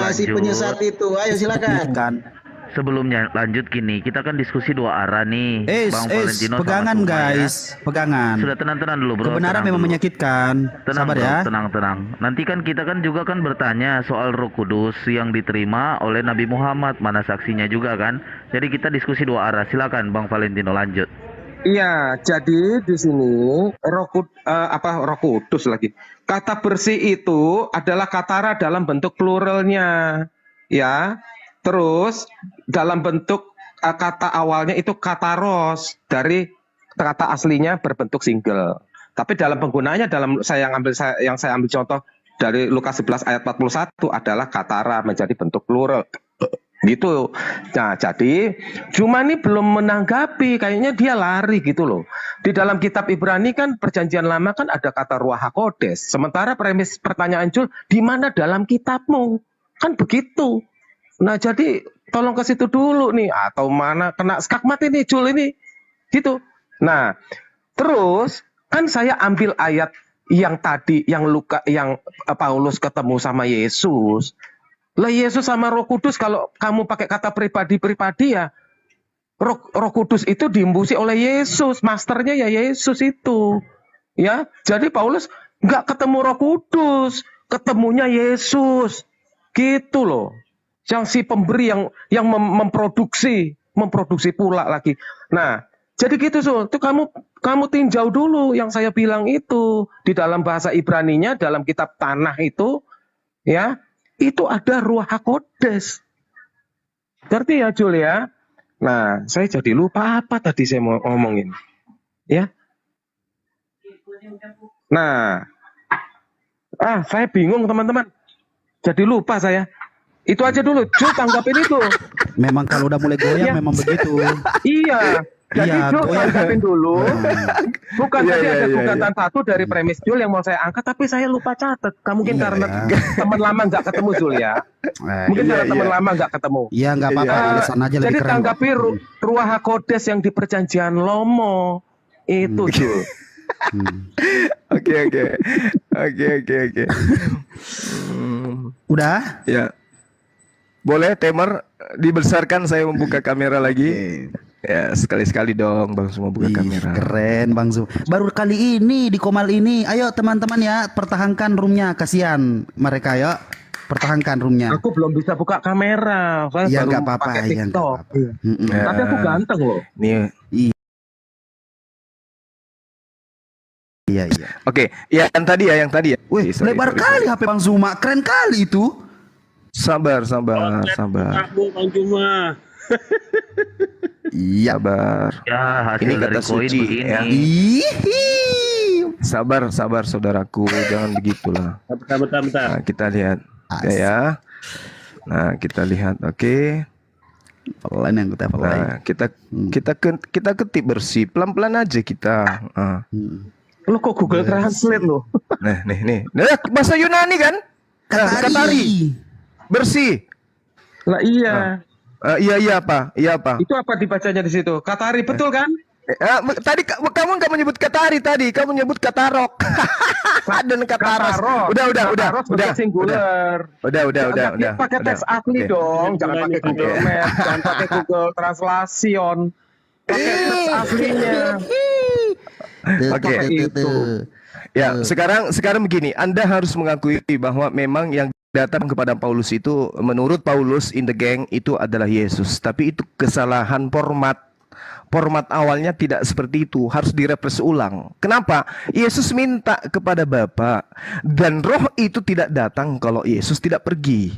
Speaker 4: si penyesat itu. Ayo silakan.
Speaker 9: Sebelumnya lanjut gini, kita kan diskusi 2 arah nih. Bang Valentino
Speaker 10: pegangan
Speaker 9: sama
Speaker 10: guys,
Speaker 9: ya.
Speaker 10: pegangan.
Speaker 9: Sudah tenang dulu bro.
Speaker 10: Kebenaran memang
Speaker 9: dulu.
Speaker 10: menyakitkan.
Speaker 9: Tenang,
Speaker 10: Sabar
Speaker 9: bro,
Speaker 10: ya.
Speaker 9: Tenang. Nanti kan kita kan juga kan bertanya soal Roh Kudus yang diterima oleh Nabi Muhammad, mana saksinya juga kan. Jadi kita diskusi 2 arah. Silakan Bang Valentino lanjut.
Speaker 6: Iya, jadi di sini Roh Kudus lagi. Kata bersih itu adalah katara dalam bentuk pluralnya, ya. Terus dalam bentuk kata awalnya itu kataros dari kata aslinya berbentuk single. Tapi dalam penggunaannya yang saya ambil contoh dari Lukas 11 ayat 41 adalah katara menjadi bentuk plural. Gitu. Nah, jadi cuma ini belum menanggapi, kayaknya dia lari gitu loh. Di dalam kitab Ibrani kan perjanjian lama kan ada kata ruach hakodes. Sementara premis pertanyaan Jul, di mana dalam kitabmu? Kan begitu. Nah, jadi tolong ke situ dulu nih, atau mana kena skakmat ini Jul ini. Gitu. Nah, terus kan saya ambil ayat yang tadi yang Paulus ketemu sama Yesus. Lah Yesus sama Roh Kudus, kalau kamu pakai kata pribadi-pribadi ya, Roh Kudus itu diembusi oleh Yesus, masternya ya Yesus itu. Ya, jadi Paulus nggak ketemu Roh Kudus, ketemunya Yesus. Gitu loh. Yang si pemberi yang memproduksi pula lagi. Nah, jadi gitu Sul, itu kamu tinjau dulu yang saya bilang itu di dalam bahasa Ibraninya dalam kitab Tanah itu ya, itu ada ruach hakodes. Ngerti ya Jul ya? Nah, saya jadi lupa apa tadi saya mau ngomongin. Ya. Nah. Saya bingung teman-teman. Jadi lupa saya. Itu aja dulu, Jul tanggapin itu.
Speaker 10: Memang kalau udah mulai goyang memang begitu.
Speaker 6: Iya. Jadi Jul tanggapin dulu. Bukan tadi ada gugatan satu dari premis Jul yang mau saya angkat, tapi saya lupa catat. Mungkin karena teman lama nggak ketemu Jul ya. Mungkin karena teman lama nggak ketemu.
Speaker 10: Iya nggak apa-apa. Tulisan aja lebih
Speaker 6: jadi
Speaker 10: keren.
Speaker 6: tanggapi ruach hakodes yang di perjanjian Lomo itu Jul.
Speaker 2: Oke.
Speaker 10: Udah?
Speaker 2: Ya. Boleh Temer dibesarkan saya membuka kamera lagi. Ya, sekali-sekali dong Bang Zuma buka kamera.
Speaker 10: Keren Bang Zuma. Baru kali ini di Komal ini. Ayo teman-teman ya, pertahankan roomnya. Kasihan mereka ya. Pertahankan roomnya.
Speaker 6: Aku belum bisa buka kamera.
Speaker 10: Ya nggak apa-apa. Ya,
Speaker 6: tapi aku ganteng loh.
Speaker 2: Nih.
Speaker 10: Iya.
Speaker 2: Oke, yang tadi ya.
Speaker 10: Wih, lebar kali HP Bang Zuma. Keren kali itu.
Speaker 2: Sabar.
Speaker 11: Bang Zuma.
Speaker 10: Iya,
Speaker 2: sabar.
Speaker 9: Ya, hasil
Speaker 2: Ini
Speaker 9: dari
Speaker 2: kata
Speaker 9: koin
Speaker 2: suci
Speaker 9: begini.
Speaker 2: ya. Sabar saudaraku, jangan begitulah.
Speaker 11: Bentar.
Speaker 2: Nah, kita lihat ya. Nah, kita lihat, oke.
Speaker 10: Pelan yang kita pelan.
Speaker 2: Nah, kita ketik bersih, pelan-pelan aja kita.
Speaker 6: Lo kok Google Translate lo?
Speaker 2: Nah, nih. Nah, bahasa Yunani kan? Katari. Bersih.
Speaker 6: Lah iya.
Speaker 2: Iya apa?
Speaker 6: Itu apa dibacanya di situ? Katari betul kan?
Speaker 2: Tadi kamu nggak menyebut Katari tadi, kamu menyebut Katarok. Dan Kataros. Udah.
Speaker 6: Singular.
Speaker 2: Udah.
Speaker 6: Pakai teks asli dong, jangan pakai Google Maps, jangan pakai Google Translation. Pakai teks aslinya.
Speaker 2: Oke. Ya, sekarang begini, Anda harus mengakui bahwa memang yang datang kepada Paulus itu menurut Paulus in the gang itu adalah Yesus, tapi itu kesalahan format. Format awalnya tidak seperti itu, harus direfresh ulang. Kenapa? Yesus minta kepada Bapa dan Roh itu tidak datang kalau Yesus tidak pergi.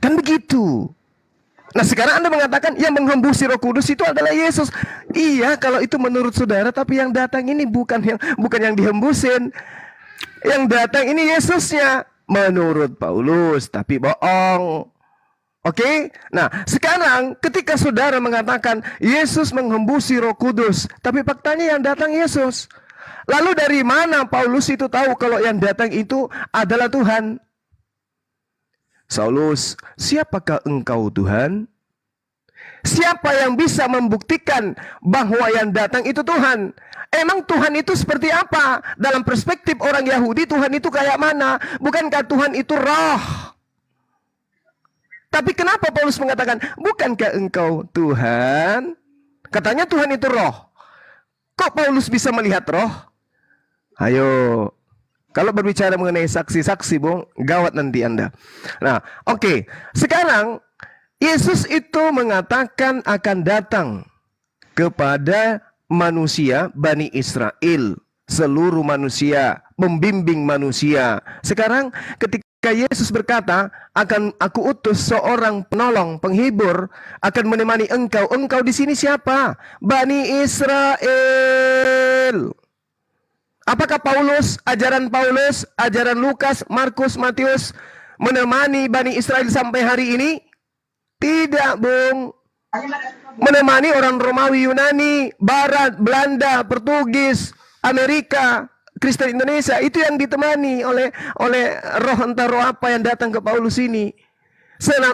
Speaker 2: Kan begitu. Nah, sekarang Anda mengatakan yang menghembusi Roh Kudus itu adalah Yesus. Iya, kalau itu menurut saudara, tapi yang datang ini bukan yang dihembusin. Yang datang ini Yesusnya. Menurut Paulus, tapi bohong. Oke? Nah, sekarang ketika saudara mengatakan Yesus menghembusi Roh Kudus, tapi faktanya yang datang Yesus. Lalu dari mana Paulus itu tahu kalau yang datang itu adalah Tuhan? Saulus, siapakah engkau Tuhan? Siapa yang bisa membuktikan bahwa yang datang itu Tuhan? Emang Tuhan itu seperti apa? Dalam perspektif orang Yahudi, Tuhan itu kayak mana? Bukankah Tuhan itu roh? Tapi kenapa Paulus mengatakan, bukankah engkau Tuhan? Katanya Tuhan itu roh. Kok Paulus bisa melihat roh? Ayo. Kalau berbicara mengenai saksi-saksi, Bung, gawat nanti Anda. Nah, oke. Sekarang, Yesus itu mengatakan akan datang kepada manusia Bani Israel, seluruh manusia, membimbing manusia. Sekarang ketika ketika Yesus berkata, akan aku utus seorang penolong, penghibur, akan menemani engkau. Engkau di sini siapa? Bani Israel. Apakah ajaran Paulus, ajaran Lukas, Markus, Matius menemani Bani Israel sampai hari ini? Tidak, Bung. Menemani orang Romawi, Yunani, Barat, Belanda, Portugis, Amerika, Kristen Indonesia, itu yang ditemani oleh roh entah roh apa yang datang ke Paulus ini.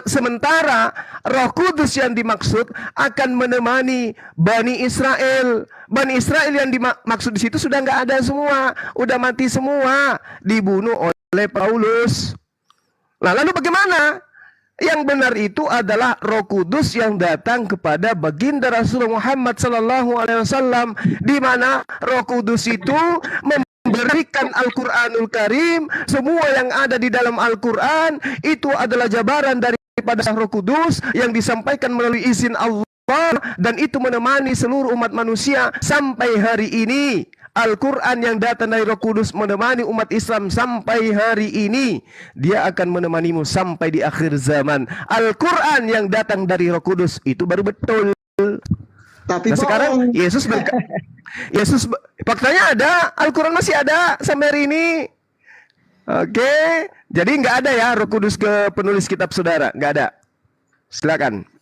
Speaker 2: Sementara Roh Kudus yang dimaksud akan menemani Bani Israel. Bani Israel yang dimaksud di situ sudah nggak ada semua, udah mati semua, dibunuh oleh Paulus. Nah, lalu bagaimana? Yang benar itu adalah Roh Kudus yang datang kepada baginda Rasulullah Muhammad SAW, di mana Roh Kudus itu memberikan Al-Quranul Karim. Semua yang ada di dalam Al-Quran itu adalah jabaran daripada Roh Kudus yang disampaikan melalui izin Allah, dan itu menemani seluruh umat manusia sampai hari ini. Al-Quran yang datang dari Roh Kudus menemani umat Islam sampai hari ini. Dia akan menemanimu sampai di akhir zaman. Al-Quran yang datang dari Roh Kudus itu baru betul.
Speaker 4: Tapi
Speaker 2: nah, sekarang Yesus faktanya ada, Al-Quran masih ada sampai hari ini. Oke, jadi nggak ada ya Roh Kudus ke penulis kitab saudara, nggak ada. Silakan.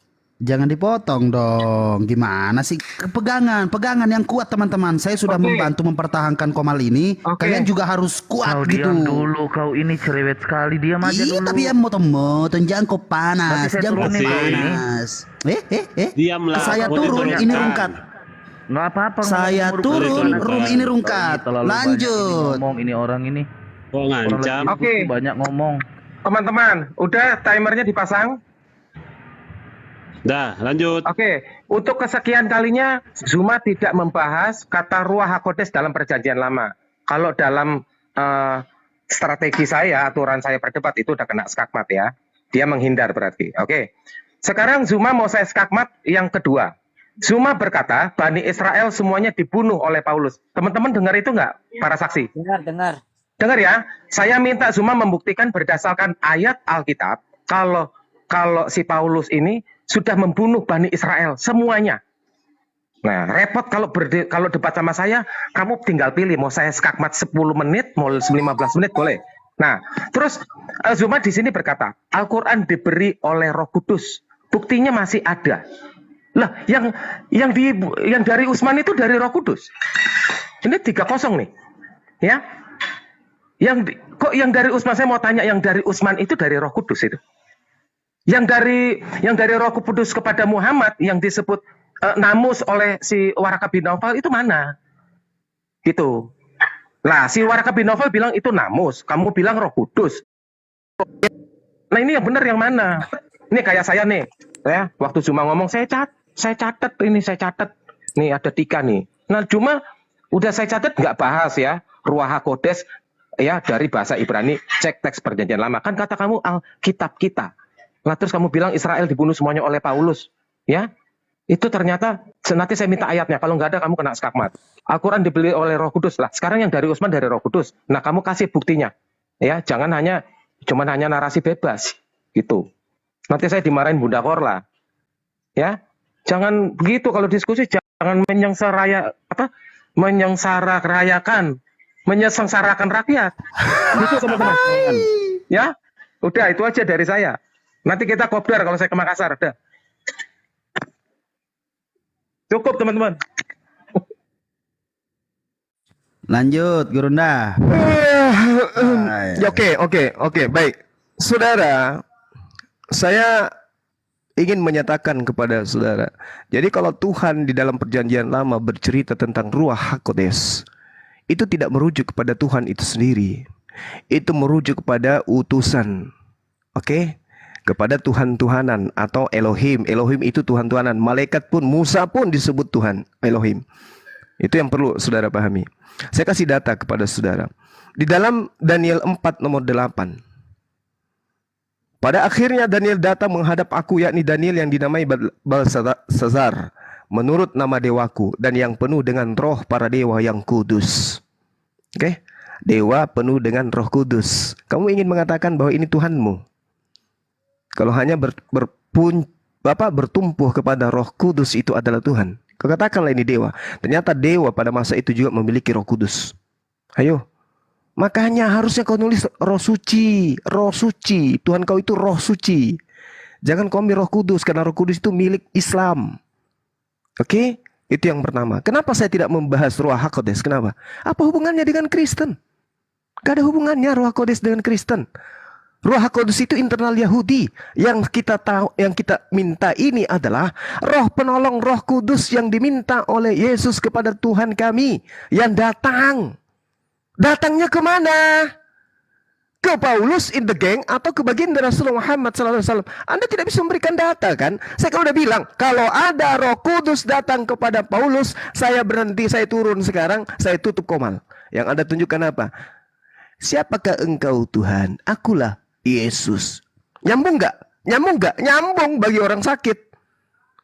Speaker 10: Jangan dipotong dong. Gimana sih? Pegangan yang kuat teman-teman. Saya sudah membantu mempertahankan Komal ini. Kalian juga harus kuat
Speaker 9: kau
Speaker 10: gitu.
Speaker 9: Diam dulu, kau ini cerewet sekali. Diam aja dulu.
Speaker 10: Tapi ya motong-motong, jangan kau panas, jangan kau panas.
Speaker 11: Diamlah.
Speaker 10: Saya turun ini rungkat.
Speaker 9: Nggak apa-apa.
Speaker 10: Saya turun, room ini rungkat. Lanjut.
Speaker 9: Ngomong ini orang ini.
Speaker 11: Oh, ngancam.
Speaker 6: Oke.
Speaker 9: Banyak ngomong.
Speaker 6: Teman-teman, udah timernya dipasang?
Speaker 11: Dah, lanjut.
Speaker 6: Oke, untuk kesekian kalinya Zuma tidak membahas kata Ruach HaKodes dalam perjanjian lama. Kalau dalam strategi saya, aturan saya berdebat itu udah kena skakmat ya. Dia menghindar berarti. Oke. Sekarang Zuma mau saya skakmat yang kedua. Zuma berkata, Bani Israel semuanya dibunuh oleh Paulus. Teman-teman dengar itu nggak, para saksi?
Speaker 1: Dengar.
Speaker 6: Dengar ya. Saya minta Zuma membuktikan berdasarkan ayat Alkitab kalau si Paulus ini sudah membunuh Bani Israel semuanya. Nah, repot kalau debat sama saya, kamu tinggal pilih mau saya skakmat 10 menit, mau 15 menit boleh. Nah, terus Zuma di sini berkata, Al-Qur'an diberi oleh Roh Kudus. Buktinya masih ada. Lah, yang dari Utsman itu dari Roh Kudus. Ini 3-0 nih. Ya. Yang dari Utsman, saya mau tanya, yang dari Utsman itu dari Roh Kudus itu. Yang dari Roh Kudus kepada Muhammad yang disebut namus oleh si Waraka bin Naufal itu mana? Gitu. Nah, si Waraka bin Naufal bilang itu namus, kamu bilang Roh Kudus. Nah, ini yang benar yang mana? Ini kayak saya nih, ya, waktu Zuma ngomong saya catat. Nih ada 3 nih. Nah, cuma udah saya catat nggak bahas ya Ruach HaKodes ya dari bahasa Ibrani, cek teks perjanjian lama. Kan kata kamu Alkitab kita. Nah, terus kamu bilang Israel dibunuh semuanya oleh Paulus, ya? Itu ternyata nanti saya minta ayatnya. Kalau nggak ada kamu kena skakmat. Al-Quran dibeli oleh Roh Kudus lah. Sekarang yang dari Utsman dari Roh Kudus. Nah, kamu kasih buktinya, ya? Jangan hanya narasi bebas, gitu. Nanti saya dimarahin Bunda Korla, ya? Jangan begitu kalau diskusi. Jangan menyengsarakan rakyat. Itu teman-teman. Ya, udah itu aja dari saya. Nanti kita kopdar kalau saya ke Makassar. Udah. Cukup teman-teman.
Speaker 10: Lanjut, Gurunda.
Speaker 2: Oke, baik. Saudara, saya ingin menyatakan kepada saudara. Jadi kalau Tuhan di dalam perjanjian lama bercerita tentang Ruach HaKodes, itu tidak merujuk kepada Tuhan itu sendiri. Itu merujuk kepada utusan. Oke? Kepada Tuhan-Tuhanan atau Elohim. Elohim itu Tuhan-Tuhanan. Malaikat pun, Musa pun disebut Tuhan, Elohim. Itu yang perlu saudara pahami. Saya kasih data kepada saudara. Di dalam Daniel 4 nomor 8. Pada akhirnya Daniel datang menghadap aku, yakni Daniel yang dinamai Belsazar, menurut nama dewaku, dan yang penuh dengan roh para dewa yang kudus. Oke? dewa penuh dengan Roh Kudus. Kamu ingin mengatakan bahwa ini Tuhanmu? Kalau hanya bertumpuh kepada Roh Kudus itu adalah Tuhan, kau katakanlah ini dewa. Ternyata dewa pada masa itu juga memiliki Roh Kudus. Ayo. Makanya harusnya kau nulis Roh Suci. Roh Suci. Tuhan kau itu Roh Suci. Jangan kau ambil Roh Kudus, karena Roh Kudus itu milik Islam. Oke? Itu yang pertama. Kenapa saya tidak membahas Ruach HaKodes? Kenapa? Apa hubungannya dengan Kristen? Gak ada hubungannya Ruach HaKodes dengan Kristen. Ruach HaKodes itu internal Yahudi. Yang kita tahu, yang kita minta ini adalah Roh penolong, Roh Kudus yang diminta oleh Yesus kepada Tuhan kami yang datang. Datangnya kemana? Ke Paulus in the gang atau ke baginda Rasulullah Muhammad SAW? Anda tidak bisa memberikan data kan? Saya kan udah bilang, kalau ada Roh Kudus datang kepada Paulus, saya berhenti, saya turun sekarang, saya tutup komal. Yang Anda tunjukkan apa? Siapakah engkau Tuhan? Akulah Yesus. Nyambung nggak? Nyambung nggak? Nyambung bagi orang sakit.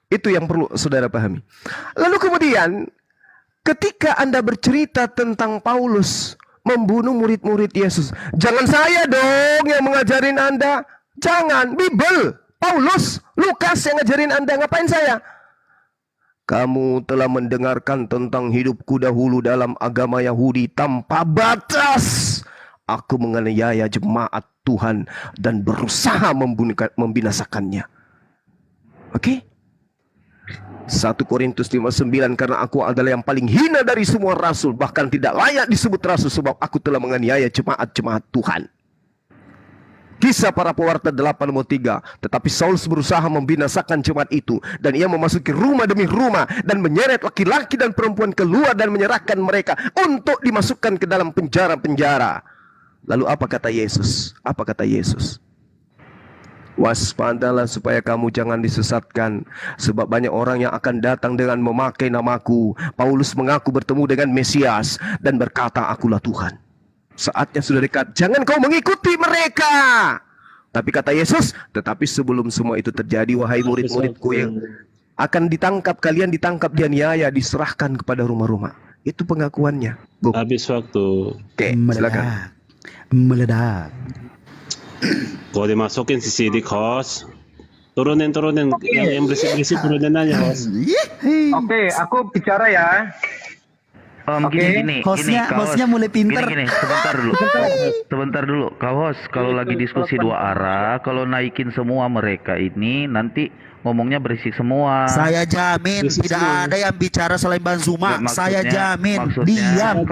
Speaker 2: Itu yang perlu saudara pahami. Lalu kemudian, ketika Anda bercerita tentang Paulus membunuh murid-murid Yesus, jangan saya dong yang mengajarin Anda. Jangan, Bible, Paulus, Lukas yang ngajarin Anda. Ngapain saya? Kamu telah mendengarkan tentang hidupku dahulu dalam agama Yahudi tanpa batas. Aku menganiaya jemaat Tuhan dan berusaha membinasakannya. Oke? 1 Korintus 5:9, karena aku adalah yang paling hina dari semua rasul, bahkan tidak layak disebut rasul, sebab aku telah menganiaya jemaat-jemaat Tuhan. Kisah para pewarta 8:3. Tetapi Saulus berusaha membinasakan jemaat itu, dan ia memasuki rumah demi rumah dan menyeret laki-laki dan perempuan keluar dan menyerahkan mereka untuk dimasukkan ke dalam penjara-penjara. Lalu apa kata Yesus? Apa kata Yesus? Waspadalah supaya kamu jangan disesatkan, sebab banyak orang yang akan datang dengan memakai namaku. Paulus mengaku bertemu dengan Mesias dan berkata, akulah Tuhan. Saatnya sudah dekat, jangan kau mengikuti mereka. Tapi kata Yesus, tetapi sebelum semua itu terjadi, wahai murid-muridku yang akan ditangkap, kalian ditangkap, dianiaya, diserahkan kepada rumah-rumah. Itu pengakuannya.
Speaker 11: Habis waktu.
Speaker 2: Oke, silakan.
Speaker 10: Meledak.
Speaker 11: Kalau dimasukin CCD kos, turunin yang berisik turunin aja kos.
Speaker 6: Oke, aku bicara ya.
Speaker 9: Gini,
Speaker 10: Hostnya mulai pinter.
Speaker 9: Gini, sebentar dulu. Kau host, kalau lagi diskusi dua arah, kalau naikin semua mereka ini, nanti ngomongnya berisik semua.
Speaker 10: Saya jamin tidak ada yang bicara selain Bang Zuma. Saya jamin. Diam.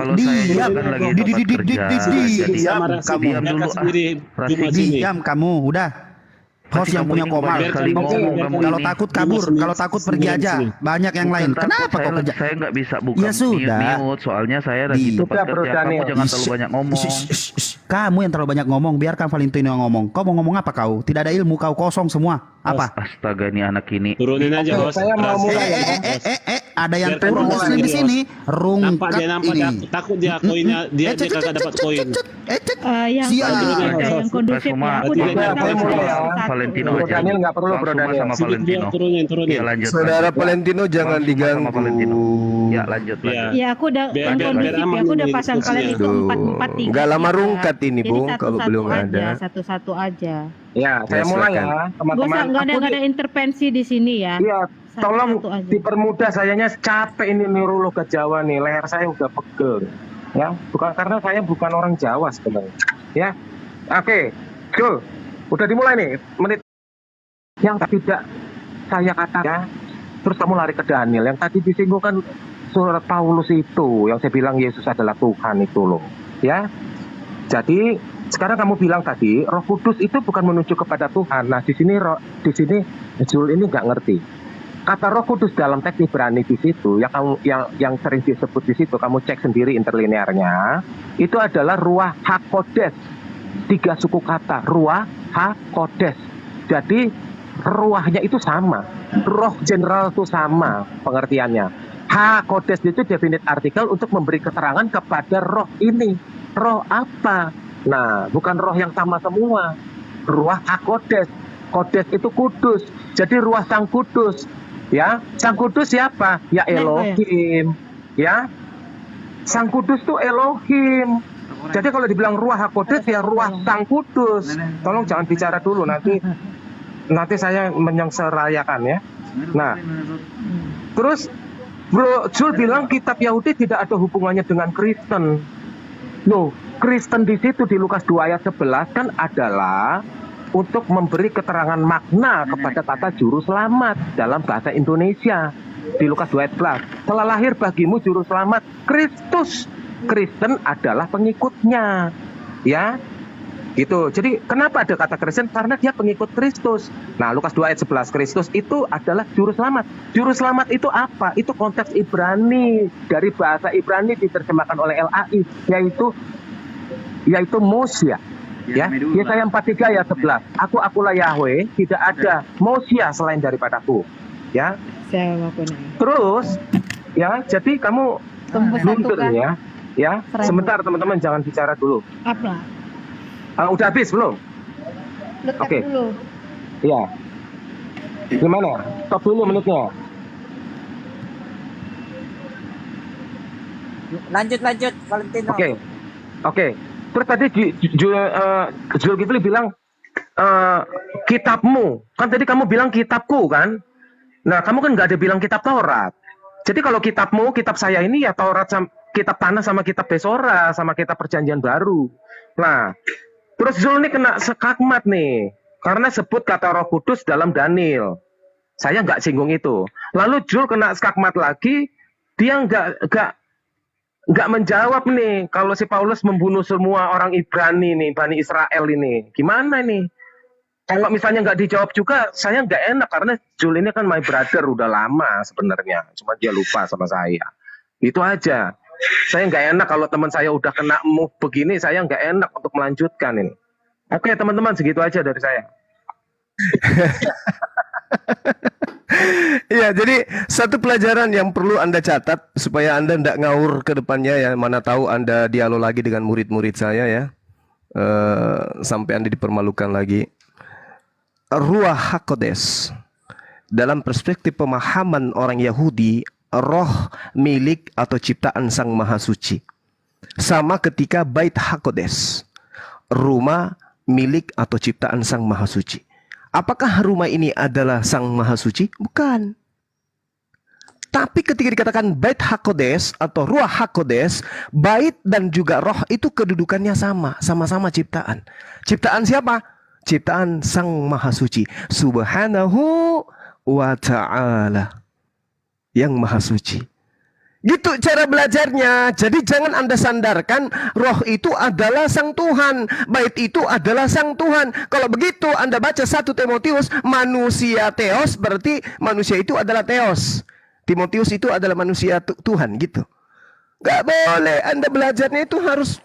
Speaker 10: Diam kamu. Udah. Host yang punya koma. Kalau takut kabur, kalau takut pergi aja. Banyak yang lain. Kenapa kok kerja?
Speaker 9: Saya nggak bisa buka
Speaker 10: Ya sudah.
Speaker 9: mute, soalnya saya lagi tempat kerja. Kamu jangan terlalu banyak ngomong.
Speaker 10: Kamu yang terlalu banyak ngomong. Biarkan Valentino yang ngomong. Kau mau ngomong apa kau? Tidak ada ilmu, kau kosong semua. Apa?
Speaker 9: Astaga, ini anak ini.
Speaker 11: Turunin aja bos.
Speaker 3: Saya mau mulai.
Speaker 10: Ada yang turun muslim di sini. Rungkat ini.
Speaker 11: Takut dia koinnya, dia kagak dapat koin.
Speaker 13: Yang kondusif ya.
Speaker 9: Valentino aja.
Speaker 6: Daniel nggak perlu, Bro Daniel.
Speaker 9: Sama Valentino.
Speaker 11: Turunin.
Speaker 9: Ya, lanjut.
Speaker 2: Saudara Valentino jangan diganggu.
Speaker 9: Ya, lanjut.
Speaker 13: Ya aku udah yang kondusif ya, aku udah pasang kalian itu 4-4-3.
Speaker 2: Nggak lama rungkat ini,
Speaker 13: Jadi
Speaker 2: Bung, kalau belum ada.
Speaker 13: Satu-satu aja.
Speaker 6: Ya, saya mulai ya, teman-teman.
Speaker 13: Nggak ada intervensi di sini ya.
Speaker 6: Iya, tolong dipermudah, sayanya capek ini neurolog Jawa nih, leher saya udah pegel. Ya, bukan karena saya bukan orang Jawa sebenarnya. Ya, oke, go. Udah dimulai nih, menit yang tidak saya katakan. Ya. Terus kamu lari ke Daniel, yang tadi disinggung kan surat Paulus itu, yang saya bilang Yesus adalah Tuhan itu loh. Ya, jadi sekarang kamu bilang tadi Roh Kudus itu bukan menuju kepada Tuhan. Nah, di sini Jul ini nggak ngerti. Kata Roh Kudus dalam teks Ibrani di situ, yang sering disebut di situ, kamu cek sendiri interlinearnya, itu adalah Ruach HaKodes. 3 suku kata, Ruach HaKodes. Jadi ruahnya itu sama, roh general itu sama pengertiannya. HaKodes itu definite artikel untuk memberi keterangan kepada roh ini. Roh apa? Nah, bukan roh yang sama semua. Ruach HaKodes. Kodes itu kudus. Jadi ruah Sang Kudus. Ya, Sang Kudus siapa? Ya Elohim. Ya. Sang Kudus itu Elohim. Jadi kalau dibilang ruah hakodes ya ruah Sang Kudus. Tolong jangan bicara dulu, nanti saya menyengserayakan ya. Nah, terus Bro Jul bilang kitab Yahudi tidak ada hubungannya dengan Kristen. Loh, Kristen di situ di Lukas 2 ayat 11 kan adalah untuk memberi keterangan makna kepada kata juru selamat dalam bahasa Indonesia. Di Lukas 2 ayat 11, telah lahir bagimu juru selamat Kristus. Kristen adalah pengikutnya. Ya. Gitu. Jadi kenapa ada kata Kristen? Karena dia pengikut Kristus. Nah, Lukas 2 ayat 11, Kristus itu adalah juru selamat. Juru selamat itu apa? Itu konteks Ibrani. Dari bahasa Ibrani diterjemahkan oleh LAI, yaitu Mosia. Ya, Yesaya 43 ayat 11. Akulah Yahweh, tidak ada Mosia selain daripadaku. Ya. Terus, ya, jadi kamu luntur ya. Ya, sebentar teman-teman, jangan bicara dulu.
Speaker 13: Apa?
Speaker 6: Udah habis belum? Oke.
Speaker 13: Dulu.
Speaker 6: Iya. Gimana? Stop dulu menitnya.
Speaker 1: Lanjut Valentino.
Speaker 6: Oke. Terus tadi Zulkifli bilang kitabmu. Kan tadi kamu bilang kitabku kan? Nah, kamu kan nggak ada bilang kitab Taurat. Jadi kalau kitabmu, kitab saya ini ya Taurat, kitab tanah sama kitab Besora sama kitab Perjanjian Baru. Nah, terus Zul ini kena skakmat nih, karena sebut kata Roh Kudus dalam Daniel. Saya nggak singgung itu. Lalu Zul kena skakmat lagi, dia nggak menjawab nih. Kalau si Paulus membunuh semua orang Ibrani nih, Bani Israel ini, gimana nih? Kalau misalnya nggak dijawab juga, saya nggak enak karena Zul ini kan my brother udah lama sebenarnya, cuma dia lupa sama saya. Itu aja. Saya nggak enak kalau teman saya udah kena move begini, saya nggak enak untuk melanjutkan ini. Oke teman-teman, segitu aja dari saya.
Speaker 2: Iya, jadi satu pelajaran yang perlu Anda catat supaya Anda tidak ngawur ke depannya ya. Mana tahu Anda dialog lagi dengan murid-murid saya ya. Sampai Anda dipermalukan lagi. Ruah HaKodes dalam perspektif pemahaman orang Yahudi, roh milik atau ciptaan Sang Maha Suci. Sama ketika Bait HaKodes, rumah milik atau ciptaan Sang Maha Suci. Apakah rumah ini adalah Sang Maha Suci? Bukan. Tapi ketika dikatakan Bait HaKodes atau Ruah HaKodes, bait dan juga roh itu kedudukannya sama-sama ciptaan. Ciptaan siapa? Ciptaan Sang Maha Suci, Subhanahu wa Ta'ala, yang Maha Suci. Gitu cara belajarnya. Jadi jangan Anda sandarkan roh itu adalah Sang Tuhan, bait itu adalah Sang Tuhan. Kalau begitu Anda baca 1 Timotius, manusia Theos, berarti manusia itu adalah Theos. Timotius itu adalah manusia Tuhan gitu. Gak boleh. Anda belajarnya itu harus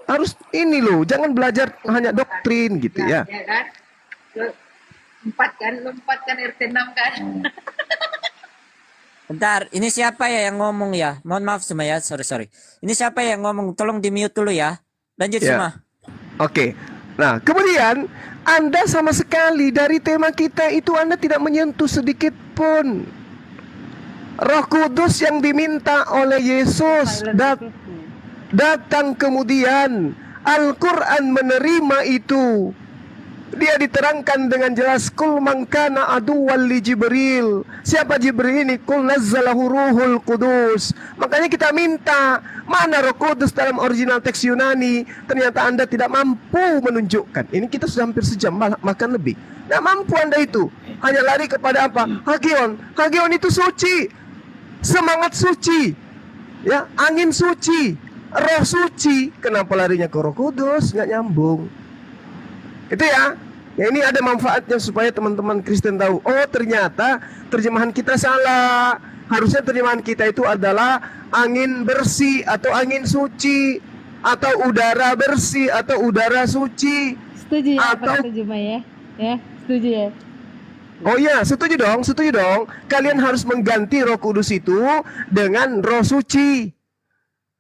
Speaker 2: ini loh. Jangan belajar hanya doktrin gitu ya.
Speaker 13: Lompat kan RT 6 kan.
Speaker 1: Bentar, ini siapa ya yang ngomong ya? Mohon maaf semua ya, sorry. Ini siapa yang ngomong? Tolong di mute dulu ya. Lanjut semua.
Speaker 2: Oke. Nah, kemudian Anda sama sekali dari tema kita itu Anda tidak menyentuh sedikit pun Roh Kudus yang diminta oleh Yesus datang kemudian. Al-Quran menerima itu. Dia diterangkan dengan jelas, kul man kana aduwwan li Jibril. Siapa Jibril ini? Kul nazzalahu ruhul Qudus. Makanya kita minta, mana Roh Kudus dalam original teks Yunani? Ternyata Anda tidak mampu menunjukkan. Ini kita sudah hampir sejam, bahkan lebih. Tidak mampu Anda itu. Hanya lari kepada apa? Hagion. Hagion itu suci. Semangat suci. Ya, angin suci. Roh suci. Kenapa larinya ke Roh Kudus? Nggak nyambung. Itu ya. Ya ini ada manfaatnya supaya teman-teman Kristen tahu. Oh ternyata terjemahan kita salah. Harusnya terjemahan kita itu adalah angin bersih atau angin suci, atau udara bersih atau udara suci.
Speaker 13: Setuju ya
Speaker 2: atau...
Speaker 13: Pak Juma ya? Ya, setuju ya.
Speaker 2: Oh iya, setuju dong. Kalian harus mengganti Roh Kudus itu dengan Roh Suci.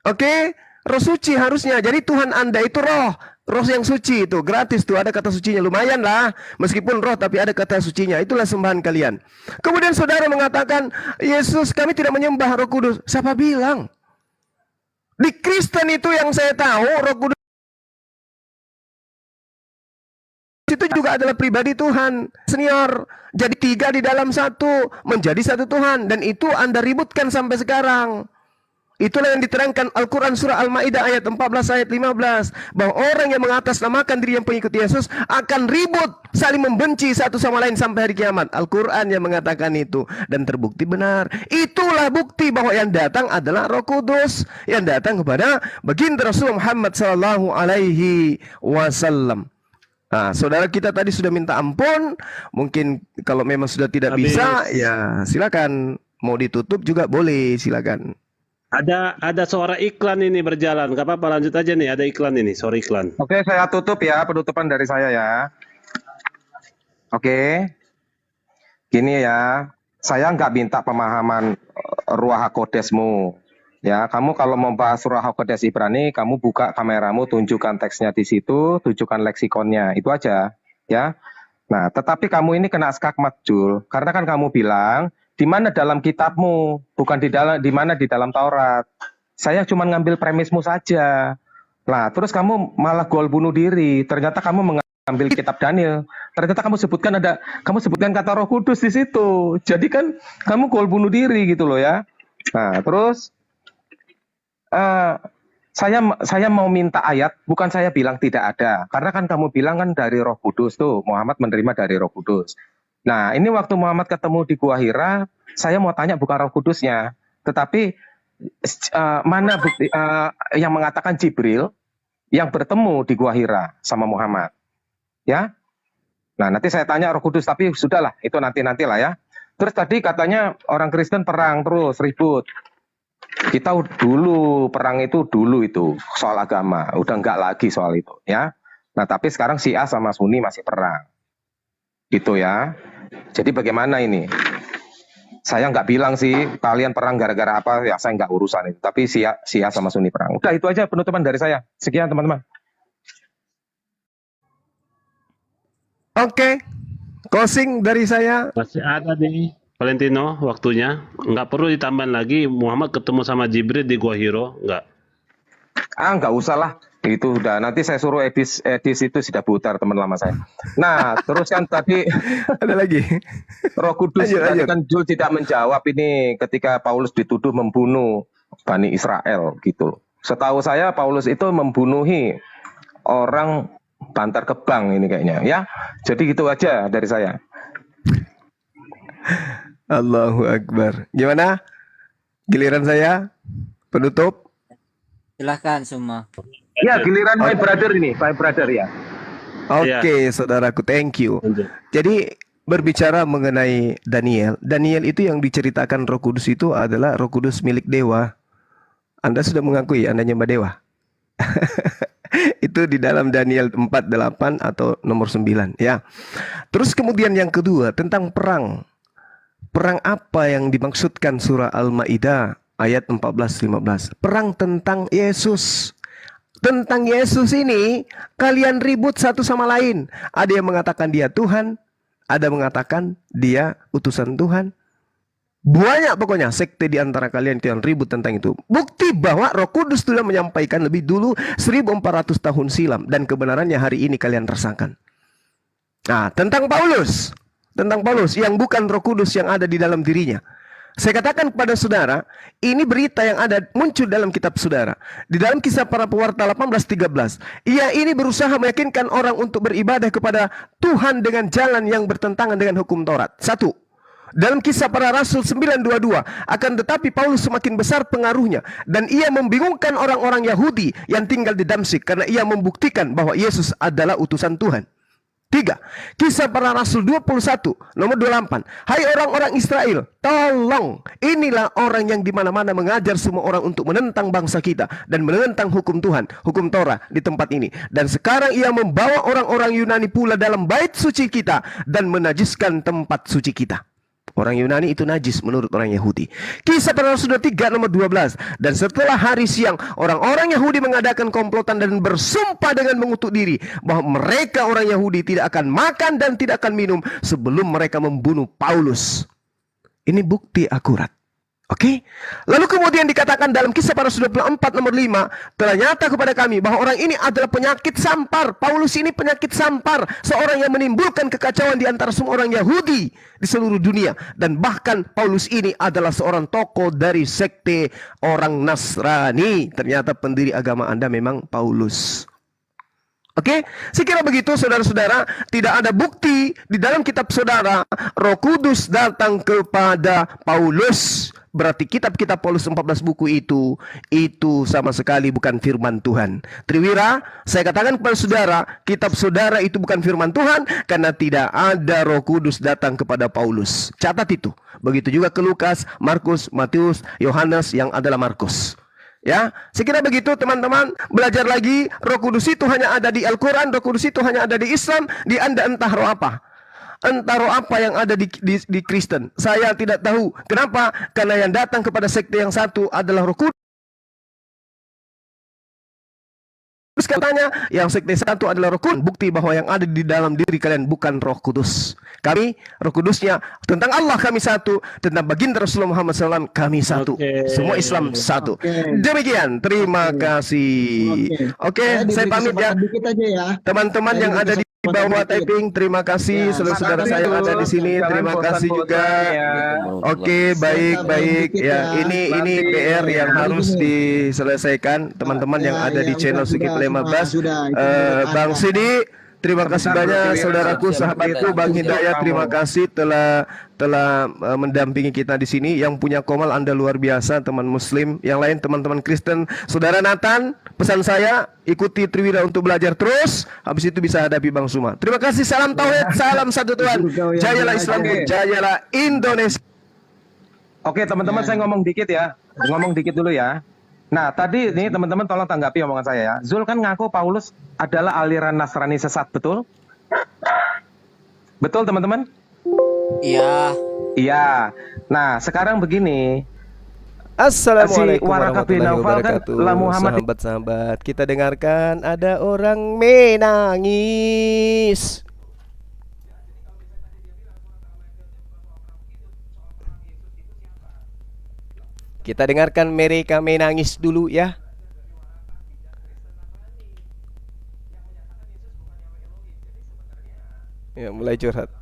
Speaker 2: Oke? Roh Suci harusnya. Jadi Tuhan Anda itu roh. Roh yang suci itu gratis tuh, ada kata sucinya, lumayan lah. Meskipun roh tapi ada kata sucinya. Itulah sembahan kalian. Kemudian saudara mengatakan, Yesus kami tidak menyembah Roh Kudus. Siapa bilang? Di Kristen itu yang saya tahu Roh Kudus itu juga adalah pribadi Tuhan, senior. Jadi 3 di dalam 1 menjadi 1 Tuhan, dan itu Anda ributkan sampai sekarang. Itulah yang diterangkan Al-Quran surah Al-Ma'idah ayat 14 ayat 15, bahwa orang yang mengatasnamakan diri yang pengikut Yesus akan ribut, saling membenci satu sama lain sampai hari kiamat. Al-Quran yang mengatakan itu, dan terbukti benar. Itulah bukti bahwa yang datang adalah Roh Kudus, yang datang kepada baginda Rasul Muhammad sallallahu alaihi wasallam. Nah, saudara kita tadi sudah minta ampun. Mungkin kalau memang sudah tidak bisa, ya silakan. Mau ditutup juga boleh, silakan.
Speaker 11: Ada suara iklan ini berjalan. Gak apa-apa, lanjut aja nih. Ada iklan ini, suara iklan.
Speaker 6: Oke, saya tutup ya, penutupan dari saya ya. Oke. Gini ya, saya nggak minta pemahaman Ruach HaKodesmu. Ya, kamu kalau mau bahas Ruach HaKodes Ibrani, kamu buka kameramu, tunjukkan teksnya di situ, tunjukkan leksikonnya, itu aja. Ya. Nah, tetapi kamu ini kena skakmat, Jul. Karena kan kamu bilang, di mana dalam kitabmu, bukan di mana di dalam Taurat. Saya cuma ngambil premismu saja. Nah, terus kamu malah gol bunuh diri. Ternyata kamu mengambil kitab Daniel. Ternyata kamu sebutkan kata Roh Kudus di situ. Jadi kan kamu gol bunuh diri gitu loh ya. Nah, terus saya mau minta ayat, bukan saya bilang tidak ada. Karena kan kamu bilang kan dari Roh Kudus tuh, Muhammad menerima dari Roh Kudus. Nah, ini waktu Muhammad ketemu di Gua Hira, saya mau tanya bukan Roh Kudusnya, tetapi mana bukti yang mengatakan Jibril yang bertemu di Gua Hira sama Muhammad, ya? Nah, nanti saya tanya Roh Kudus, tapi sudahlah, itu nantilah ya. Terus tadi katanya orang Kristen perang terus ribut. Kita dulu perang itu soal agama, udah enggak lagi soal itu, ya. Nah, tapi sekarang Syiah sama Sunni masih perang. Gitu ya. Jadi bagaimana ini? Saya nggak bilang sih kalian perang gara-gara apa, ya saya nggak urusan itu. Tapi Syiah sama Sunni perang. Udah itu aja penutupan dari saya. Sekian teman-teman.
Speaker 2: Oke. Closing dari saya.
Speaker 11: Masih ada nih, Valentino, waktunya. Nggak perlu ditambahin lagi, Muhammad ketemu sama Jibril di Gua Hiro, nggak?
Speaker 6: Nggak usah lah. Itu udah, nanti saya suruh edis itu sudah putar teman lama saya. Nah, terus kan tadi
Speaker 2: ada lagi
Speaker 6: Roh Kudus tadi kan Jul tidak menjawab ini ketika Paulus dituduh membunuh Bani Israel gitu. Setahu saya Paulus itu membunuhi orang Bantar Gebang ini kayaknya ya. Jadi gitu aja dari saya.
Speaker 2: Allahu Akbar. Gimana? Giliran saya penutup.
Speaker 1: Silahkan semua.
Speaker 6: Ya, giliran my brother ini, my brother ya.
Speaker 2: Oke, saudaraku, thank you. Jadi berbicara mengenai Daniel itu yang diceritakan Roh Kudus itu adalah Roh Kudus milik dewa. Anda sudah mengakui Anda nyembah dewa? Itu di dalam Daniel 4:8 atau nomor 9 ya. Terus kemudian yang kedua tentang perang. Perang apa yang dimaksudkan surah Al-Maidah ayat 14-15? Perang tentang Yesus. Tentang Yesus ini kalian ribut satu sama lain. Ada yang mengatakan dia Tuhan, ada yang mengatakan dia utusan Tuhan. Banyak pokoknya sekte di antara kalian yang ribut tentang itu. Bukti bahwa Roh Kudus sudah menyampaikan lebih dulu 1400 tahun silam, dan kebenarannya hari ini kalian rasakan. Nah, tentang Paulus yang bukan Roh Kudus yang ada di dalam dirinya. Saya katakan kepada saudara, ini berita yang ada muncul dalam kitab saudara. Di dalam Kisah Para Pewarta 18:13, ia ini berusaha meyakinkan orang untuk beribadah kepada Tuhan dengan jalan yang bertentangan dengan hukum Taurat. 1. Dalam Kisah Para Rasul 9:22, akan tetapi Paulus semakin besar pengaruhnya dan ia membingungkan orang-orang Yahudi yang tinggal di Damsyik karena ia membuktikan bahwa Yesus adalah utusan Tuhan. 3. Kisah Para Rasul 21 nomor 28. Hai orang-orang Israel, tolong, inilah orang yang di mana-mana mengajar semua orang untuk menentang bangsa kita dan menentang hukum Tuhan, hukum Torah di tempat ini. Dan sekarang ia membawa orang-orang Yunani pula dalam bait suci kita dan menajiskan tempat suci kita. Orang Yunani itu najis menurut orang Yahudi. Kisah Para Rasul 3 nomor 12. Dan setelah hari siang, orang-orang Yahudi mengadakan komplotan dan bersumpah dengan mengutuk diri bahwa mereka orang Yahudi tidak akan makan dan tidak akan minum sebelum mereka membunuh Paulus. Ini bukti akurat. Oke. Lalu kemudian dikatakan dalam Kisah Para Rasul 24 nomor 5, telah nyata kepada kami bahwa orang ini adalah penyakit sampar. Paulus ini penyakit sampar, seorang yang menimbulkan kekacauan di antara semua orang Yahudi di seluruh dunia, dan bahkan Paulus ini adalah seorang tokoh dari sekte orang Nasrani. Ternyata pendiri agama Anda memang Paulus. Oke, sekira begitu saudara-saudara, tidak ada bukti di dalam kitab saudara Roh Kudus datang kepada Paulus. Berarti kitab-kitab Paulus 14 buku itu sama sekali bukan firman Tuhan. Triwira, saya katakan kepada saudara, kitab saudara itu bukan firman Tuhan karena tidak ada Roh Kudus datang kepada Paulus. Catat itu. Begitu juga ke Lukas, Markus, Matius, Yohanes yang adalah Markus. Ya, sekira begitu teman-teman, belajar lagi. Roh Kudus itu hanya ada di Al-Quran, Roh Kudus itu hanya ada di Islam, di Anda entah roh apa. Entah roh apa yang ada di Kristen. Saya tidak tahu. Kenapa? Karena yang datang kepada sekte yang satu adalah Roh Kudus. Terus katanya yang sekte satu adalah Roh Kudus. Bukti bahwa yang ada di dalam diri kalian bukan Roh Kudus. Kami, Roh Kudusnya, tentang Allah kami satu, tentang baginda Rasulullah Muhammad SAW kami satu. Semua Islam satu. Demikian, terima kasih. Oke, saya pamit ya. Teman-teman yang ada di bawah typing, terima kasih. Saudara-saudara saya yang ada di sini, terima kasih juga. Oke, baik. Ya, ini PR yang harus diselesaikan. Teman-teman yang ada di channel Sukit 15, Bang Sidi, terima kasih banyak. Saudaraku, sahabatku, Bang Hidayat, terima kasih telah mendampingi kita di sini. Yang punya Komal, Anda luar biasa, teman Muslim. Yang lain, teman-teman Kristen, Saudara Nathan, pesan saya, ikuti Triwira untuk belajar terus. Habis itu bisa hadapi Bang Suma. Terima kasih. Salam tauhid, salam satu Tuhan. Jayalah Islam, jayalah Indonesia.
Speaker 6: Oke, teman-teman, saya ngomong dikit ya. Ngomong dikit dulu ya. Nah, tadi nih teman-teman tolong tanggapi omongan saya ya. Zul kan ngaku Paulus adalah aliran Nasrani sesat, betul? Betul, teman-teman?
Speaker 1: Iya.
Speaker 6: Iya. Nah, sekarang begini.
Speaker 2: Assalamualaikum warahmatullahi wabarakatuh. Sahabat-sahabat, kita dengarkan ada orang menangis. Kita dengarkan mereka menangis dulu ya. Ya, mulai curhat.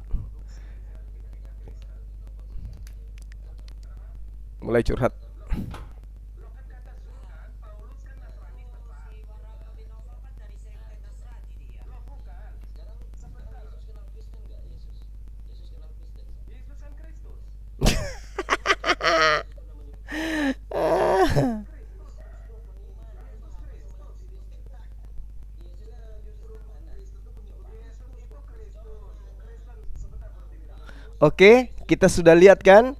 Speaker 2: Mulai curhat. Oke, kita sudah lihat kan,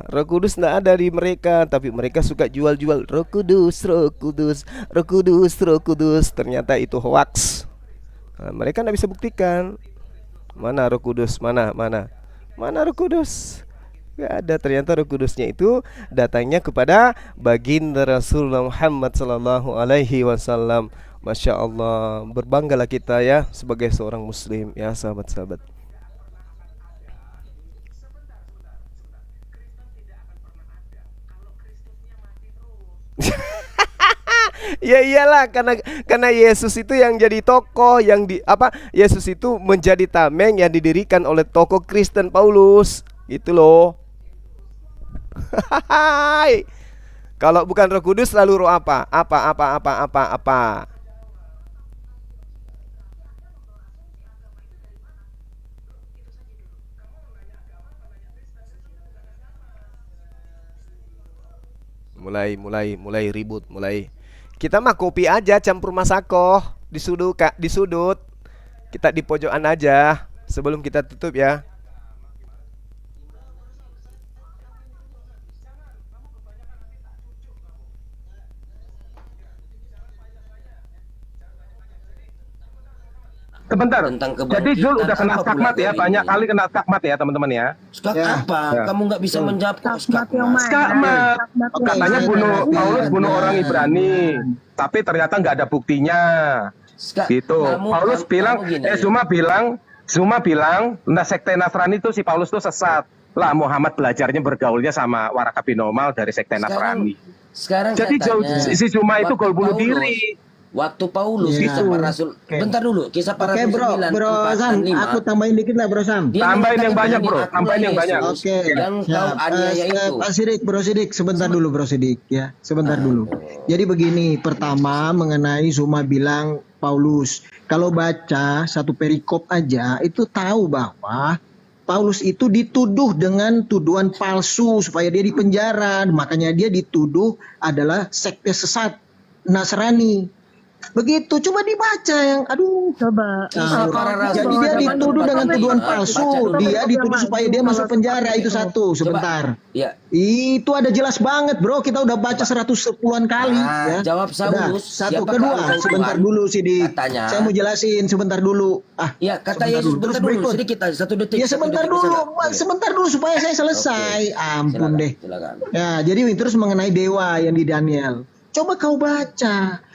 Speaker 2: Roh Kudus tidak ada di mereka, tapi mereka suka jual-jual Roh Kudus, Roh Kudus, Roh Kudus, Roh Kudus. Ternyata itu hoax. Mereka tidak bisa buktikan mana Roh Kudus, mana Roh Kudus. Gak ada. Ternyata Roh Kudusnya itu datangnya kepada baginda Rasulullah Muhammad Sallallahu Alaihi Wasallam. Masya Allah, berbanggalah kita ya sebagai seorang Muslim ya, sahabat-sahabat. Ya iyalah, karena Yesus itu yang jadi tokoh, yang Yesus itu menjadi tameng yang didirikan oleh tokoh Kristen Paulus. Gitu loh. Kalau bukan Roh Kudus lalu roh apa? Apa? Mulai ribut. Kita mah kopi aja campur masako di sudut. Kita di pojokan aja sebelum kita tutup ya.
Speaker 6: Sebentar. Jadi Zul udah kena skakmat ya, banyak kali kena skakmat ya teman-teman ya.
Speaker 8: Skakmat apa?
Speaker 6: Ya.
Speaker 8: Kamu nggak bisa menjawab kok skakmat.
Speaker 6: Skakmat. Katanya Paulus bunuh orang Ibrani, tapi ternyata nggak ada buktinya. Gitu. Paulus bilang, Zuma bilang, nah sekte Nasrani itu si Paulus itu sesat. Lah Muhammad belajarnya bergaulnya sama Waraka bin Nomal dari sekte Nasrani.
Speaker 8: Sekarang
Speaker 6: Jadi
Speaker 8: saya tanya,
Speaker 6: si Zuma itu gol bunuh
Speaker 8: Paulus,
Speaker 6: diri.
Speaker 8: Waktu Paulus kisah para rasul. Bentar dulu, kisah para rasul 9,
Speaker 4: bro
Speaker 8: 4,
Speaker 4: Sam,
Speaker 8: 5.
Speaker 4: aku tambahin dikit lah bro Sam.
Speaker 8: Dia
Speaker 6: Tambahin yang
Speaker 8: mengatakan
Speaker 6: banyak, bro.
Speaker 8: begini,
Speaker 6: Tambahin yang
Speaker 8: "Akulah
Speaker 6: banyak."
Speaker 8: Yesus
Speaker 4: Oke.
Speaker 8: yang kau aniaya itu.
Speaker 4: Pak Sidik, bro Sidik, sebentar dulu bro Sidik ya, sebentar dulu. Jadi begini, pertama mengenai Zuma bilang Paulus, kalau baca satu perikop aja itu tahu bahwa Paulus itu dituduh dengan tuduhan palsu supaya dia dipenjara, makanya dia dituduh adalah sekte sesat Nasrani. Begitu, coba dibaca yang aduh.
Speaker 13: Coba.
Speaker 4: Jadi dia dituduh dengan tuduhan palsu, dia dituduh supaya dia masuk penjara, itu satu. Sebentar.
Speaker 8: Ya.
Speaker 4: Itu ada jelas banget, bro. Kita udah baca 110-an kali. Ya.
Speaker 8: Jawab Saulus.
Speaker 4: Satu,
Speaker 8: siapakah
Speaker 4: kedua,
Speaker 8: engkau
Speaker 4: sebentar
Speaker 8: Tuhan?
Speaker 4: dulu Sidik.
Speaker 8: Katanya.
Speaker 4: Saya mau jelasin sebentar dulu.
Speaker 8: Ya, kata
Speaker 4: sebentar
Speaker 8: Yesus
Speaker 4: dulu. Terus
Speaker 8: bentar dulu,
Speaker 4: berikut.
Speaker 8: sedikit aja, 1 detik.
Speaker 4: Ya
Speaker 8: 1
Speaker 4: sebentar
Speaker 8: detik,
Speaker 4: dulu,
Speaker 8: silakan.
Speaker 4: sebentar dulu supaya saya selesai. Ampun
Speaker 8: Silakan,
Speaker 4: deh.
Speaker 8: silakan.
Speaker 4: Ya, jadi terus mengenai dewa yang di Daniel. Coba kau baca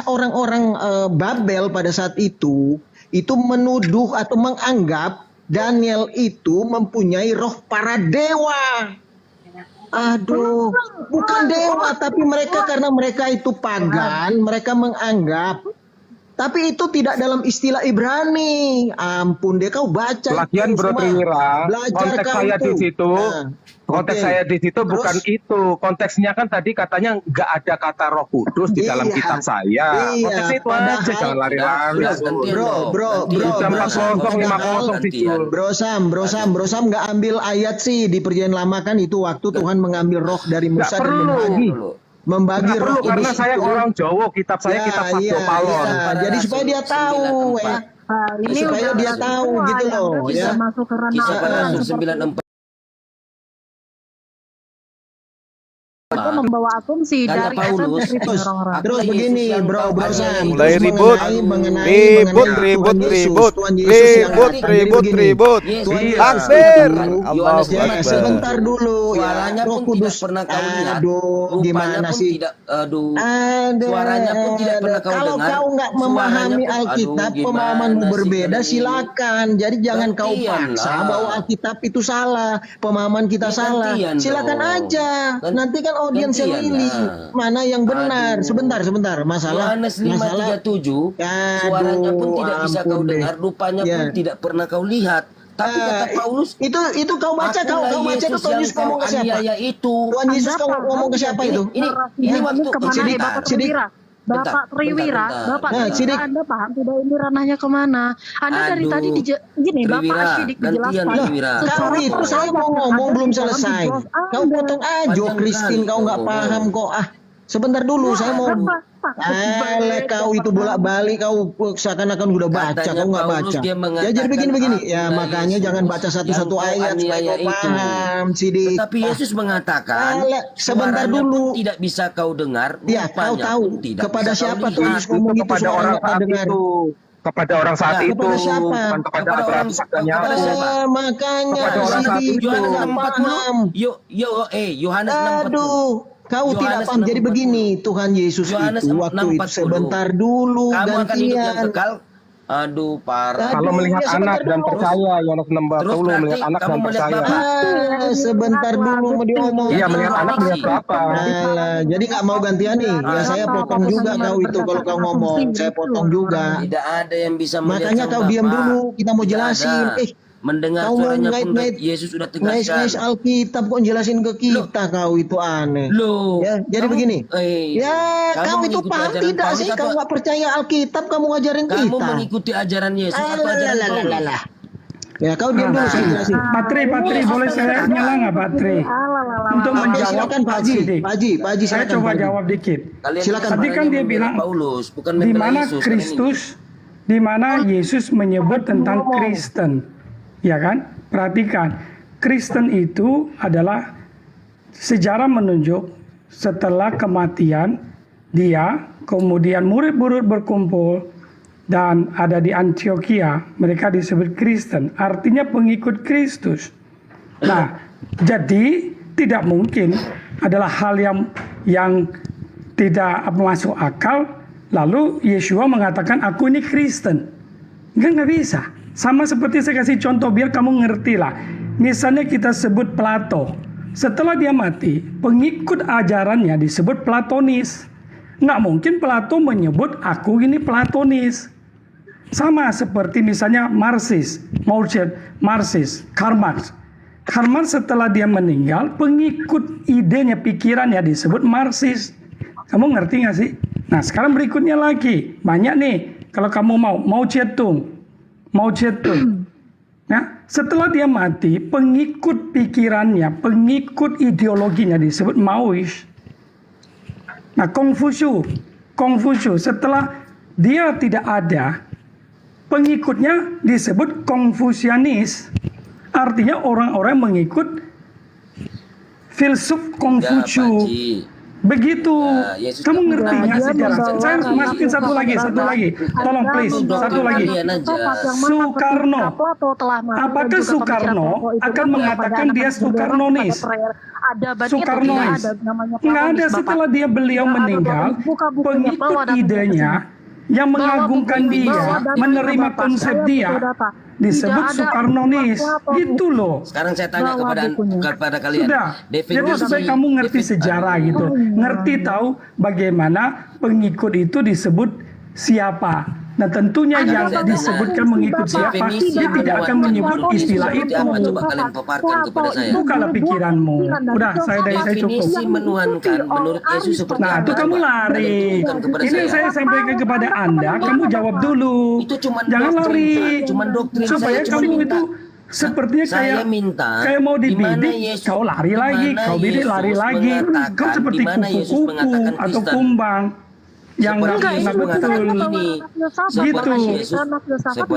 Speaker 4: orang-orang Babel pada saat itu menuduh atau menganggap Daniel itu mempunyai roh para dewa. Aduh, bukan dewa tapi mereka karena mereka itu pagan, mereka menganggap. Tapi itu tidak dalam istilah Ibrani. Ampun deh, kau baca.
Speaker 6: Lagian
Speaker 4: itu
Speaker 6: Bro
Speaker 4: semua.
Speaker 6: Triwira,
Speaker 4: Belajar
Speaker 6: konteks
Speaker 4: kau
Speaker 6: saya
Speaker 4: itu.
Speaker 6: di situ, konteks
Speaker 4: oke.
Speaker 6: saya di situ
Speaker 4: Terus?
Speaker 6: bukan itu. Konteksnya kan tadi katanya nggak ada kata Roh Kudus di dalam
Speaker 4: Iya.
Speaker 6: kitab saya.
Speaker 4: Iya,
Speaker 6: Konteksnya itu
Speaker 4: padahal-
Speaker 6: aja, jangan lari-lari.
Speaker 4: Bro,
Speaker 6: Jam 40:50 dijual.
Speaker 4: Bro Sam nggak ambil ayat sih di Perjanjian Lama kan itu waktu Tuhan mengambil roh dari Musa dan membagi
Speaker 6: Nggak
Speaker 4: roh
Speaker 6: perlu, karena
Speaker 4: kudus
Speaker 6: saya
Speaker 4: itu.
Speaker 6: orang Jawa, kitab saya kitab Sabdo Palon.
Speaker 4: Jadi supaya dia tahu ya.
Speaker 13: Ini
Speaker 4: Supaya
Speaker 13: udah
Speaker 4: dia tahu
Speaker 13: semua
Speaker 4: gitu
Speaker 13: yang
Speaker 4: loh
Speaker 13: bisa
Speaker 4: ya.
Speaker 13: masuk ke ranah
Speaker 8: Kisah para
Speaker 13: orang
Speaker 8: rasul
Speaker 13: seperti
Speaker 8: 9,
Speaker 13: itu membawa asumsi
Speaker 8: Karena
Speaker 13: dari
Speaker 8: Paulus,
Speaker 13: asumsi orang-orang.
Speaker 4: Terus begini bro Sam,
Speaker 2: Mulai
Speaker 4: terus
Speaker 2: ribut.
Speaker 4: mengenai
Speaker 2: Ribut.
Speaker 4: Tuhan Yesus
Speaker 2: Ribut.
Speaker 4: Tuhan
Speaker 2: Takbir.
Speaker 4: Yesus
Speaker 2: Allahu
Speaker 4: ya,
Speaker 2: Akbar.
Speaker 4: sebentar dulu
Speaker 8: Suaranya
Speaker 4: ya. Roh
Speaker 8: pun
Speaker 4: Kudus.
Speaker 8: tidak pernah kau lihat.
Speaker 4: Aduh,
Speaker 8: Rupanya
Speaker 4: gimana
Speaker 8: pun
Speaker 4: sih?
Speaker 8: tidak, suaranya pun tidak pernah kau
Speaker 4: Kalau
Speaker 8: dengar.
Speaker 4: kau nggak
Speaker 8: Suaranya
Speaker 4: memahami
Speaker 8: pun,
Speaker 4: Alkitab,
Speaker 8: aduh,
Speaker 4: pemahamanmu
Speaker 8: gimana sih
Speaker 4: berbeda,
Speaker 8: kalian ini?
Speaker 4: silakan. Jadi jangan kau
Speaker 8: Gantian
Speaker 4: paksa
Speaker 8: lah.
Speaker 4: bahwa Alkitab itu salah, pemahaman kita
Speaker 8: Ya,
Speaker 4: salah.
Speaker 8: gantian
Speaker 4: Silakan
Speaker 8: dong.
Speaker 4: aja. Nanti kan audiens yang
Speaker 8: Gantian
Speaker 4: milih
Speaker 8: lah.
Speaker 4: mana yang benar. Sebentar. Masalah.
Speaker 8: Yohanes 5:37, suaranya pun tidak bisa kau
Speaker 4: ampun deh.
Speaker 8: dengar, rupanya
Speaker 4: Ya.
Speaker 8: pun tidak pernah kau lihat. Tapi kata Paulus,
Speaker 4: itu kau baca, kau
Speaker 8: "Akulah
Speaker 4: baca itu
Speaker 8: Yesus
Speaker 4: Tuhan
Speaker 8: yang
Speaker 4: Yesus ngomong ke
Speaker 8: kau
Speaker 4: siapa?
Speaker 8: aniaya itu."
Speaker 4: Tuhan Yesus kau ngomong ke siapa itu?
Speaker 8: Ini waktu
Speaker 13: kemana
Speaker 4: Sidik,
Speaker 13: Bapak
Speaker 4: Sidik.
Speaker 13: Triwira? Bapak Triwira,
Speaker 8: bentar.
Speaker 13: Bapak
Speaker 4: Nah,
Speaker 13: Triwira,
Speaker 4: Sidik.
Speaker 13: Anda paham tidak ini ranahnya kemana? Anda dari
Speaker 8: Aduh,
Speaker 13: tadi gini, Bapak
Speaker 8: Triwira,
Speaker 13: Sidik
Speaker 8: gantian,
Speaker 13: dijelaskan.
Speaker 8: Triwira.
Speaker 4: Kau itu saya mau ngomong belum selesai. Kau potong aja,
Speaker 8: Panjang
Speaker 4: Christine.
Speaker 8: kali
Speaker 4: Kau nggak
Speaker 8: kau,
Speaker 4: paham kok. Sebentar dulu, saya mau. Kau itu bolak-balik, kau seakan-akan udah baca,
Speaker 8: Katanya
Speaker 4: kau nggak
Speaker 8: Paulus,
Speaker 4: baca.
Speaker 8: dia
Speaker 4: Ya
Speaker 8: mengatakan,
Speaker 4: jadi begini. Ya
Speaker 8: "Akulah
Speaker 4: makanya
Speaker 8: Yesus
Speaker 4: jangan baca satu-satu
Speaker 8: yang kau
Speaker 4: ayat supaya
Speaker 8: aniaya
Speaker 4: kau
Speaker 8: itu."
Speaker 4: paham, Sidik.
Speaker 8: Tetapi Yesus mengatakan,
Speaker 4: Sebentar
Speaker 8: suaranya
Speaker 4: dulu.
Speaker 8: pun tidak bisa kau dengar,
Speaker 4: Ya, kau
Speaker 8: rupanya
Speaker 4: tahu
Speaker 8: pun tidak
Speaker 4: kepada
Speaker 8: bisa
Speaker 4: siapa
Speaker 8: kau
Speaker 4: Tuhan
Speaker 8: lihat.
Speaker 4: Yesus ngomong itu
Speaker 6: Kepada
Speaker 4: suara
Speaker 6: orang
Speaker 4: nggak
Speaker 6: saat
Speaker 4: dengar.
Speaker 6: itu. Kepada orang saat
Speaker 8: Nah,
Speaker 6: itu,
Speaker 4: kepada siapa?
Speaker 6: bukan kepada
Speaker 8: Kepada
Speaker 6: Abraham,
Speaker 8: orang-
Speaker 6: Isaknya.
Speaker 8: kepada siapa?
Speaker 4: Makanya
Speaker 6: Kepada orang saat
Speaker 4: Sidik
Speaker 6: itu.
Speaker 8: Yohanes
Speaker 4: nggak
Speaker 8: 6:40.
Speaker 4: paham.
Speaker 8: Yohanes 6:40.
Speaker 4: Aduh, kau
Speaker 8: Yohanes
Speaker 4: tidak paham. Jadi
Speaker 8: 6:40.
Speaker 4: begini, Tuhan Yesus
Speaker 8: Yohanes
Speaker 4: itu waktu itu
Speaker 8: 6:40.
Speaker 4: sebentar dulu
Speaker 8: Kamu akan hidup yang
Speaker 4: gantian.
Speaker 8: kekal. Aduh, parah.
Speaker 6: Kalau melihat
Speaker 4: ya, sebentar
Speaker 6: anak dan
Speaker 4: dulu.
Speaker 6: percaya, Yohanes 60,
Speaker 8: Terus berarti
Speaker 6: melihat anak
Speaker 8: kamu
Speaker 6: dan
Speaker 8: melihat
Speaker 6: percaya.
Speaker 8: Bapak.
Speaker 4: Sebentar dulu mau diomong.
Speaker 6: Iya, melihat anak, melihat Bapa.
Speaker 4: Alah, jadi nggak mau gantian nih. Ya saya potong juga kau itu kalau kau ngomong. Saya potong juga.
Speaker 8: Tidak ada yang bisa melihat
Speaker 4: Makanya
Speaker 8: sang
Speaker 4: kau diam
Speaker 8: Bapa.
Speaker 4: dulu. Kita mau
Speaker 8: Tidak
Speaker 4: jelasin.
Speaker 8: ada. Mendengar
Speaker 4: Kau mau
Speaker 8: suaranya pun
Speaker 4: ngait-ngait.
Speaker 8: Yesus sudah
Speaker 4: Ngais
Speaker 8: tegaskan.
Speaker 4: Alkitab kok jelasin ke kita kau itu aneh.
Speaker 8: Loh,
Speaker 4: Ya, jadi
Speaker 8: kamu-
Speaker 4: begini.
Speaker 8: kamu
Speaker 4: Kau itu
Speaker 8: mengikuti
Speaker 4: paham
Speaker 8: ajaran
Speaker 4: tidak
Speaker 8: Paulus
Speaker 4: sih?
Speaker 8: apa-
Speaker 4: Kau nggak percaya Alkitab, kamu ngajarin
Speaker 8: Kamu
Speaker 4: kita.
Speaker 8: mengikuti ajaran Yesus atau ajaran Paulus?
Speaker 4: Ya, kau diam dulu saya jelasin.
Speaker 14: Patri, boleh saya nyala nggak Patri? Untuk
Speaker 4: Oke,
Speaker 14: menjawab
Speaker 4: silakan Pak
Speaker 14: Pak
Speaker 4: Haji.
Speaker 14: Sidik.
Speaker 4: Pak Haji,
Speaker 14: Saya
Speaker 4: silakan,
Speaker 14: coba
Speaker 4: Pak Haji.
Speaker 14: jawab dikit.
Speaker 8: Kalian
Speaker 4: Silakan.
Speaker 14: Tadi kan dia bilang
Speaker 8: Paulus, bukan
Speaker 14: di
Speaker 8: membela
Speaker 14: mana
Speaker 8: Yesus.
Speaker 14: Kristus, di mana Yesus menyebut tentang Kristen, ya kan? Perhatikan, Kristen itu adalah sejarah menunjuk setelah kematian dia, kemudian murid-murid berkumpul dan ada di Antioquia, mereka disebut Kristen, artinya pengikut Kristus. Nah, jadi tidak mungkin adalah hal yang tidak masuk akal. Lalu Yeshua mengatakan aku ini Kristen. Nggak bisa. Sama seperti saya kasih contoh biar kamu ngerti lah. Misalnya kita sebut Plato. Setelah dia mati, pengikut ajarannya disebut Platonis. Nggak mungkin Plato menyebut aku ini Platonis. Sama seperti misalnya Marxis, Karl Marx. Karl Marx setelah dia meninggal, pengikut idenya, pikirannya disebut Marxis. Kamu ngerti nggak sih? Nah sekarang berikutnya lagi, banyak nih. Kalau kamu mau, Mao Zedong. Nah, setelah dia mati, pengikut pikirannya, pengikut ideologinya disebut Maois. Nah, Kongfusius setelah dia tidak ada, pengikutnya disebut Konfusianis. Artinya orang-orang mengikut filsuf Kongfusius. Begitu. Kamu ngerti nggak sejarah? Saya masukin satu lagi. Tolong please, satu lagi. Soekarno. Apakah Soekarno akan mengatakan dia Soekarnonis? Soekarnois. Nggak ada. Setelah beliau meninggal, pengikut idenya yang mengagungkan dia, menerima konsep dia, disebut Soekarnonis. Gitu loh.
Speaker 8: Sekarang saya tanya kepada kalian.
Speaker 14: Sudah. Jadi supaya kamu ngerti sejarah gitu. Ngerti tahu bagaimana pengikut itu disebut siapa. Nah tentunya yang disebutkan mengikut siapa, dia tidak akan menyebut istilah itu.
Speaker 8: Coba kalian paparkan kepada saya.
Speaker 14: Bukalah pikiranmu. Udah, saya cukup.
Speaker 8: Definisi menuhankan menurut Yesus seperti
Speaker 14: Nah, itu kamu lari. Ini yang saya sampaikan kepada Anda, kamu jawab dulu. Jangan lari. Supaya kamu itu sepertinya kayak mau dibidik, kau lari lagi, kau bidik lari lagi. Kau seperti kupu-kupu atau kumbang yang nggak betul gitu.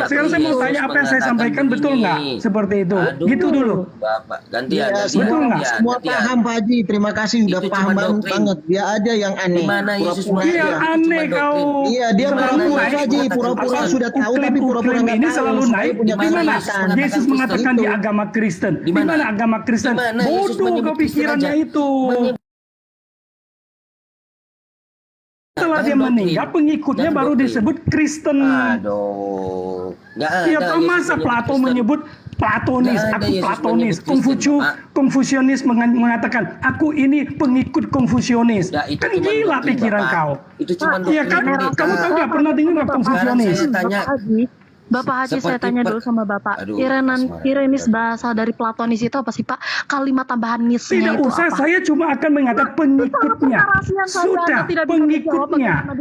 Speaker 14: Sekarang saya mau tanya apa yang saya sampaikan betul nggak seperti itu? Gitu dulu.
Speaker 8: Bapak gantian.
Speaker 14: Betul nggak?
Speaker 4: Semua paham Pak Haji, terima kasih udah paham banget. Dia aja yang aneh.
Speaker 14: Iya aneh kau.
Speaker 4: Iya dia pura-pura Haji, pura-pura sudah tahu tapi pura-pura nggak tahu.
Speaker 14: Ini selalu naik. Di mana Yesus mengatakan di agama Kristen? Di mana agama Kristen? Bodoh kau pikirannya itu. Setelah dia meninggal, pengikutnya baru disebut Kristen.
Speaker 8: Aduh.
Speaker 14: Ya masa Plato menyebut Platonis, aku Platonis. Konfusianis mengatakan, aku ini pengikut Konfusianis. Kan gila pikiran kau.
Speaker 8: Itu cuma
Speaker 14: Iya kan? Kamu tahu nggak pernah dengar Konfusianis?
Speaker 7: Bapak Haji, saya tanya dulu sama Bapak. Irenis bahasa dari Platonis itu apa sih Pak? Kalimat tambahan nisnya
Speaker 14: itu apa? Tidak usah, saya cuma akan mengatakan pengikutnya. Sudah, pengikutnya.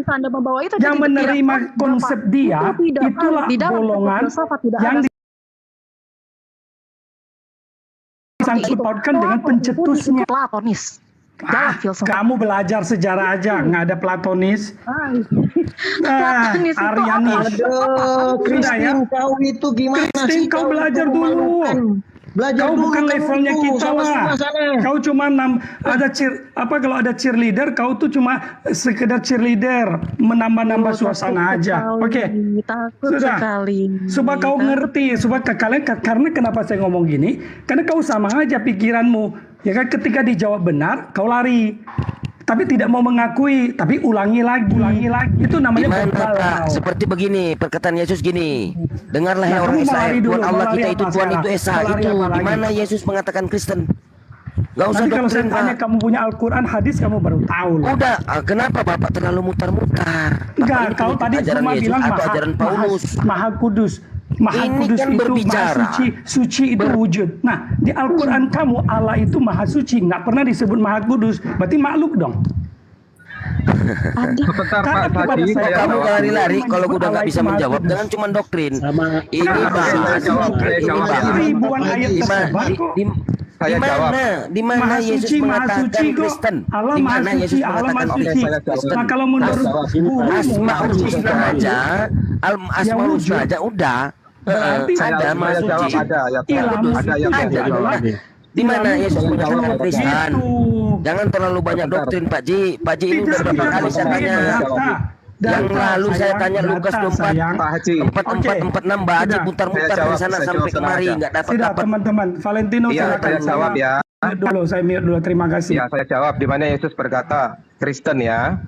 Speaker 14: Yang menerima konsep dia, itulah golongan yang disangkut pautkan dengan pencetusnya.
Speaker 7: Platonis.
Speaker 14: Kamu belajar sejarah aja, nggak ada Platonis. Arianis.
Speaker 4: Kristen kau itu gimana sih?
Speaker 14: Kau belajar dulu. Kau bukan levelnya kita lah. Kau cuma kalau ada cheerleader, kau tuh cuma sekedar cheerleader, menambah-nambah suasana aja. Oke. Sudah. Supaya kau ngerti, supaya kalian, karena kenapa saya ngomong gini? Karena kau sama aja pikiranmu. Ya kan, ketika dijawab benar, kau lari. Tapi tidak mau mengakui, tapi ulangi lagi. Itu namanya
Speaker 8: Pak? Seperti begini, perkataan Yesus gini. Dengarlah ya orang Israel, Tuhan Allah kita itu Tuhan itu Esa. Itu di mana Yesus mengatakan Kristen? Gak usah
Speaker 14: kalau saya
Speaker 8: doktrin,
Speaker 14: tanya
Speaker 8: Pak.
Speaker 14: kamu punya Al-Quran, hadis kamu baru tahu.
Speaker 8: Udah, kenapa Bapak terlalu mutar-mutar?
Speaker 14: Enggak, kau tadi cuma bilang Maha Kudus. Maha Kudus
Speaker 8: kan
Speaker 14: itu
Speaker 8: berbicara.
Speaker 14: Maha suci itu wujud. Nah, di Al-Quran kamu Allah itu Maha Suci, nggak pernah disebut Maha Kudus. Berarti makhluk dong.
Speaker 6: Sebentar Pak Haji,
Speaker 8: kamu lari-lari kalau udah nggak bisa menjawab, jangan cuma doktrin. Ini bahas
Speaker 14: ribuan ayat tersebar kok.
Speaker 8: Di mana Yesus mengatakan Kristen? Di mana Yesus mengatakan Kristen?
Speaker 14: Nah, kalau menurut
Speaker 8: Asmaul Husna aja, Asmaul Husna aja udah. Ada Maha Suci. Di mana Yesus mengatakan Kristen? Jangan terlalu banyak doktrin Pak Ji. Pak Ji ini udah berapa kali saya tanya. Yang lalu saya tanya Lukas 24, 44, 46, Mbak Haji putar-mutar dari sana sampai kemari nggak dapat.
Speaker 14: Teman-teman, Valentino
Speaker 6: saya jawab ya.
Speaker 14: Saya mute dulu, terima kasih.
Speaker 6: Ya, saya jawab di mana Yesus berkata Kristen ya.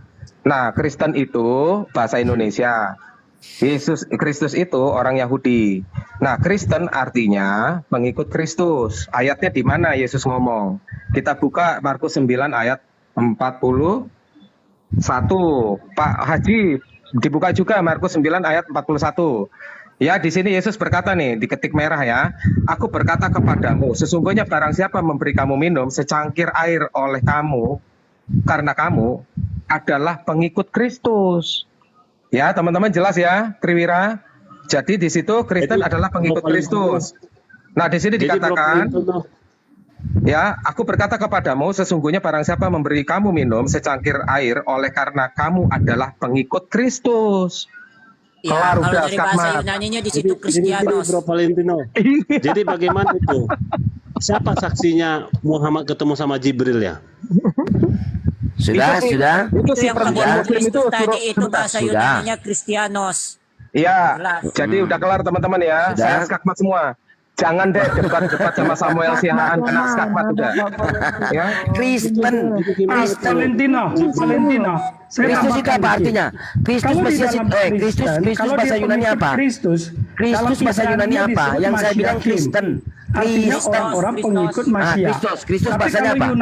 Speaker 6: Nah, Kristen itu bahasa Indonesia. Kristus itu orang Yahudi. Nah, Kristen artinya pengikut Kristus. Ayatnya di mana Yesus ngomong? Kita buka Markus 9 ayat 41. Pak Haji, dibuka juga Markus 9 ayat 41. Ya, di sini Yesus berkata nih, diketik merah ya. Aku berkata kepadamu, sesungguhnya barang siapa memberi kamu minum secangkir air oleh kamu, karena kamu adalah pengikut Kristus. Ya, teman-teman jelas ya, Triwira. Jadi di situ Kristen adalah pengikut Kristus. Nah, di sini dikatakan, ya, aku berkata kepadamu, sesungguhnya barang siapa memberi kamu minum secangkir air oleh karena kamu adalah pengikut Kristus.
Speaker 1: Ya, kalau dari bahasa Yunaninya di situ Kristianos.
Speaker 11: Bro Valentino. Jadi bagaimana itu? Siapa saksinya Muhammad ketemu sama Jibril ya?
Speaker 6: Sudah.
Speaker 1: Itu yang perempuan Kristus tadi itu bahasa Yunaninya Kristianos.
Speaker 6: Iya, jadi udah kelar teman-teman ya. Saya skakmat semua. Jangan deh debat-debat sama Samuel Sihaan, kena skakmat udah. Ya.
Speaker 14: Valentino.
Speaker 8: Kristus itu apa artinya? Kristus bahasa Yunani apa? Kristus bahasa Yunani apa? Yang saya bilang Kristen.
Speaker 14: Artinya orang-orang pengikut Masias.
Speaker 8: Kristus bahasanya apa?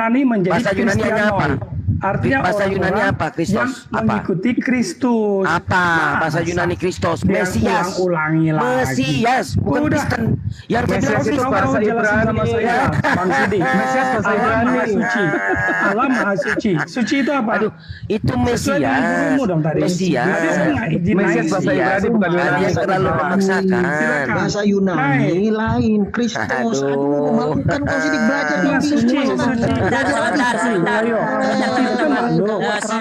Speaker 8: Bahasa Yunani apa?
Speaker 14: Artinya
Speaker 8: bahasa Yunani apa? Kristus
Speaker 14: mengikuti Kristus.
Speaker 8: Apa bahasa Yunani Kristus? Mesias.
Speaker 14: Ulangi lagi.
Speaker 8: Mesias, bukan Kristen. Yang
Speaker 6: Mesias itu bahasa Ibrani.
Speaker 14: Bang Sidi. Mesias bahasa Ibrani. Allah Maha Suci. Suci itu apa?
Speaker 8: Aduh, itu Mesias.
Speaker 6: Mesias bahasa Ibrani bukan Yunani.
Speaker 8: Dia terlalu memaksakan.
Speaker 4: Bahasa Yunani lain. Kristus. Aduh, memalukan kau Sidik belajar di Suci.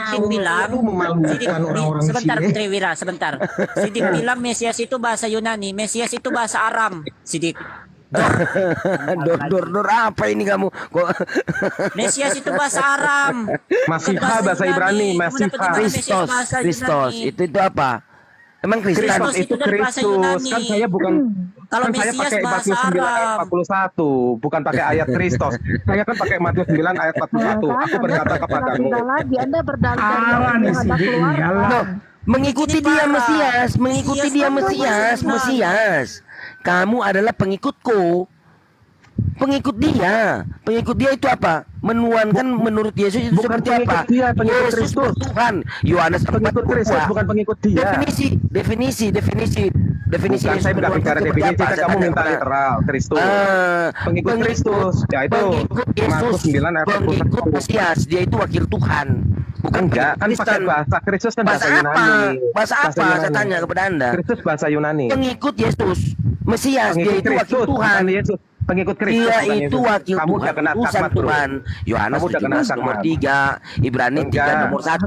Speaker 1: Sidik bilang sebentar Triwira, sebentar. Sidik bilang Mesias itu bahasa Yunani, Mesias itu bahasa Aram. Sidik.
Speaker 8: Dor apa ini kamu? Kok
Speaker 1: Mesias itu bahasa Aram.
Speaker 6: Masiha bahasa Ibrani, Masiha.
Speaker 8: Kristus. Itu apa? Emang Kristen
Speaker 6: itu Kristus. Kan saya bukan
Speaker 1: kalau
Speaker 6: kan saya pakai Matius 9 ayat 41, bukan pakai ayat Kristus. Saya kan pakai Matius 9 ayat 41. Aku berkata kepadamu.
Speaker 7: Anda berdalil
Speaker 8: mengikuti dia Mesias. Kamu adalah pengikutku. Pengikut dia itu apa? Menuankan menurut Yesus itu
Speaker 6: bukan
Speaker 8: seperti apa?
Speaker 6: Dia, pengikut
Speaker 8: Yesus
Speaker 6: Kristus.
Speaker 8: Tuhan. Yohanes 4
Speaker 6: pengikut Kristus bukan pengikut dia.
Speaker 8: Definisi
Speaker 6: Bukan, saya tidak bicara definisi, kan kamu minta literal Kristus. Pengikut Kristus. Ya itu Markus 9 ayat 41.
Speaker 8: Pengikut Mesias, dia itu wakil Tuhan. Bukan
Speaker 6: enggak, kan pakai bahasa Kristus kan bahasa Yunani.
Speaker 8: Bahasa apa? Saya tanya kepada Anda.
Speaker 6: Kristus bahasa Yunani.
Speaker 8: Pengikut Yesus. Mesias, dia itu wakil Tuhan.
Speaker 6: Pengikut Kristus.
Speaker 8: Dia itu wakil
Speaker 6: kamu
Speaker 8: Tuhan,
Speaker 6: kena
Speaker 8: utusan Tuhan. Yohanes 17 nomor 3, Ibrani 3 nomor 1.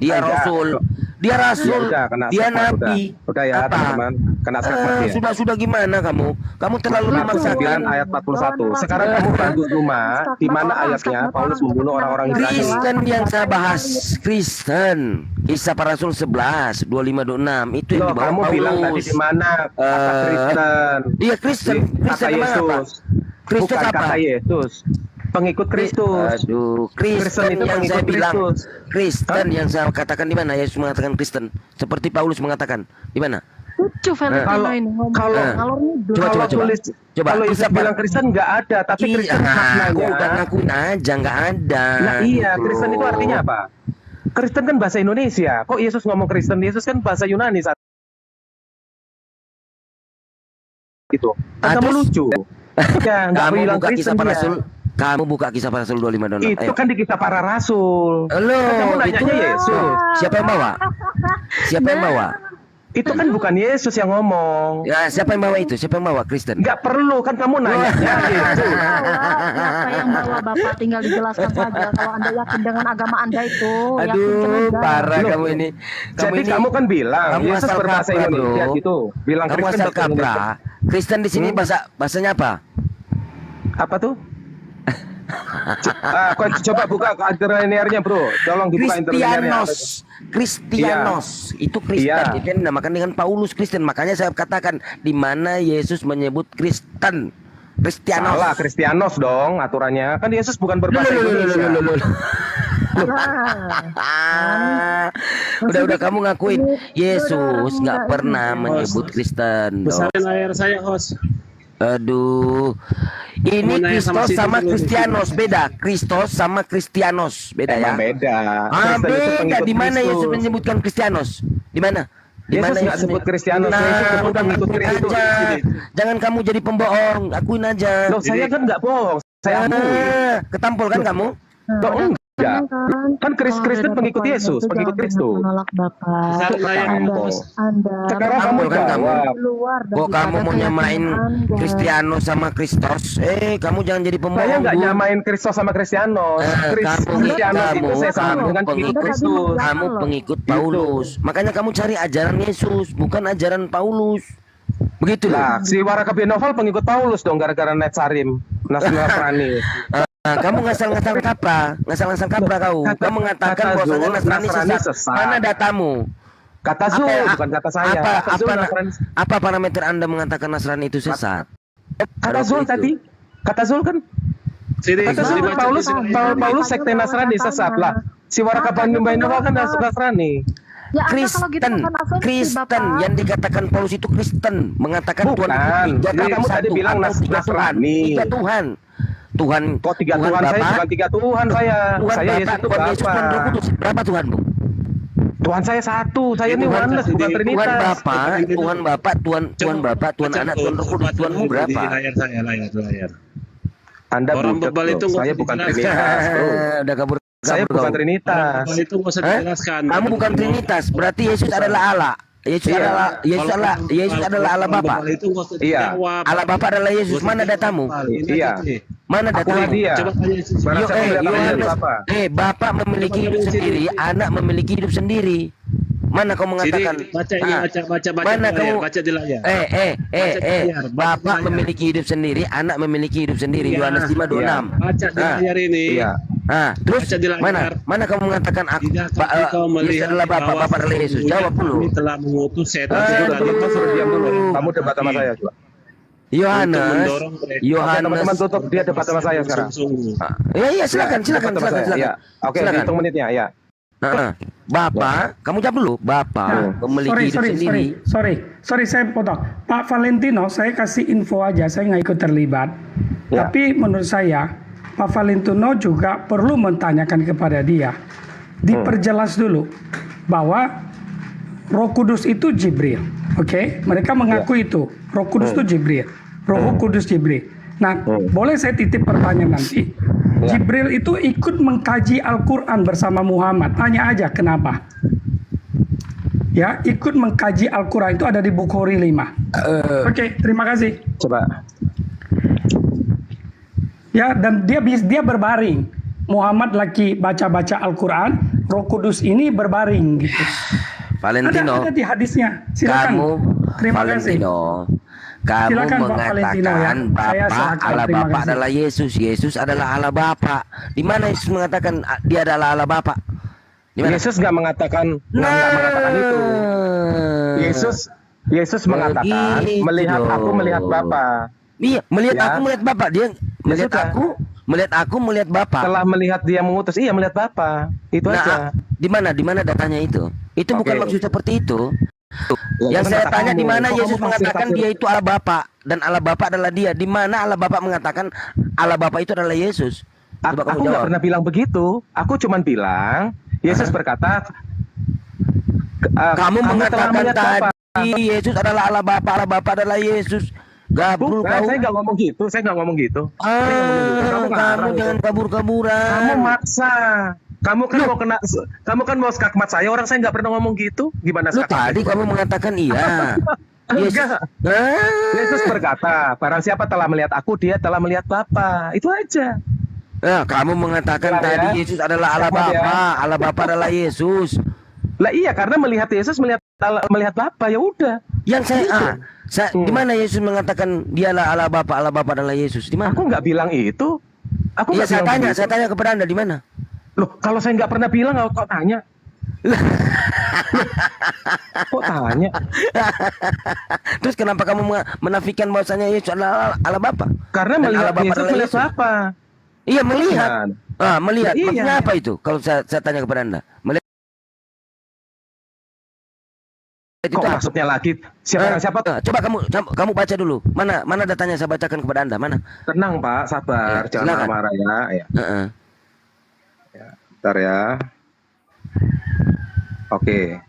Speaker 8: Dia rasul. Dia nabi.
Speaker 6: Udah ya, teman-teman. Kena sakit ya.
Speaker 8: Sudah gimana kamu? Kamu terlalu memaksakan.
Speaker 6: Ayat 41. Sekarang kamu bantu rumah di mana ayatnya Paulus membunuh orang-orang Ibrani.
Speaker 8: Kristen yang saya bahas, Kristen. Kisah para Rasul 11, 25-26. Itu yang dibawa
Speaker 6: kamu
Speaker 8: Paulus.
Speaker 6: Bilang tadi di mana kata Kristen?
Speaker 8: Dia Kristen.
Speaker 6: Kata Yesus.
Speaker 8: Kristus
Speaker 6: bukan
Speaker 8: apa?
Speaker 6: Kata Yesus. Pengikut Kristus.
Speaker 8: Aduh, Kristen itu yang saya bilang. Kristen yang saya katakan di mana? Yesus mengatakan Kristen. Seperti Paulus mengatakan. Di mana?
Speaker 7: Lucu Valentino ini.
Speaker 8: Coba.
Speaker 6: Kalau Yesus bilang Kristen nggak ada, tapi Kristen maknanya.
Speaker 8: Udah ngakuin aja nggak ada.
Speaker 6: Nah iya, Kristen itu artinya apa? Kristen kan bahasa Indonesia. Kok Yesus ngomong Kristen? Yesus kan bahasa Yunani saat itu. Kamu lucu. Ya,
Speaker 8: kamu buka Kisah Para Rasul. Kamu buka Kisah Para Rasul 25-26.
Speaker 6: Itu kan di Kisah Para Rasul.
Speaker 8: Kamu nanyanya Yesus. Siapa yang bawa? Itu
Speaker 6: kan bukan Yesus yang ngomong.
Speaker 8: Ya, siapa yang bawa itu? Siapa yang bawa? Kristen.
Speaker 6: Enggak perlu, kan kamu nanya.
Speaker 7: Siapa yang bawa Bapak, tinggal dijelaskan saja. Kalau Anda yakin dengan agama Anda itu.
Speaker 8: Aduh, parah kamu ini.
Speaker 6: Kamu kan bilang Yesus berbahasa Indonesia gitu. Bilang
Speaker 8: kamu
Speaker 6: Kristen
Speaker 8: asal kapra. Kristen di sini bahasanya apa?
Speaker 6: Apa tuh? Coba buka interlinearnya bro. Tolong dibuka interlinearnya.
Speaker 8: Kristianos itu Kristen. Itu yang dinamakan dengan Paulus Kristen. Makanya saya katakan di mana Yesus menyebut Kristen. Kristianos.
Speaker 6: Salah, Kristianos dong aturannya. Kan Yesus bukan berbahasa Indonesia.
Speaker 8: Udah kamu ngakuin Yesus nggak pernah menyebut Kristen.
Speaker 11: Besarin layar saya, host.
Speaker 8: Aduh, ini
Speaker 11: Mau nanya sama
Speaker 8: Kristos
Speaker 11: Siti
Speaker 8: sama
Speaker 11: dulu,
Speaker 8: Kristianos beda. Kristos sama Kristianos beda ya.
Speaker 6: Emang beda.
Speaker 8: Ah,
Speaker 6: Kristen itu
Speaker 8: beda.
Speaker 6: pengikut
Speaker 8: Di mana Yesus
Speaker 6: Kristus.
Speaker 8: menyebutkan Kristianos? Di mana? Di
Speaker 6: Yesus
Speaker 8: mana
Speaker 6: nggak sebut Kristianos,
Speaker 8: Nah,
Speaker 6: Yesus sebut
Speaker 8: udah
Speaker 6: pengikut
Speaker 8: akuin
Speaker 6: Kristus.
Speaker 8: aja. Jangan kamu jadi pembohong, akuin aja.
Speaker 6: Loh, saya kan nggak bohong. Saya
Speaker 8: Ketampol kan kamu?
Speaker 6: Loh, enggak. Kan Kristen pengikut Yesus, pengikut Kristus.
Speaker 7: Menolak Bapak.
Speaker 11: Besarin layar, host.
Speaker 6: Sekarang kamu
Speaker 8: kan kamu?
Speaker 7: Keluar
Speaker 8: Kok kamu mau nyamain Kristianos sama Kristos? Kamu jangan jadi pembohong.
Speaker 6: Saya nggak
Speaker 8: Bu.
Speaker 6: nyamain Kristus sama Kristianos.
Speaker 8: Kamu
Speaker 6: itu saya sama dengan pengikut Kristus.
Speaker 8: Kamu pengikut Paulus. Makanya kamu cari ajaran Yesus, bukan ajaran Paulus. Begitu
Speaker 6: Lah, si Waraka bin Nawfal pengikut Paulus dong gara-gara Netsarim, Nasrani.
Speaker 8: Kamu ngasal-ngasal kapra kau. Kamu mengatakan
Speaker 6: Kata
Speaker 8: bahwasanya
Speaker 6: Zul,
Speaker 8: Nasrani
Speaker 6: Nasrani
Speaker 8: sesat.
Speaker 6: sesat.
Speaker 8: Mana datamu?
Speaker 6: Kata Zul, bukan kata saya. Kata Zul, Nasrani.
Speaker 8: Apa parameter Anda mengatakan Nasrani itu sesat?
Speaker 6: Kata Zul tadi. Kata Zul kan. Kata Zul kan Paulus sekte Nasrani sesat lah. Si Waraka bin Nawfal kan Nasrani.
Speaker 7: Ya, Anda kalau gitu
Speaker 8: Kristen,
Speaker 7: bukan ofensif,
Speaker 8: Kristen
Speaker 7: Bapak.
Speaker 8: yang dikatakan Paulus itu Kristen, mengatakan
Speaker 6: Bukan.
Speaker 8: Tuhan itu tiga
Speaker 6: Kan
Speaker 8: kali
Speaker 6: kamu tadi
Speaker 8: satu,
Speaker 6: bilang
Speaker 8: atau tiga Tuhan,
Speaker 6: Nasrani.
Speaker 8: tiga Tuhan. Tuhan,
Speaker 6: Kok tiga Tuhan saya bukan tiga Tuhan saya.
Speaker 8: Tuhan
Speaker 6: Saya
Speaker 8: Bapa,
Speaker 6: Yesus itu
Speaker 8: Tuhan Yesus, Tuhan Roh
Speaker 6: Bapa.
Speaker 8: Kudus. Berapa Tuhanmu?
Speaker 6: Tuhan saya satu. Saya ini
Speaker 8: Tuhan,
Speaker 6: oneness bukan
Speaker 8: Tuhan
Speaker 6: Trinitas.
Speaker 8: Bapa, Tuhan Bapa, Tuhan Bapa, Tuhan Anak, Tuhan Roh Kudus. Tuhanmu
Speaker 11: Di
Speaker 8: berapa?
Speaker 11: layar saya, layar.
Speaker 6: Anda
Speaker 11: Orang
Speaker 6: budak,
Speaker 11: bebal
Speaker 6: bro.
Speaker 11: itu nggak
Speaker 6: Saya
Speaker 11: usah
Speaker 6: bukan
Speaker 11: dijelaskan.
Speaker 6: Trinitas, bro.
Speaker 8: Udah kabur.
Speaker 6: Saya bukan
Speaker 8: kau.
Speaker 6: Trinitas.
Speaker 11: Kalau itu nggak usah dijelaskan.
Speaker 8: Kamu bukan Trinitas, berarti Yesus adalah Allah. Yesus
Speaker 6: Iya.
Speaker 8: adalah Yesus adalah Allah Bapa.
Speaker 11: Itu nggak usah
Speaker 6: Iya.
Speaker 11: dijawab.
Speaker 8: Allah Bapa adalah Yesus. Mana datamu?
Speaker 6: Iya.
Speaker 8: Mana
Speaker 6: Akulah
Speaker 8: datamu?
Speaker 6: dia.
Speaker 11: Coba tanya Yesus.
Speaker 6: Barang siapa melihat aku
Speaker 8: Yohanes,
Speaker 6: Bapa.
Speaker 8: Bapak memiliki hidup sendiri, anak memiliki hidup sendiri. Mana kau mengatakan?
Speaker 11: Sini, baca ini, baca
Speaker 8: Mana
Speaker 11: di layar,
Speaker 8: kamu?
Speaker 11: baca di layar. Baca
Speaker 8: Bapak
Speaker 11: di layar.
Speaker 8: memiliki hidup sendiri, anak memiliki hidup sendiri.
Speaker 11: Iya.
Speaker 8: Yohanes 5:26.
Speaker 11: Baca di layar ini.
Speaker 6: Iya.
Speaker 8: Terus
Speaker 11: Baca di layar.
Speaker 8: mana kamu mengatakan aku
Speaker 11: Tidakkah engkau
Speaker 8: Yesus
Speaker 11: melihat
Speaker 8: adalah Bapak,
Speaker 11: bahwa
Speaker 8: Bapak adalah Yesus? Jawab dulu.
Speaker 11: Kami telah mengutus setan
Speaker 8: Aduh.
Speaker 11: itu tadi.
Speaker 6: Kamu suruh diam dulu. Kamu debat sama saya coba.
Speaker 8: Yohanes,
Speaker 11: mendorong mereka.
Speaker 6: Oke, teman-teman tutup dia debat sama saya sekarang.
Speaker 8: Iya, silakan.
Speaker 6: Debat sama saya. Ya. Oke,
Speaker 8: Silakan.
Speaker 6: hitung menitnya ya.
Speaker 8: Bapak, kamu jawab dulu. Bapak memiliki hidup sendiri.
Speaker 14: Sorry, saya potong. Pak Valentino, saya kasih info aja, saya nggak ikut terlibat.
Speaker 6: Ya.
Speaker 14: Tapi menurut saya, Pak Valentino juga perlu mentanyakan kepada dia. Diperjelas dulu bahwa Roh Kudus itu Jibril. Oke, mereka mengaku itu. Roh Kudus itu Jibril. Roh Kudus Jibril. Nah, boleh saya titip pertanyaan nanti? Jibril itu ikut mengkaji Al-Quran bersama Muhammad. Tanya aja kenapa. Ya, ikut mengkaji Al-Quran itu ada di Bukhari 5. Oke, terima kasih.
Speaker 6: Coba.
Speaker 14: Ya, dan dia berbaring. Muhammad lagi baca-baca Al-Quran, Roh Kudus ini berbaring gitu.
Speaker 8: Valentino,
Speaker 14: Ada di hadisnya. Silakan.
Speaker 8: kamu
Speaker 14: Terima kasih.
Speaker 8: Valentino, kamu
Speaker 14: Silakan, Pak Valentino, ya.
Speaker 8: mengatakan
Speaker 14: Saya
Speaker 8: Bapa
Speaker 14: serahkan.
Speaker 8: Allah
Speaker 14: Terima
Speaker 8: Bapa
Speaker 14: kasih.
Speaker 8: adalah Yesus. Yesus adalah Allah Bapa. Di mana Yesus mengatakan dia adalah Allah Bapa? Di mana?
Speaker 6: Yesus nggak mengatakan itu. Yesus mengatakan
Speaker 8: Begitu
Speaker 6: melihat aku
Speaker 8: dong.
Speaker 6: melihat Bapa.
Speaker 8: Iya, melihat
Speaker 6: Ya.
Speaker 8: aku melihat Bapa. Dia melihat
Speaker 6: sudah.
Speaker 8: aku melihat Bapa.
Speaker 6: Setelah melihat dia mengutus, iya melihat Bapa. Itu aja.
Speaker 8: Di mana datanya itu? Itu bukan
Speaker 6: Oke.
Speaker 8: maksud seperti itu.
Speaker 6: Ya,
Speaker 8: Yang
Speaker 6: itu
Speaker 8: saya
Speaker 6: kata
Speaker 8: tanya
Speaker 6: kamu.
Speaker 8: di mana
Speaker 6: Kok
Speaker 8: Yesus
Speaker 6: kamu
Speaker 8: mengatakan
Speaker 6: tafsir-tafsir?
Speaker 8: dia itu Allah Bapa dan Allah Bapa adalah dia. Di mana Allah Bapa mengatakan Allah Bapa itu adalah Yesus? Coba kamu
Speaker 6: Aku nggak
Speaker 8: jawab.
Speaker 6: pernah bilang begitu. Aku cuma bilang Yesus berkata,
Speaker 8: Kamu
Speaker 6: telah
Speaker 8: mengatakan
Speaker 6: melihat Bapa."
Speaker 8: tadi Yesus adalah Allah Bapa adalah Yesus. Gabrul
Speaker 6: Bukan,
Speaker 8: kau.
Speaker 6: saya nggak ngomong gitu. Saya nggak ngomong gitu.
Speaker 8: Kamu
Speaker 6: ngarang
Speaker 8: jangan
Speaker 6: itu.
Speaker 8: kabur-kaburan.
Speaker 6: Kamu maksa. Kamu kan mau skakmat saya. Orang saya nggak pernah ngomong gitu. Gimana
Speaker 8: Lu
Speaker 6: skakmat?
Speaker 8: tadi kamu mengatakan iya.
Speaker 6: Enggak. Yesus berkata, barang siapa telah melihat aku, dia telah melihat Bapa. Itu aja.
Speaker 8: Nah, kamu mengatakan
Speaker 6: Benar,
Speaker 8: tadi
Speaker 6: ya.
Speaker 8: Yesus adalah Allah
Speaker 6: Skakmat, ya.
Speaker 8: Bapa, Allah Bapa adalah Yesus.
Speaker 6: Lah iya, karena melihat Yesus melihat Bapa, ya udah.
Speaker 8: Yang di mana Yesus mengatakan dialah Allah Bapa adalah Yesus? Di mana?
Speaker 6: Aku nggak bilang itu. Aku
Speaker 8: Iya,
Speaker 6: nggak bilang begitu.
Speaker 8: saya tanya kepada Anda di mana?
Speaker 6: Loh, kalau saya nggak pernah bilang, kok tanya? Kok tanya?
Speaker 8: Terus kenapa kamu menafikan bahwasanya Yesus adalah Allah Bapa?
Speaker 6: Karena
Speaker 8: Dan
Speaker 6: melihat
Speaker 8: Allah Bapa
Speaker 6: Yesus
Speaker 8: adalah
Speaker 6: melihat
Speaker 8: Yesus.
Speaker 6: Bapa.
Speaker 8: Iya, melihat.
Speaker 6: Bukan.
Speaker 8: Melihat.
Speaker 6: Iya.
Speaker 8: Maksudnya apa itu? Kalau saya tanya kepada Anda. Melihat itu
Speaker 6: Kok
Speaker 8: apa?
Speaker 6: maksudnya lagi? Siapa?
Speaker 8: Coba kamu baca dulu. Mana datanya saya bacakan kepada Anda. Mana?
Speaker 6: Tenang Pak, sabar,
Speaker 8: Ya,
Speaker 6: jangan
Speaker 8: silakan.
Speaker 6: marah-marah ya. Bentar ya. Oke.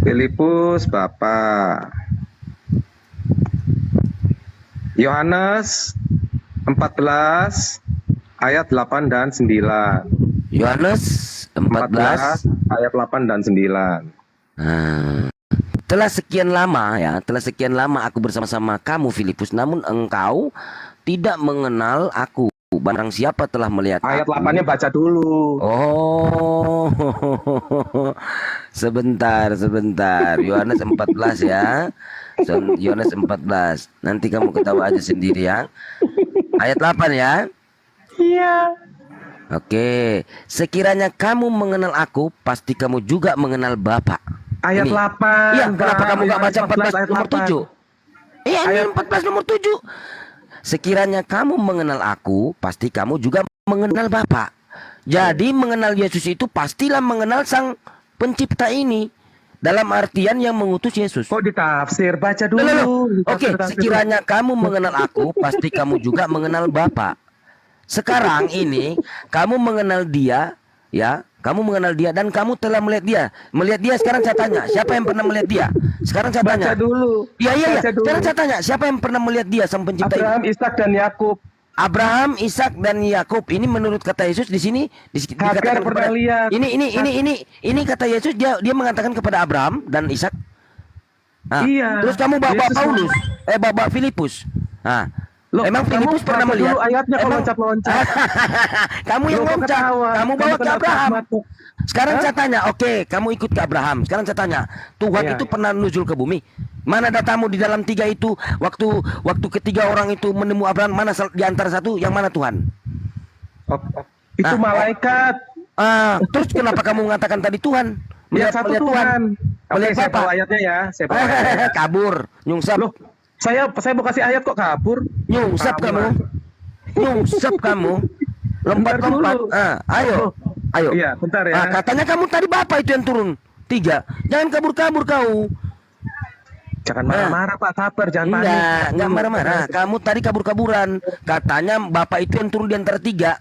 Speaker 6: Filipus Bapak. Yohanes 14 ayat 8 dan 9.
Speaker 8: Yohanes 14
Speaker 6: ayat 8 dan 9.
Speaker 8: Telah sekian lama aku bersama-sama kamu Filipus, namun engkau tidak mengenal aku. Barang siapa telah melihat
Speaker 6: Ayat
Speaker 8: aku.
Speaker 6: 8-nya baca dulu.
Speaker 8: Oh, sebentar. Yohanes 14 ya. Yohanes 14. Nanti kamu ketawa aja sendiri ya. Ayat 8 ya.
Speaker 6: Iya.
Speaker 8: Oke. Sekiranya kamu mengenal aku, pasti kamu juga mengenal Bapa.
Speaker 6: Ayat
Speaker 8: Ini.
Speaker 6: 8.
Speaker 8: Iya, kenapa kamu gak baca 14
Speaker 6: ayat
Speaker 8: nomor 7? Iya, ini 14 nomor 7. Sekiranya kamu mengenal aku, pasti kamu juga mengenal Bapa. Jadi mengenal Yesus itu pastilah mengenal Sang Pencipta ini. Dalam artian yang mengutus Yesus.
Speaker 6: Kok ditafsir? Baca dulu.
Speaker 8: Oke, sekiranya kamu mengenal aku, pasti kamu juga mengenal Bapa. Sekarang ini kamu mengenal Dia, ya. Kamu mengenal Dia dan kamu telah melihat Dia. Melihat Dia sekarang saya tanya, siapa yang pernah melihat Dia? Sekarang saya tanya.
Speaker 6: Baca dulu.
Speaker 8: Iya.
Speaker 6: Baca dulu.
Speaker 8: Sekarang saya tanya, siapa yang pernah melihat Dia, Sang Pencipta
Speaker 6: Abraham,
Speaker 8: ini?
Speaker 6: Ishak dan Yakub.
Speaker 8: Abraham, Ishak dan Yakub. Ini menurut kata Yesus di sini dikatakan
Speaker 6: pernah lihat.
Speaker 8: Ini kata Yesus dia mengatakan kepada Abraham dan Ishak.
Speaker 6: Iya.
Speaker 8: Terus kamu bawa
Speaker 6: Yesus
Speaker 8: Paulus, bawa Filipus.
Speaker 6: Loh,
Speaker 8: Emang Filipus
Speaker 6: kamu
Speaker 8: pernah
Speaker 6: baca
Speaker 8: melihat?
Speaker 6: dulu ayatnya kok
Speaker 8: Emang
Speaker 6: loncat-loncat.
Speaker 8: kamu yang
Speaker 6: Loh, kok
Speaker 8: loncat.
Speaker 6: ketawa?
Speaker 8: Kamu bawa ke
Speaker 6: kenapa
Speaker 8: Abraham.
Speaker 6: mati?
Speaker 8: Sekarang saya tanya, oke, kamu ikut ke Abraham. Sekarang saya tanya, Tuhan
Speaker 6: Iya,
Speaker 8: itu
Speaker 6: iya.
Speaker 8: pernah nuzul ke bumi? Mana datamu di dalam 3 itu? Waktu ketiga orang itu menemu Abraham, mana di antara satu? Yang mana Tuhan?
Speaker 6: Itu malaikat.
Speaker 8: Terus kenapa kamu mengatakan tadi Tuhan?
Speaker 6: Yang satu Tuhan. Oke,
Speaker 8: Melihat
Speaker 6: saya
Speaker 8: Bapa.
Speaker 6: bawa ayatnya ya. Saya bawa ayatnya.
Speaker 8: Kabur, nyungsep.
Speaker 6: Loh, saya mau kasih ayat kok kabur?
Speaker 8: Nyungsep kamu. Nyungsep kamu. Lompat-lompat. Ayo.
Speaker 6: Iya, bentar ya.
Speaker 8: Katanya kamu tadi Bapak itu yang turun. 3. Jangan kabur-kabur kau.
Speaker 6: Jangan marah-marah Pak, sabar, jangan panik.
Speaker 8: Enggak marah-marah. Kamu tadi kabur-kaburan. Katanya Bapak itu yang turun di antara 3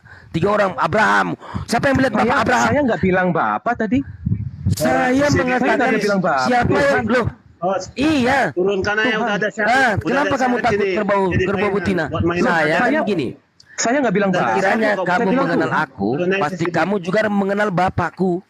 Speaker 8: orang. Abraham. Siapa yang melihat Bapak Abraham?
Speaker 6: Saya nggak bilang Bapak tadi.
Speaker 8: Saya mengatakan
Speaker 6: bilang Bapak.
Speaker 8: siapa yang loh? Iya.
Speaker 11: Turunkan aja udah ada syarat.
Speaker 8: Kenapa kamu takut kerbau betina? Saya begini.
Speaker 6: Saya nggak bilang Bapak.
Speaker 8: Kiranya
Speaker 6: Saya
Speaker 8: kamu
Speaker 6: bilang
Speaker 8: mengenal
Speaker 6: Tuhan.
Speaker 8: aku, pasti kamu juga mengenal Bapakku.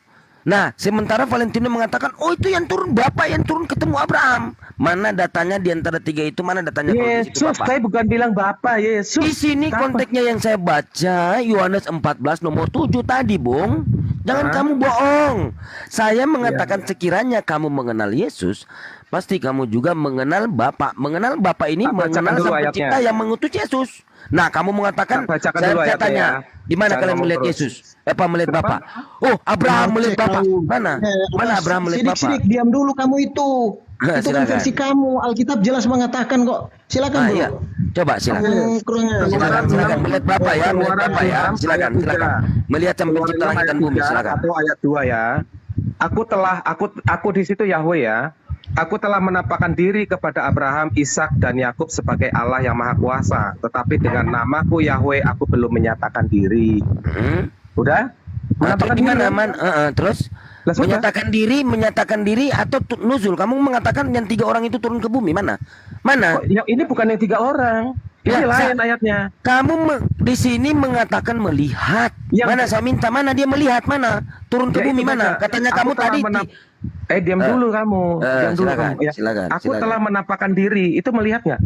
Speaker 8: Nah, sementara Valentino mengatakan, oh itu yang turun Bapak yang turun ketemu Abraham. Mana datanya di antara 3 itu? Mana datanya? kalau di situ
Speaker 6: Yesus,
Speaker 8: Bapak?
Speaker 6: saya bukan bilang Bapak, Yesus.
Speaker 8: Di sini konteksnya yang saya baca Yohanes 14 nomor 7 tadi, Bung. Jangan kamu bohong. Saya mengatakan sekiranya kamu mengenal Yesus, pasti kamu juga mengenal Bapa. Mengenal Bapa ini mengenal
Speaker 6: dulu
Speaker 8: Sang
Speaker 6: ayatnya.
Speaker 8: Pencipta yang mengutus Yesus. Nah, kamu mengatakan
Speaker 6: Bacakan
Speaker 8: saya
Speaker 6: dulu ayatnya
Speaker 8: tanya,
Speaker 6: ya.
Speaker 8: di mana
Speaker 6: Jangan
Speaker 8: kalian
Speaker 6: ngomong
Speaker 8: melihat
Speaker 6: terus.
Speaker 8: Yesus? Melihat Bapa. Oh, Abraham melihat Bapa. Mana? Mana Abraham melihat Bapa?
Speaker 4: Sidik-sidik, diam dulu kamu itu. Itu kan
Speaker 8: Silakan.
Speaker 4: versi kamu. Alkitab jelas mengatakan kok. Silakan, Bro.
Speaker 8: Iya. Coba silakan. Silakan melihat Bapa ya, melihat Bapa ya. Silakan. Melihat Sang Pencipta langit dan bumi, silakan.
Speaker 6: Atau ayat 2 ya. Aku di situ Yahweh ya. Aku telah menampakkan diri kepada Abraham, Ishak dan Yakub sebagai Allah yang Maha Kuasa. Tetapi dengan namaku Yahweh aku belum menyatakan diri. Udah?
Speaker 8: Menampakkan terus menyatakan diri atau nuzul. Kamu mengatakan yang 3 orang itu turun ke bumi, mana? Mana?
Speaker 6: Yang ini bukan yang 3 orang. Ini lain ayatnya.
Speaker 8: Kamu di sini mengatakan melihat. Mana saya minta, mana dia melihat, mana? Turun ke bumi mana? Katanya kamu tadi
Speaker 6: diam dulu kamu. Diam dulu
Speaker 8: silakan,
Speaker 6: kamu. Ya.
Speaker 8: silakan.
Speaker 6: Aku telah menampakkan diri. Itu melihat nggak?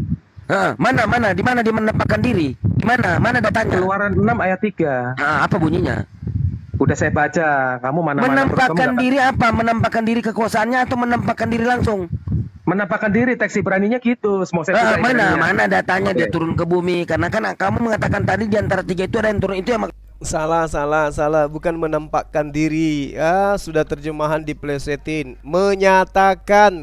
Speaker 8: Mana? Di mana dia menampakkan diri? Di mana? Mana datanya?
Speaker 6: Keluaran 6 ayat 3.
Speaker 8: Apa bunyinya?
Speaker 6: Udah saya baca. Kamu mana-mana.
Speaker 8: Menampakkan diri apa? Menampakkan diri kekuasaannya atau menampakkan diri langsung?
Speaker 6: Menampakkan diri, teks Ibraninya gitu.
Speaker 8: Mana datanya dia turun ke bumi? Karena kan kamu mengatakan tadi di antara 3 itu ada yang turun, itu yang
Speaker 15: Salah, bukan menampakkan diri. Sudah terjemahan diplesetin. Menyatakan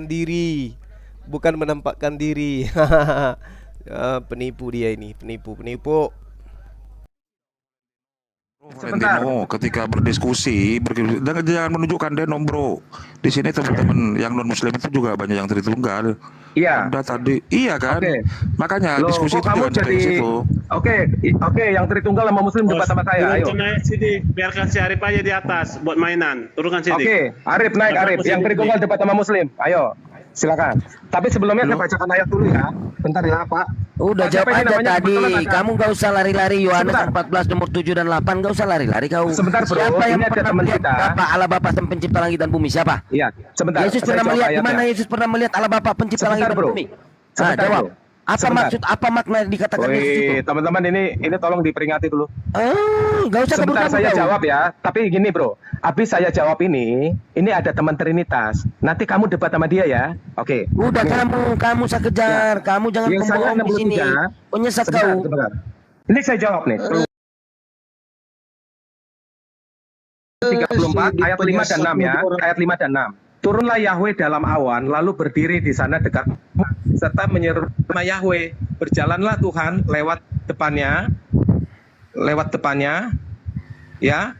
Speaker 15: diri, bukan menampakkan diri. Penipu dia ini, penipu.
Speaker 16: Valentino ketika berdiskusi, jangan menunjukkan denom bro. Di sini teman-teman yang non muslim itu juga banyak yang Tritunggal.
Speaker 6: Iya.
Speaker 16: Anda tadi, iya kan? Makanya
Speaker 6: Loh,
Speaker 16: diskusi
Speaker 6: kok
Speaker 16: itu
Speaker 6: kamu
Speaker 16: jangan sampai
Speaker 6: jadi
Speaker 16: ke situ.
Speaker 6: Oke, yang Tritunggal sama muslim debat sama saya. Ayo.
Speaker 11: Naik sini, biarkan si Arif aja di atas buat mainan. Turunkan sini.
Speaker 6: Oke, Arif naik Arif. Yang Tritunggal debat sama muslim. Ayo. Silakan. Tapi sebelumnya saya bacakan ayat dulu ya. Bentar ya, Pak.
Speaker 8: Udah
Speaker 6: Siapa
Speaker 8: jawab
Speaker 6: ini
Speaker 8: aja
Speaker 6: namanya?
Speaker 8: tadi.
Speaker 6: Kebetulan ada.
Speaker 8: Kamu gak usah lari-lari. Yohanes
Speaker 6: Sebentar.
Speaker 8: 14 nomor 7 dan 8 gak usah lari-lari kau.
Speaker 6: Sebentar, bro.
Speaker 8: Siapa yang
Speaker 6: Ini ada
Speaker 8: pernah
Speaker 6: teman
Speaker 8: melihat
Speaker 6: kita.
Speaker 8: Bapa Allah Bapa sang pencipta langit dan bumi? Siapa?
Speaker 6: Iya, sebentar.
Speaker 8: Yesus
Speaker 6: Saya
Speaker 8: pernah
Speaker 6: jawab
Speaker 8: melihat di
Speaker 6: ayatnya.
Speaker 8: mana Yesus pernah melihat Allah Bapa pencipta langit
Speaker 6: Sebentar,
Speaker 8: dan
Speaker 6: bro.
Speaker 8: bumi?
Speaker 6: Sebentar,
Speaker 8: Jawab.
Speaker 6: bro.
Speaker 8: Apa
Speaker 6: Sebentar.
Speaker 8: maksud, apa makna dikatakan Yesus itu?
Speaker 6: Wih, teman-teman ini tolong diperingati dulu.
Speaker 8: Gak usah
Speaker 6: Sebentar
Speaker 8: kabur-kabur
Speaker 6: saya
Speaker 8: kau.
Speaker 6: jawab ya. Tapi gini bro, habis saya jawab ini ada teman Trinitas. Nanti kamu debat sama dia ya. Oke.
Speaker 8: Udah kamu saya kejar. Kamu jangan
Speaker 6: Yang saya
Speaker 8: pembohong di sini.
Speaker 6: 63.
Speaker 8: Penyesat
Speaker 6: Sebentar,
Speaker 8: kau.
Speaker 6: sebentar. Ini saya jawab nih. 34 ayat 5 dan 6 ya. Ayat 5 dan 6. Turunlah Yahweh dalam awan, lalu berdiri di sana dekat serta menyeru nama Yahweh. Berjalanlah Tuhan lewat depannya, ya.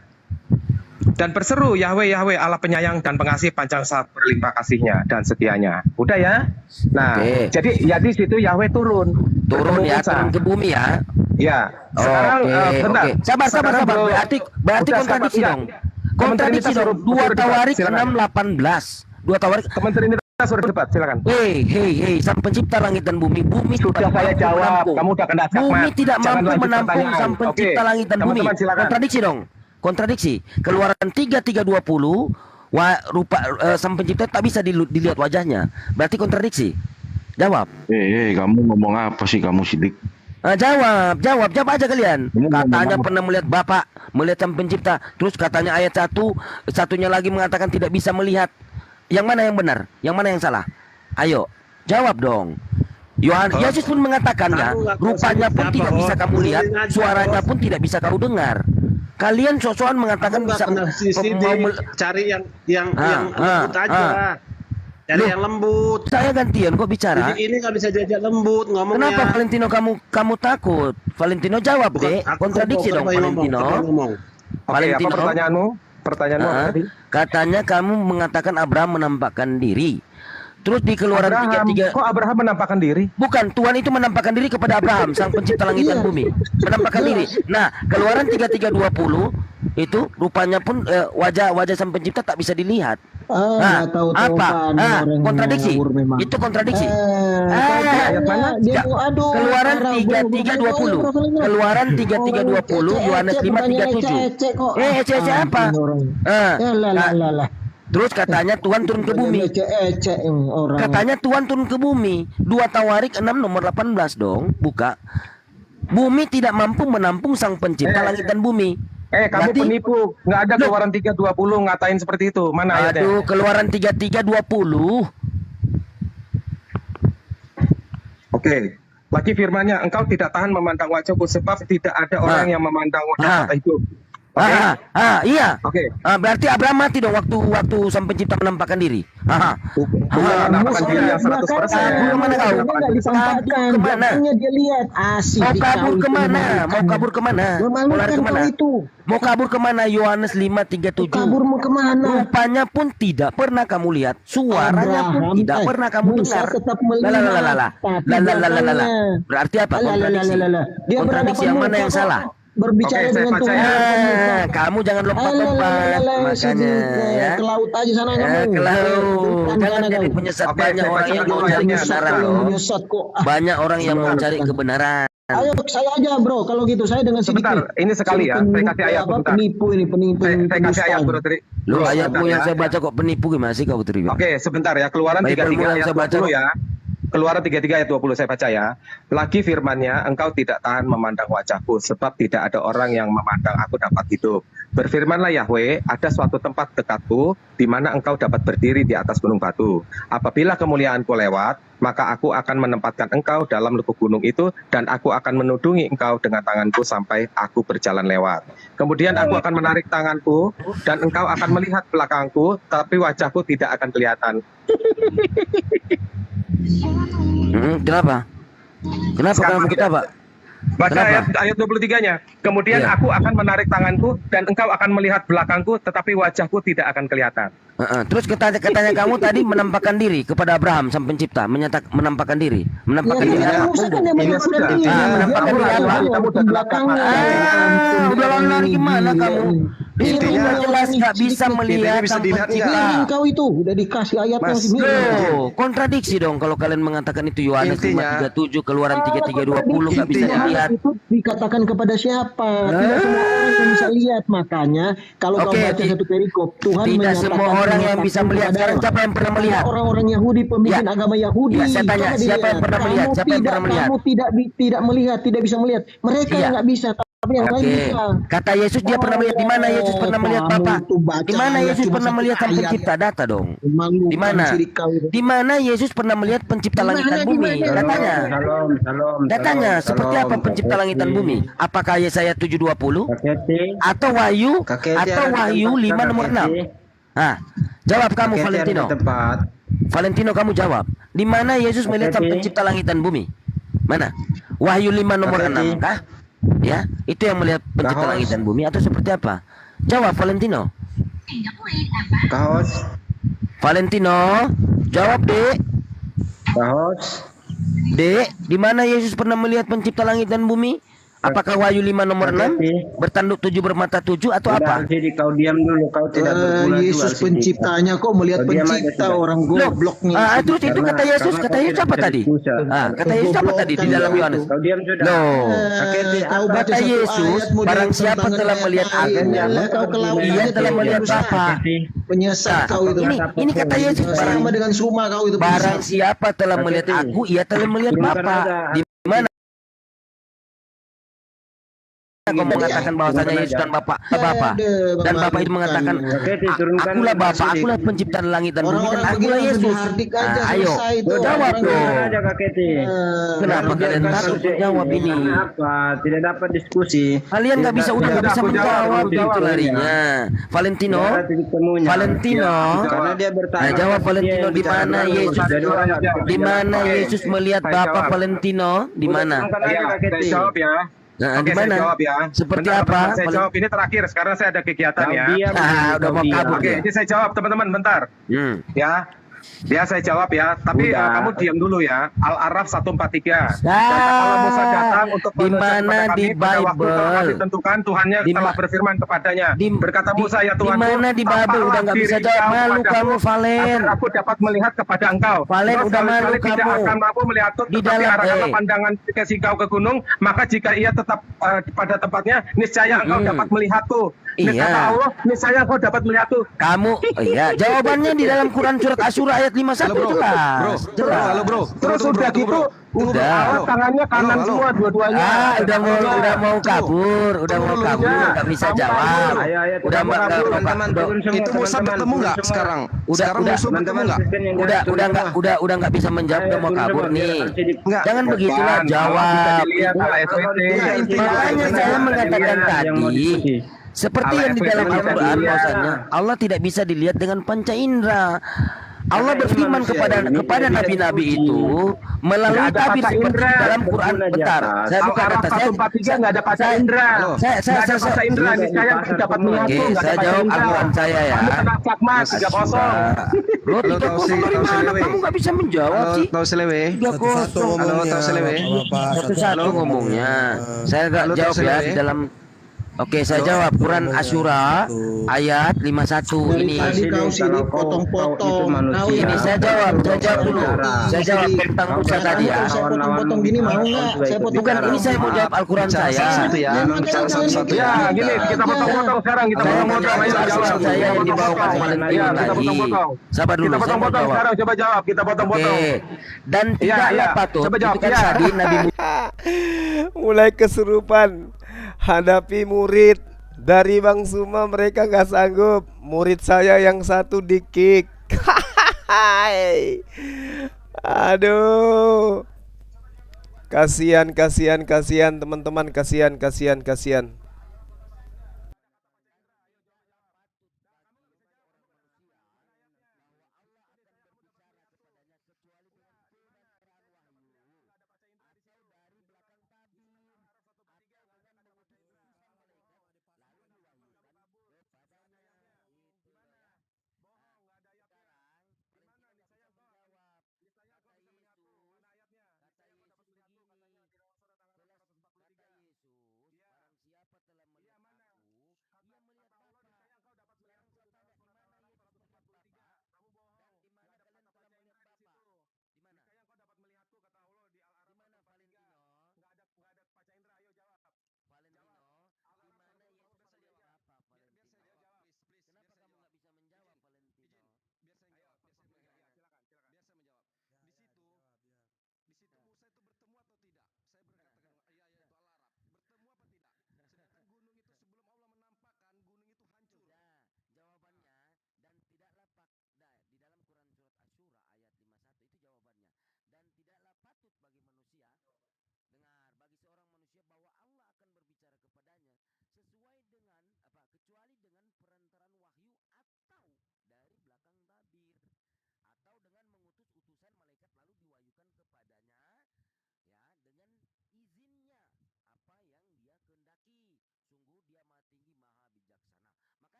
Speaker 6: Dan berseru, Yahweh, Yahweh, Allah penyayang dan pengasih, panjang sabar berlimpah kasihnya dan setianya. Udah ya. Nah, jadi ya di situ Yahweh turun
Speaker 8: ya, turun ke bumi ya.
Speaker 6: Ya. Sekarang bentar.
Speaker 8: Sabar.
Speaker 6: Sekarang, bro,
Speaker 8: Berarti
Speaker 6: udah,
Speaker 8: kontradiksi
Speaker 6: sabar,
Speaker 8: dong.
Speaker 6: ya.
Speaker 8: Kontradiksi dong. 2 Tawarik
Speaker 6: Silakan.
Speaker 8: 6:18. 2 Tawarik.
Speaker 6: Teman Trinitas sudah debat, silakan.
Speaker 8: Hei, sang pencipta langit dan bumi. Bumi
Speaker 6: Sudah
Speaker 8: tidak
Speaker 6: saya
Speaker 8: mampu
Speaker 6: jawab.
Speaker 8: menampung.
Speaker 6: Kamu udah kena skakmat.
Speaker 8: Bumi tidak
Speaker 6: Jangan
Speaker 8: mampu
Speaker 6: lanjut
Speaker 8: menampung
Speaker 6: pertanyaan.
Speaker 8: sang pencipta
Speaker 6: Oke,
Speaker 8: langit dan bumi.
Speaker 6: teman-teman, silakan.
Speaker 8: Kontradiksi dong. Kontradiksi. Keluaran 3:20 sang pencipta tak bisa dilihat wajahnya. Berarti kontradiksi. Jawab.
Speaker 16: Kamu ngomong apa sih kamu Sidik?
Speaker 8: Jawab aja kalian. Katanya pernah melihat Bapak, melihat sang pencipta. Terus katanya ayat 1, satunya lagi mengatakan tidak bisa melihat. Yang mana yang benar? Yang mana yang salah? Ayo, jawab dong. Yesus pun mengatakannya, rupanya pun tidak bisa kamu lihat, suaranya pun tidak bisa kau dengar. Kalian sosokan mengatakan bisa
Speaker 11: cari yang lembut aja. Cari yang lembut.
Speaker 8: Saya gantian kok bicara.
Speaker 11: Jadi ini nggak bisa diajak lembut ngomongnya.
Speaker 8: Kenapa Valentino kamu takut? Valentino jawab deh. Kontradiksi dong Valentino.
Speaker 6: Valentino. Apa pertanyaanmu? Pertanyaanmu apa tadi?
Speaker 8: Katanya kamu mengatakan Abraham menampakkan diri. Terus di Keluaran 3:3.
Speaker 6: Kok Abraham menampakkan diri?
Speaker 8: Bukan, Tuhan itu menampakkan diri kepada Abraham, sang pencipta langit dan bumi. Menampakkan diri. Nah, Keluaran 3:20 itu rupanya pun wajah sang pencipta tak bisa dilihat. Apa? Kontradiksi. Itu kontradiksi. Keluaran 3:20. Keluaran 3:20, Yohanes 5:37. Ece apa? Terus katanya Tuhan turun ke bumi. Katanya Tuhan turun ke bumi. 2 Tawarik 6 nomor 18 dong. Buka. Bumi tidak mampu menampung sang pencipta langit dan bumi.
Speaker 6: Kamu penipu. Nggak ada Keluaran 3:20 ngatain seperti itu. Mana ayatnya?
Speaker 8: Aduh, Keluaran 3:20. Oke.
Speaker 6: Lagi firmannya, engkau tidak tahan memandang wajahku sebab tidak ada orang yang memandang wajah mata hidup.
Speaker 8: Iya.
Speaker 6: Oke.
Speaker 8: Berarti Abraham mati dong waktu sang pencipta menampakkan diri.
Speaker 6: Menampakkan diri yang 100%.
Speaker 8: Kemana kau? Kemana?
Speaker 4: Dia lihat
Speaker 8: Mau kabur kemana? Mau kabur kemana? Mau lari kemana? Mau kabur kemana? Yohanes 5:37.
Speaker 4: Kabur mau kemana?
Speaker 8: Rupanya pun tidak pernah kamu lihat. Suaranya pun tidak pernah kamu dengar. Berarti apa? Kontradiksi. Kontradiksi yang mana yang salah?
Speaker 4: Berbicara dengan Tuhan.
Speaker 8: Kamu jangan lompat-lompat makanya ya.
Speaker 4: Ke laut aja sana kamu.
Speaker 8: Ke laut. Jangan jadi penyesat. Banyak orang yang mau cari kebenaran loh. Banyak orang yang mau cari kebenaran.
Speaker 4: Ayo saya aja bro, kalau gitu saya dengan sedikit.
Speaker 6: Sebentar, ini sekali ya. Saya kasih ayat sebentar.
Speaker 4: Penipu.
Speaker 6: Saya kasih ayat bro Tri.
Speaker 8: Lu ayatmu yang saya baca kok penipu gimana sih kau Tri?
Speaker 6: Oke, sebentar ya. Keluaran 33 ayat 20 ya. Keluaran 33 ayat 20 saya baca ya. Lagi firman-Nya, engkau tidak tahan memandang wajahku sebab tidak ada orang yang memandang aku dapat hidup. Berfirmanlah Yahweh, ada suatu tempat dekatku di mana engkau dapat berdiri di atas gunung batu. Apabila kemuliaanku lewat, maka aku akan menempatkan engkau dalam lekuk gunung itu dan aku akan menudungi engkau dengan tanganku sampai aku berjalan lewat. Kemudian aku akan menarik tanganku dan engkau akan melihat belakangku, tapi wajahku tidak akan kelihatan.
Speaker 8: Kenapa? Kenapa kamu kita, Pak?
Speaker 6: Baca
Speaker 8: Kenapa?
Speaker 6: ayat 23-nya. Kemudian
Speaker 8: Iya.
Speaker 6: aku akan menarik tanganku dan engkau akan melihat belakangku tetapi wajahku tidak akan kelihatan.
Speaker 8: Terus katanya kamu tadi menampakkan diri kepada Abraham sang pencipta, menampakkan diri, menampakkan diri apa?
Speaker 4: Musa kan yang menampakkan diri.
Speaker 8: Menampakkan diri apa?
Speaker 4: Belakangnya.
Speaker 8: Udah lari gimana kamu? Di situ
Speaker 4: Intinya
Speaker 8: udah jelas nggak bisa melihat sang pencipta.
Speaker 4: Engkau itu udah dikasih ayatnya masih
Speaker 8: Loh, kontradiksi dong kalau kalian mengatakan itu Yohanes 5:37, Keluaran 33:20 nggak bisa dilihat.
Speaker 4: Itu dikatakan kepada siapa? Tidak semua orang yang bisa lihat. Makanya kalau kau baca satu perikop, Tuhan
Speaker 8: tidak
Speaker 4: menyatakan
Speaker 8: semua orang yang bisa melihat. Sekarang siapa yang pernah melihat?
Speaker 4: Orang-orang Yahudi, pemimpin agama Yahudi.
Speaker 8: Ya, saya tanya,
Speaker 4: Coba
Speaker 8: siapa yang
Speaker 4: dilihat.
Speaker 8: pernah melihat? Siapa yang pernah melihat?
Speaker 4: Kamu tidak melihat, tidak bisa melihat. Mereka yang nggak bisa, tapi yang lain bisa.
Speaker 8: Kata Yesus dia pernah melihat. Di mana Yesus pernah melihat Bapa? Di mana Yesus pernah melihat sang pencipta? Data dong. Di mana? Di mana Yesus pernah melihat pencipta langit dan bumi? Datanya. Datanya seperti apa pencipta langit dan bumi? Apakah Yesaya 7:20 atau Wahyu 5 nomor 6? Jawab kamu Valentino. Valentino kamu jawab. Di mana Yesus melihat sang pencipta langit dan bumi? Mana? Wahyu 5 nomor 6 kah? Ya, itu yang melihat pencipta langit dan bumi atau seperti apa? Jawab Valentino. Valentino, jawab Dek. Dek, di mana Yesus pernah melihat pencipta langit dan bumi? Apakah Wahyu 5 nomor 6? Bertanduk 7 bermata 7 atau apa?
Speaker 3: Kau diam dulu, kau tidak berguna.
Speaker 4: Yesus penciptanya kok melihat pencipta orang goblok nih.
Speaker 8: Terus itu kata Yesus apa tadi? Kata Yesus apa tadi di dalam Yohanes?
Speaker 3: Kau diam sudah.
Speaker 8: Loh,
Speaker 4: Kau baca
Speaker 8: kata
Speaker 4: satu
Speaker 8: Yesus,
Speaker 4: ayat, mau
Speaker 8: barang
Speaker 4: dia
Speaker 8: siapa
Speaker 4: tantangan
Speaker 8: telah melihat aku,
Speaker 4: kau ke laut
Speaker 8: ia
Speaker 4: aja,
Speaker 8: telah
Speaker 4: dia
Speaker 8: melihat
Speaker 4: berusaha.
Speaker 8: Bapa.
Speaker 4: Penyesat kau itu.
Speaker 8: Ini kata Yesus,
Speaker 4: sama dengan Suma kau itu.
Speaker 8: barang siapa telah melihat aku, ia telah melihat Bapa. Di mana kau mengatakan bahwasanya Yesus dan Bapa dan Bapa itu mengatakan akulah Bapa, akulah pencipta langit dan bumi dan akulah Yesus. Ayo jawab dong. Kenapa kalian takut jawab ini?
Speaker 3: Tidak dapat diskusi.
Speaker 8: Kalian nggak bisa menjawab itu larinya. Valentino,
Speaker 3: Karena dia bertanya.
Speaker 8: jawab Valentino, di mana Yesus? Di mana Yesus melihat Bapa Valentino? Di mana?
Speaker 6: Saya jawab ya.
Speaker 8: Oke,
Speaker 6: saya jawab ya.
Speaker 8: Seperti
Speaker 6: Bentar,
Speaker 8: apa?
Speaker 6: Saya jawab ini terakhir. Sekarang saya ada kegiatan ya.
Speaker 8: Udah mau kabur.
Speaker 6: Oke, ini saya jawab teman-teman. Bentar. Ya, saya jawab ya. Tapi kamu diam dulu ya. Al-Araf 143. Kalau Musa datang untuk
Speaker 8: di mana di Bible
Speaker 6: telah ditentukan Tuhannya telah berfirman kepadanya. Berkata Musa, ya Tuhan.
Speaker 8: Di mana di Bible? Udah nggak bisa jawab. Malu kamu, Valen.
Speaker 6: Aku dapat melihat kepada engkau.
Speaker 8: Valen, udah malu kamu.
Speaker 6: Tidak akan mampu melihatku, tetapi arahkanlah pandangan ke kau ke gunung, maka jika ia tetap pada tempatnya, niscaya engkau dapat melihatku.
Speaker 8: Iya.
Speaker 6: Allah, niscaya engkau dapat melihatku.
Speaker 8: Kamu, iya. Jawabannya di dalam Quran surat Asyura ayat 51 jelas.
Speaker 16: Halo bro.
Speaker 6: Terus udah gitu,
Speaker 8: udah.
Speaker 6: Tangannya kanan semua dua-duanya.
Speaker 8: Udah mau kabur, nggak bisa jawab. Udah
Speaker 16: Itu Musa bertemu nggak sekarang? Sekarang Musa bertemu nggak?
Speaker 8: Udah nggak bisa menjawab, udah mau kabur nih. Jangan begitulah, jawab. Makanya saya mengatakan tadi, seperti yang di dalam Al-Quran, bahwasanya Allah tidak bisa dilihat dengan panca indera. Allah berfirman kepada nabi-nabi itu melalui tabir seperti di dalam Quran. Bentar, saya buka data saya.
Speaker 6: Nggak ada panca indera.
Speaker 8: Saya
Speaker 6: indera nih, saya dapat melihat.
Speaker 8: Oke, saya jawab Al-Quran saya ya.
Speaker 6: Mas 3-0.
Speaker 8: Lo 3-0 dari mana? Kamu nggak bisa menjawab sih.
Speaker 10: Tahu selewe.
Speaker 8: 3-0.
Speaker 10: Tahu selewe.
Speaker 8: 1-1 ngomongnya. Saya nggak jawab ya di dalam. Oke, saya jawab Quran Asyura ayat 51 ini.
Speaker 4: Tadi kau sini potong-potong.
Speaker 8: Ini saya jawab dulu. Saya jawab tentang Musa tadi ya.
Speaker 4: Saya potong-potong gini mau nggak? Saya potong.
Speaker 8: Bukan, ini saya mau jawab Al-Quran saya.
Speaker 10: Satu ya.
Speaker 6: Ya, gini kita potong-potong sekarang, kita potong-potong.
Speaker 8: Saya yang dibawakan Valentino tadi. Sabar dulu,
Speaker 6: Kita potong-potong sekarang, coba jawab. Kita potong-potong.
Speaker 8: Dan tidaklah patut.
Speaker 6: Coba jawab.
Speaker 8: Itu kan tadi Nabi
Speaker 15: Mulai kesurupan hadapi murid dari Bang Suma, mereka nggak sanggup. Murid saya yang satu di-kick. Aduh, kasihan teman-teman, kasihan.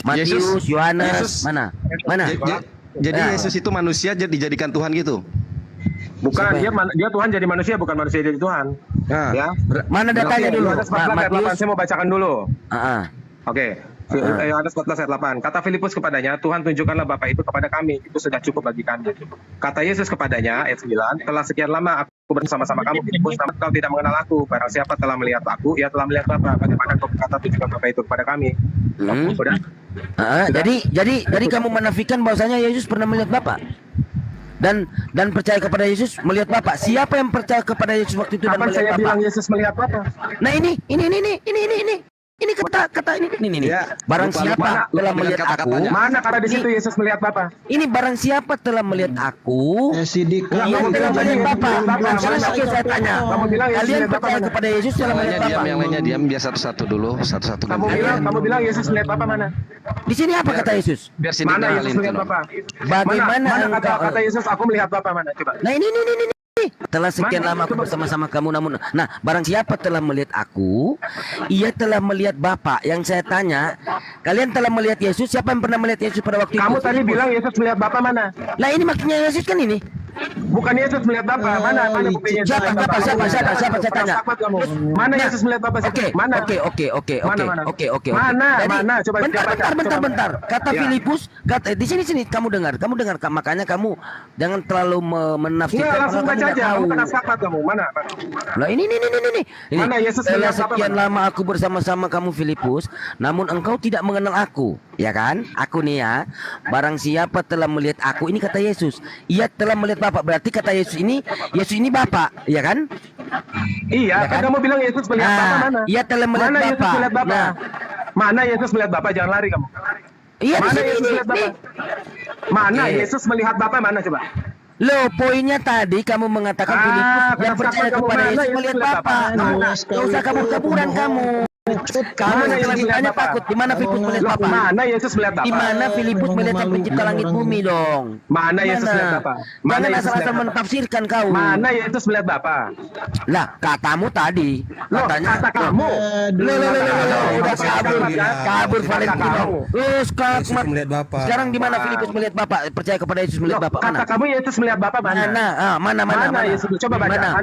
Speaker 8: Matius, Yohanes, mana?
Speaker 2: Jadi Yesus itu manusia dijadikan Tuhan gitu?
Speaker 6: Bukan, dia Tuhan jadi manusia, bukan manusia jadi Tuhan.
Speaker 2: Nah,
Speaker 6: ya.
Speaker 8: Mana datanya dulu?
Speaker 6: Yohanes 14 ayat 8, saya mau bacakan dulu. Oke.
Speaker 8: Ah.
Speaker 6: Yohanes 14 ayat 8. Kata Filipus kepadanya, Tuhan tunjukkanlah Bapa itu kepada kami. Itu sudah cukup bagi kami. Kata Yesus kepadanya, ayat 9, telah sekian lama aku bersama-sama kamu, Filipus, namun kau tidak mengenal aku. Barang siapa telah melihat aku, ia telah melihat Bapa. Bagaimana kau berkata tunjukkan Bapa itu kepada kami? Udah?
Speaker 8: Jadi kamu menafikan bahwasanya Yesus pernah melihat Bapa? Dan percaya kepada Yesus melihat Bapa. Siapa yang percaya kepada Yesus waktu itu dan
Speaker 6: Kapan
Speaker 8: melihat
Speaker 6: saya
Speaker 8: Bapa?
Speaker 6: bilang Yesus melihat Bapa?
Speaker 8: Nah ini kata ini.
Speaker 6: Ya,
Speaker 8: Barang siapa telah melihat aku.
Speaker 6: Mana kata di situ Yesus melihat Bapa?
Speaker 8: Ini barang siapa telah melihat aku. Ia telah melihat Bapa. Sekarang saya tanya. Kalian percaya kepada Yesus telah melihat Bapa?
Speaker 2: Yang lainnya diam, biar satu-satu dulu, satu-satu.
Speaker 6: Kamu bilang Yesus melihat Bapa mana?
Speaker 8: Di sini apa kata Yesus?
Speaker 2: Biar sini
Speaker 6: Mana Yesus melihat Bapa?
Speaker 8: Bagaimana
Speaker 6: mana kata Yesus aku melihat Bapa mana? Coba.
Speaker 8: Nah ini. Telah sekian lama aku bersama-sama kamu, namun barang siapa telah melihat aku, ia telah melihat Bapa. Yang saya tanya, kalian telah melihat Yesus? Siapa yang pernah melihat Yesus pada waktu itu?
Speaker 6: Kamu tadi bilang Yesus melihat Bapa mana?
Speaker 8: Lah ini maksudnya Yesus kan ini.
Speaker 6: Bukan Yesus melihat Bapa. Mana buktinya?
Speaker 8: Siapa saya tanya.
Speaker 6: Mana Yesus melihat Bapa? Mana?
Speaker 8: Oke.
Speaker 6: Mana? Coba
Speaker 8: bentar. Kata Filipus, di sini kamu dengar. Makanya kamu jangan terlalu menafsirkan.
Speaker 6: Langsung baca aja. Kamu kena sahabat kamu. Mana?
Speaker 8: Lah ini.
Speaker 6: Mana Yesus
Speaker 8: telah
Speaker 6: melihat Bapa?
Speaker 8: sekian lama aku bersama-sama kamu Filipus, namun engkau tidak mengenal aku. Ya kan? Aku nih ya. Barang siapa telah melihat aku, ini kata Yesus. Ia telah melihat Bapa. Berarti kata Yesus ini Bapa, ya kan?
Speaker 6: Iya,
Speaker 8: ya kan?
Speaker 6: Kamu bilang Yesus melihat Bapa mana?
Speaker 8: Ia telah melihat
Speaker 6: mana
Speaker 8: Bapa.
Speaker 6: Yesus melihat Bapa?
Speaker 8: Nah.
Speaker 6: Mana Yesus melihat Bapa? Jangan lari kamu.
Speaker 8: Iya,
Speaker 6: mana
Speaker 8: di sini,
Speaker 6: Yesus melihat Bapa? Mana Yesus melihat Bapa mana coba?
Speaker 8: Loh, poinnya tadi kamu mengatakan Filipus yang percaya kepada Yesus melihat Bapa. Nggak usah kabur-kaburan kamu. Kamu selanjutnya takut. Di mana Filipus melihat Bapa?
Speaker 6: Mana Yesus melihat Bapa?
Speaker 8: Di mana Filipus melihat yang pencipta langit bumi dong?
Speaker 6: Mana Yesus melihat Bapa?
Speaker 8: Jangan asal-asal mentafsirkan kau.
Speaker 6: Mana Yesus melihat Bapa?
Speaker 8: Lah, katamu tadi. Katanya.
Speaker 6: Kata kamu.
Speaker 8: Udah kabur Valentino.
Speaker 10: melihat Bapa.
Speaker 8: Sekarang di mana Filipus melihat Bapa? Percaya kepada Yesus melihat Bapa?
Speaker 6: Kata kamu Yesus melihat Bapa mana?
Speaker 8: Mana
Speaker 6: Yesus? Coba baca.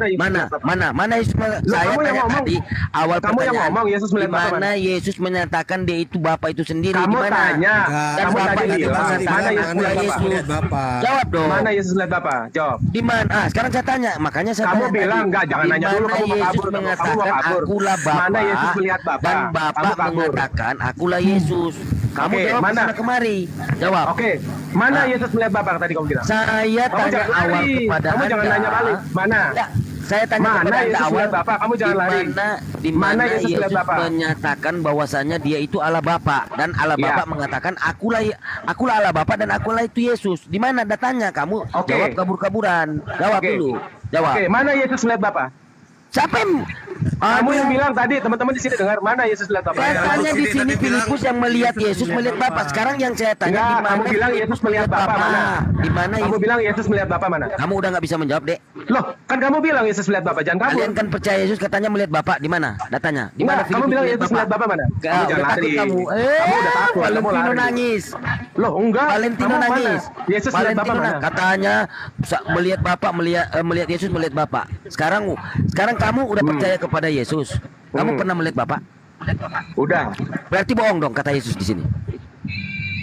Speaker 8: Mana Yesus? Saya tanya tadi awal
Speaker 6: kamu yang ngomong Yesus melihat Bapa
Speaker 8: mana? Yesus menyatakan dia itu Bapa itu sendiri.
Speaker 6: Kamu tanya.
Speaker 8: Dan
Speaker 6: kamu
Speaker 8: Bapa
Speaker 6: tadi
Speaker 8: itu
Speaker 6: mana Yesus
Speaker 10: melihat Bapa?
Speaker 8: Jawab dong.
Speaker 6: Mana Yesus melihat Bapa? Jawab.
Speaker 8: Di mana? Sekarang saya tanya. Makanya saya
Speaker 6: kamu
Speaker 8: tanya
Speaker 6: bilang enggak, jangan nanya dulu, kamu mau kabur.
Speaker 8: Yesus mengatakan akulah Bapa.
Speaker 6: Mana Yesus melihat Bapa?
Speaker 8: Dan Bapa mengatakan akulah Yesus. Kamu jawab mana kemari? Jawab.
Speaker 6: Oke. Mana Yesus melihat Bapa tadi kamu bilang?
Speaker 8: Saya tanya awal kepada
Speaker 6: Anda. Kamu jangan nanya balik. Mana?
Speaker 8: Saya tanya kepada Anda awal.
Speaker 6: Bapak, kamu jangan lari.
Speaker 8: Di mana Yesus
Speaker 6: Bapak?
Speaker 8: menyatakan bahwasanya dia itu Allah Bapa dan Allah Bapa mengatakan akulah Allah Bapa dan akulah itu Yesus. Di mana datanya? Kamu jawab kabur-kaburan. Jawab dulu. Jawab.
Speaker 6: Oke, mana Yesus melihat Bapa?
Speaker 8: Siapa yang
Speaker 6: Kamu yang bilang tadi, teman-teman di sini dengar, mana Yesus melihat Bapa?
Speaker 8: Saya tanya di sini Filipus yang melihat Yesus melihat Bapa. Sekarang yang saya tanya di mana
Speaker 6: kamu bilang Yesus melihat Bapa mana?
Speaker 8: Di mana?
Speaker 6: Kamu bilang Yesus melihat Bapa mana?
Speaker 8: Kamu udah nggak bisa menjawab, Dek.
Speaker 6: Loh, kan kamu bilang Yesus melihat Bapa, jangan kabur.
Speaker 8: Kalian kan percaya Yesus katanya melihat Bapa, di mana? Datanya. Di mana
Speaker 6: kamu bilang Yesus melihat Bapa mana? Kamu jangan lari.
Speaker 8: Kamu
Speaker 6: udah takut,
Speaker 8: Valentino nangis.
Speaker 6: Loh, enggak.
Speaker 8: Valentino nangis.
Speaker 6: Yesus melihat Bapa mana?
Speaker 8: Katanya melihat Bapa, melihat Yesus melihat Bapa. Sekarang kamu udah percaya kepada Yesus. Kamu pernah melihat Bapa?
Speaker 6: Udah.
Speaker 8: Berarti bohong dong kata Yesus di sini.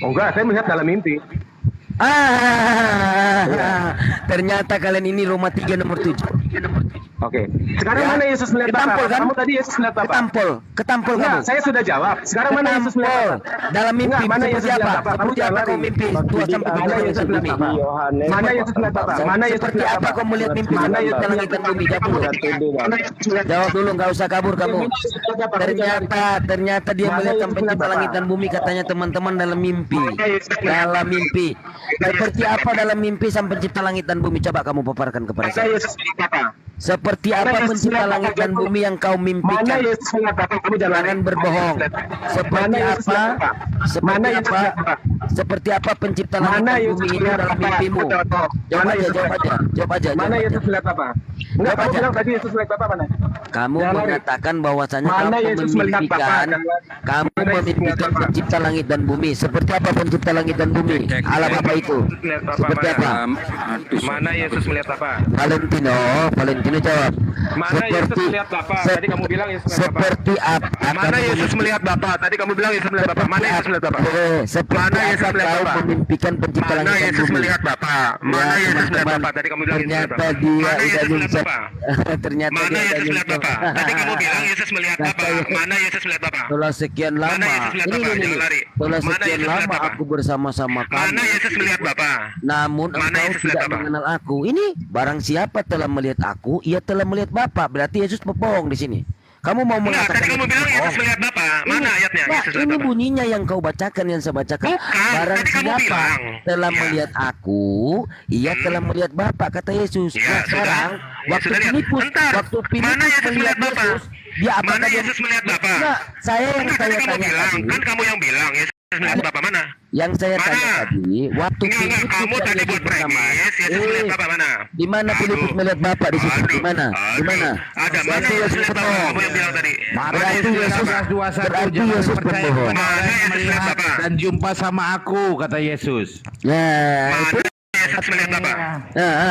Speaker 6: Oh enggak, saya melihat dalam mimpi.
Speaker 8: Ternyata kalian ini Roma 3 nomor 7.
Speaker 6: Oke. Sekarang mana Yesus melihat Bapa?
Speaker 8: Kan?
Speaker 6: Kamu tadi Yesus melihat Bapa.
Speaker 8: Ketampol kamu.
Speaker 6: Saya sudah jawab. Sekarang mana Yesus melihat Bapa?
Speaker 8: Dalam mimpi
Speaker 6: mana Yesus melihat Bapa? Kamu
Speaker 8: jangan
Speaker 6: lari.
Speaker 8: mimpi. Tua sampai
Speaker 6: mana Yesus melihat Bapa? Mana Yesus melihat Bapa? Mana Yesus
Speaker 8: Seperti
Speaker 6: melihat
Speaker 8: apa
Speaker 6: Bapa?
Speaker 8: kau melihat mimpi?
Speaker 6: Mana Yesus
Speaker 8: langit dan bumi? Jawab dulu, nggak usah kabur kamu. Ternyata dia melihat sampai pencipta langit dan bumi, katanya teman-teman dalam mimpi. Dalam mimpi. Seperti apa dalam mimpi sang pencipta langit dan bumi? Coba kamu paparkan kepada saya. Seperti apa pencipta langit dan bumi yang kau mimpikan?
Speaker 6: Mana Yesus melihat Bapa? Kamu
Speaker 8: Jangan berbohong. Seperti apa? Seperti apa pencipta langit dan bumi ini dalam mimpimu? Jawab aja.
Speaker 6: Mana Yesus melihat Bapa? Enggak, kamu bilang tadi Yesus melihat Bapa mana?
Speaker 8: Kamu mengatakan bahwasanya kamu memimpikan pencipta langit dan bumi. Seperti apa pencipta langit dan bumi? Allah Bapa itu. Seperti apa?
Speaker 6: Mana Yesus melihat Bapa?
Speaker 8: Valentino jawab.
Speaker 6: Mana Yesus melihat Bapa? Tadi kamu bilang Yesus melihat Bapa.
Speaker 8: Seperti apa?
Speaker 6: Mana Yesus melihat Bapa? Tadi kamu bilang Yesus melihat Bapa. Mana Yesus melihat Bapa?
Speaker 8: Seperti apa kau memimpikan pencipta langit dan bumi?
Speaker 6: Mana Yesus melihat Bapa? Mana Yesus melihat Bapa? Tadi kamu bilang Yesus melihat Bapa.
Speaker 8: Mana Yesus melihat Bapa? Ternyata
Speaker 6: Mana
Speaker 8: dia
Speaker 6: Yesus melihat Bapa? Tadi kamu bilang Yesus melihat Bapa. Mana Yesus melihat Bapa?
Speaker 8: Setelah sekian lama, setelah sekian lama aku bersama-sama kamu.
Speaker 6: Mana Yesus melihat Bapa?
Speaker 8: Namun engkau tidak mengenal aku. Ini barang siapa telah melihat aku, ia telah melihat Bapa. Berarti Yesus berbohong di sini. Kamu mau mengatakan
Speaker 6: tadi kamu bilang Yesus melihat Bapa. Mana ayatnya?
Speaker 8: Ini bunyinya yang kau bacakan, yang saya bacakan. Barang siapa telah melihat aku, ia telah melihat Bapa, kata Yesus. Nah, sekarang waktu Filipus melihat Yesus, dia apa?
Speaker 6: Mana Yesus melihat Bapa?
Speaker 8: Saya yang saya tanya tadi.
Speaker 6: Kan kamu yang bilang Yesus melihat Bapa mana?
Speaker 8: Yang saya tanya tadi, waktu Filipus
Speaker 6: kamu tadi buat premis, Yesus melihat Bapa mana?
Speaker 8: Di mana Filipus melihat Bapa di situ? Di mana? Di mana?
Speaker 6: Ada mana Yesus melihat Bapa? Kamu yang bilang tadi.
Speaker 8: Berarti Yesus berbohong.
Speaker 16: Melihat dan jumpa sama aku, kata Yesus.
Speaker 8: Ya, itu
Speaker 6: Yesus melihat Bapa.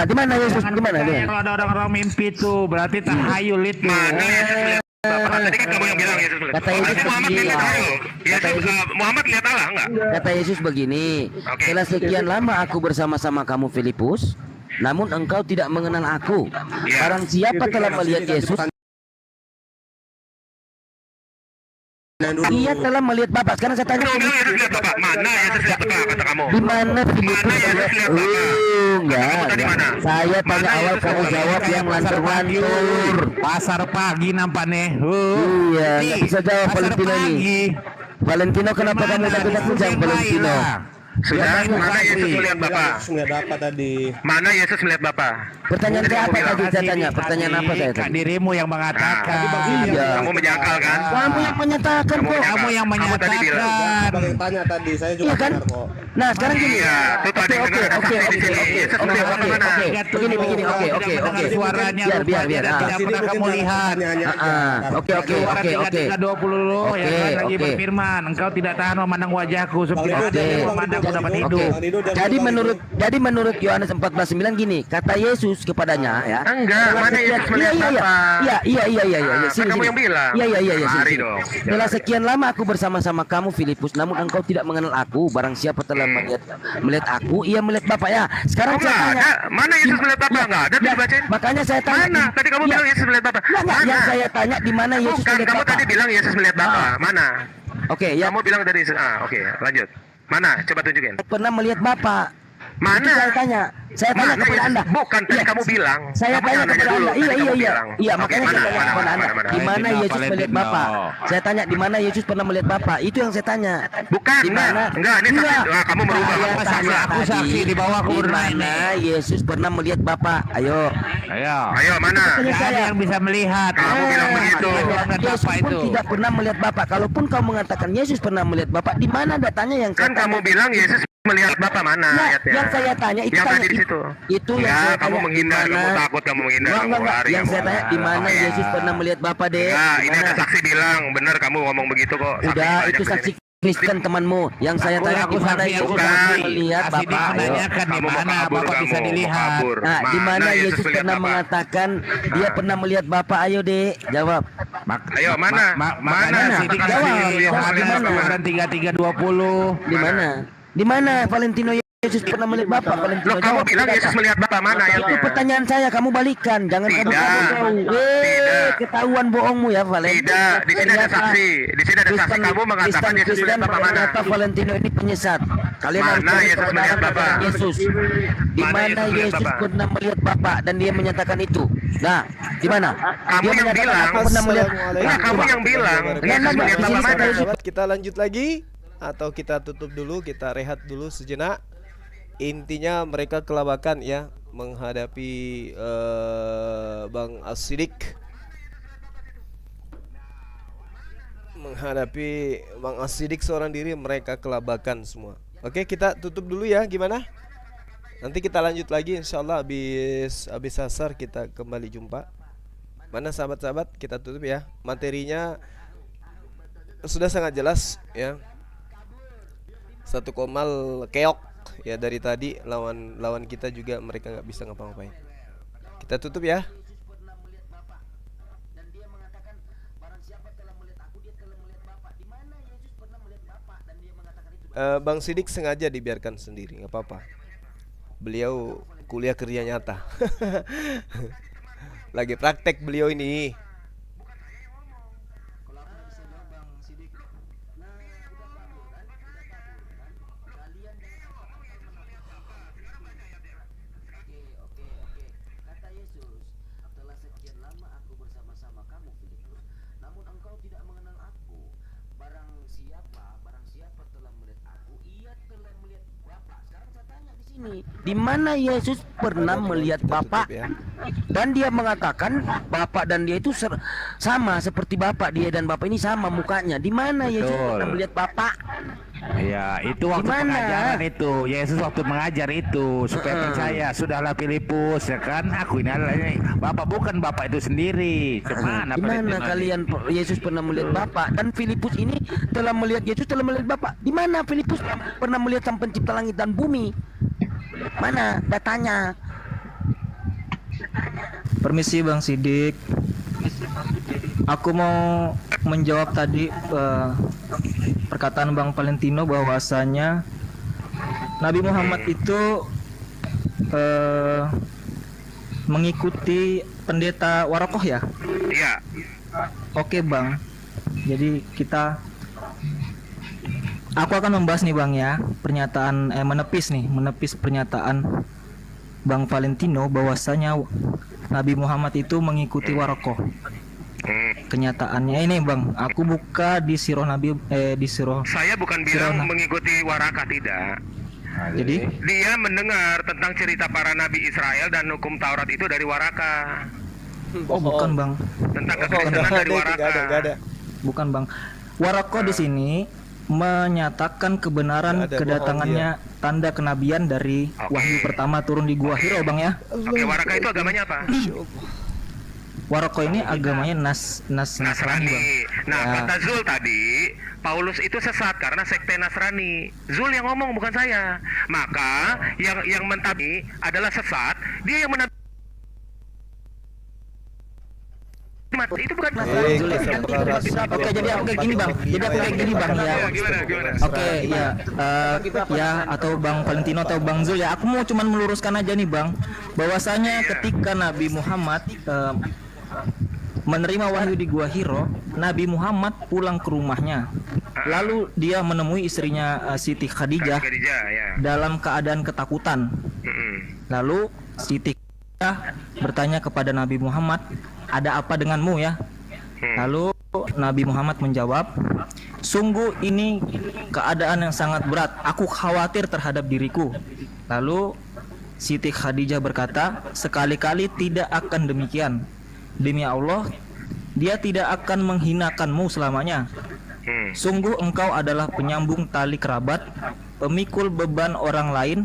Speaker 8: di mana Yesus? Di mana dia?
Speaker 16: Kalau ada orang-orang mimpi itu berarti tahayul itu.
Speaker 6: Mana Yesus melihat Bapa? Tadi kan kamu yang bilang Yesus melihat.
Speaker 8: Kata Yesus begini.
Speaker 6: Muhammad lihat Allah enggak?
Speaker 8: Kata Yesus begini. Setelah sekian lama aku bersama-sama kamu Filipus, namun engkau tidak mengenal aku. Barang siapa telah melihat Yesus, ia telah melihat Bapa. Sekarang saya tanya,
Speaker 6: mana Yesus lihat Bapa? Mana Yesus lihat Bapa? Kata kamu.
Speaker 8: di mana Filipus melihat? Enggak. Saya tanya awal, kamu jawab yang lantur-lantur.
Speaker 16: Pasar pagi nampaknya.
Speaker 8: Iya, nggak bisa jawab Valentino ini. Valentino, kenapa kamu takut jawab Valentino?
Speaker 6: Sudah, mana Yesus melihat Bapa? Mana Yesus melihat Bapa?
Speaker 8: Pertanyaan saya apa tadi saya tanya? Pertanyaan apa saya tadi?
Speaker 16: Dirimu yang mengatakan.
Speaker 8: Iya.
Speaker 6: Kamu menyangkal kan?
Speaker 8: Kamu yang menyatakan kok.
Speaker 16: Kamu yang menyatakan.
Speaker 12: Tanya tadi, saya
Speaker 8: Iya kan? Nah, sekarang gini. Oke.
Speaker 16: Suaranya
Speaker 8: Biar.
Speaker 16: Tidak pernah kamu lihat.
Speaker 8: Oke.
Speaker 16: 3:20 ya kan lagi berfirman, engkau tidak tahan memandang wajahku seperti memandang dapat hidup.
Speaker 8: Jadi menurut Yohanes 14:9 gini, kata Yesus kepadanya ya.
Speaker 6: Enggak, mana Yesus melihat Bapa?
Speaker 8: Iya.
Speaker 6: Kamu yang bilang.
Speaker 8: Iya.
Speaker 6: Mari dong.
Speaker 8: Setelah sekian lama aku bersama-sama kamu Filipus, namun engkau tidak mengenal aku. Barang siapa telah melihat aku, ia melihat Bapa. Ya, sekarang saya tanya,
Speaker 6: mana Yesus melihat Bapa? Enggak ada dibacain.
Speaker 8: Makanya saya tanya.
Speaker 6: Mana? Tadi kamu bilang Yesus melihat Bapa.
Speaker 8: Mana? Yang saya tanya di mana Yesus melihat
Speaker 6: Kamu
Speaker 8: Bapa?
Speaker 6: tadi bilang Yesus melihat Bapa. Mana?
Speaker 8: Oke, ya.
Speaker 6: Kamu bilang tadi. Oke, lanjut. Mana? Coba tunjukin.
Speaker 8: Pernah melihat Bapa.
Speaker 6: Mana?
Speaker 8: Itu saya tanya. Saya tanya kepada Anda.
Speaker 6: Bukan, tadi kamu bilang.
Speaker 8: Saya tanya kepada Anda. Iya. Iya, makanya saya tanya kepada Anda. Di mana Yesus melihat Bapa? Saya tanya di mana Yesus pernah melihat Bapa? Itu yang saya tanya.
Speaker 6: Bukan.
Speaker 8: Di mana?
Speaker 6: Enggak, ini kamu merubah.
Speaker 8: Aku saksi di bawah aku. Di mana Yesus pernah melihat Bapa? Ayo.
Speaker 17: Ayo mana?
Speaker 8: Saya
Speaker 17: yang bisa melihat.
Speaker 8: Kamu
Speaker 17: bilang begitu.
Speaker 8: Yesus pun tidak pernah melihat Bapa. Kalaupun kau mengatakan Yesus pernah melihat Bapa, di mana datanya yang
Speaker 6: Kan kamu bilang Yesus melihat Bapa mana
Speaker 8: Ya,
Speaker 6: ayatnya?
Speaker 8: yang saya tanya itu
Speaker 6: yang
Speaker 8: tanya,
Speaker 6: tadi di situ.
Speaker 8: Itu yang
Speaker 6: Ya,
Speaker 8: saya
Speaker 6: kamu
Speaker 8: tanya,
Speaker 6: menghindar,
Speaker 8: di mana-
Speaker 6: kamu takut, kamu menghindar, kamu lari,
Speaker 8: Yang
Speaker 6: kamu
Speaker 8: saya tanya di mana
Speaker 6: lari.
Speaker 8: Yesus pernah melihat Bapa, Dek?
Speaker 6: Ya,
Speaker 8: Di
Speaker 6: ini ada
Speaker 8: mana?
Speaker 6: saksi bilang, benar kamu ngomong begitu kok. Saksi
Speaker 8: Udah,
Speaker 6: banyak
Speaker 8: itu
Speaker 6: di
Speaker 8: saksi
Speaker 6: sini.
Speaker 8: Kristen temanmu. Yang saya tanya di mana Yesus pernah melihat Bapa?
Speaker 17: menanyakan di mana Bapak bisa dilihat.
Speaker 8: Nah, di mana Yesus pernah mengatakan dia pernah melihat Bapa? Ayo, Dek, jawab.
Speaker 6: Ayo, mana?
Speaker 17: Makanya Sidik Yohanes 3:20.
Speaker 8: Di mana? Di mana Valentino Yesus pernah melihat Bapa? Valentino
Speaker 6: Loh, kamu
Speaker 8: jawab,
Speaker 6: bilang
Speaker 8: kata.
Speaker 6: Yesus melihat Bapa mana
Speaker 8: Itu
Speaker 6: ayatnya?
Speaker 8: pertanyaan saya, kamu balikan, jangan kamu ketahuan bohongmu ya, Valentino.
Speaker 6: Tidak, di sini ada saksi. Di sini ada saksi kamu mengatakan Yesus melihat Bapa mana?
Speaker 8: Ternyata Valentino ini penyesat. Kalian harus
Speaker 6: Mana
Speaker 8: cari
Speaker 6: Yesus
Speaker 8: kebenaran
Speaker 6: melihat Bapa?
Speaker 8: kepada Yesus. Di
Speaker 6: Mana
Speaker 8: mana
Speaker 6: Yesus melihat
Speaker 8: Yesus
Speaker 6: Bapa?
Speaker 8: pernah melihat Bapa dan dia menyatakan itu. Nah, di mana?
Speaker 6: Kamu
Speaker 8: Dia
Speaker 6: yang
Speaker 8: menyatakan
Speaker 6: bilang.
Speaker 8: aku pernah melihat.
Speaker 6: Nah, kamu yang bilang. Yesus melihat Bapa mana?
Speaker 15: Sahabat, kita lanjut lagi atau kita tutup dulu, kita rehat dulu sejenak. Intinya mereka kelabakan ya menghadapi Bang As-Siddiq. Menghadapi Bang As-Siddiq seorang diri, mereka kelabakan semua. Oke, kita tutup dulu ya, gimana? Nanti kita lanjut lagi insyaallah habis asar kita kembali jumpa. Mana sahabat-sahabat, kita tutup ya. Materinya sudah sangat jelas ya. Satu komal keok ya dari tadi, lawan kita juga mereka nggak bisa ngapa-ngapain. Kita tutup ya. Bang Siddiq sengaja dibiarkan sendiri, nggak apa-apa. Beliau kuliah kerja nyata. Lagi praktek beliau ini.
Speaker 8: Di mana Yesus pernah melihat Bapa dan dia mengatakan Bapa dan dia itu sama seperti Bapa, dia dan Bapa ini sama mukanya. Di mana Yesus pernah melihat Bapa?
Speaker 17: Ya, itu waktu pengajaran itu. Yesus waktu mengajar itu supaya percaya. Sudahlah Filipus, ya kan? Aku ini adalah Bapak, bukan Bapak itu sendiri. Kemana?
Speaker 8: Di mana kalian Yesus pernah melihat Bapa dan Filipus ini telah melihat Yesus, telah melihat Bapa. Di mana Filipus pernah melihat Sang Pencipta langit dan bumi? Mana datanya?
Speaker 18: Permisi Bang Siddiq, aku mau menjawab tadi perkataan Bang Valentino bahwasanya Nabi Muhammad itu mengikuti pendeta Warokoh ya?
Speaker 6: Iya.
Speaker 18: Oke Bang, jadi aku akan membahas nih Bang ya, pernyataan menepis pernyataan Bang Valentino bahwasanya Nabi Muhammad itu mengikuti Warokoh. Kenyataannya ini Bang, aku buka di Sirah Nabi di Sirah.
Speaker 6: Saya bukan bilang mengikuti Waraka, tidak.
Speaker 18: Jadi
Speaker 6: dia mendengar tentang cerita para nabi Israel dan hukum Taurat itu dari Waraka.
Speaker 18: Oh bukan Bang.
Speaker 6: Tentang kekristenan dari Waraka.
Speaker 15: Gak ada.
Speaker 18: Bukan Bang. Warokoh di sini menyatakan kebenaran kedatangannya tanda kenabian dari wahyu pertama turun di Gua Hiro Bang ya.
Speaker 6: Oke, Waraka itu agamanya apa?
Speaker 18: Warokoh ini agamanya Nasrani Bang.
Speaker 6: Nah,
Speaker 18: Ya.
Speaker 6: kata Zul tadi, Paulus itu sesat karena sekte Nasrani. Zul yang ngomong, bukan saya. Maka yang mentabi adalah sesat, dia yang menabi. Itu bukan
Speaker 18: Oke, jadi aku kayak gini Bang. Ya. Oke, ya atau Bang Valentino atau Bang Zul ya. Aku mau cuman meluruskan aja nih Bang, bahwasanya ketika Nabi Muhammad menerima wahyu di Gua Hiro, Nabi Muhammad pulang ke rumahnya. Lalu dia menemui istrinya Siti Khadijah dalam keadaan ketakutan. Lalu Siti Khadijah bertanya kepada Nabi Muhammad, "Ada apa denganmu ya?" Lalu Nabi Muhammad menjawab, "Sungguh ini keadaan yang sangat berat. Aku khawatir terhadap diriku." Lalu Siti Khadijah berkata, sekali-kali tidak akan demikian. Demi Allah, dia tidak akan menghinakanmu selamanya. Sungguh engkau adalah penyambung tali kerabat, pemikul beban orang lain,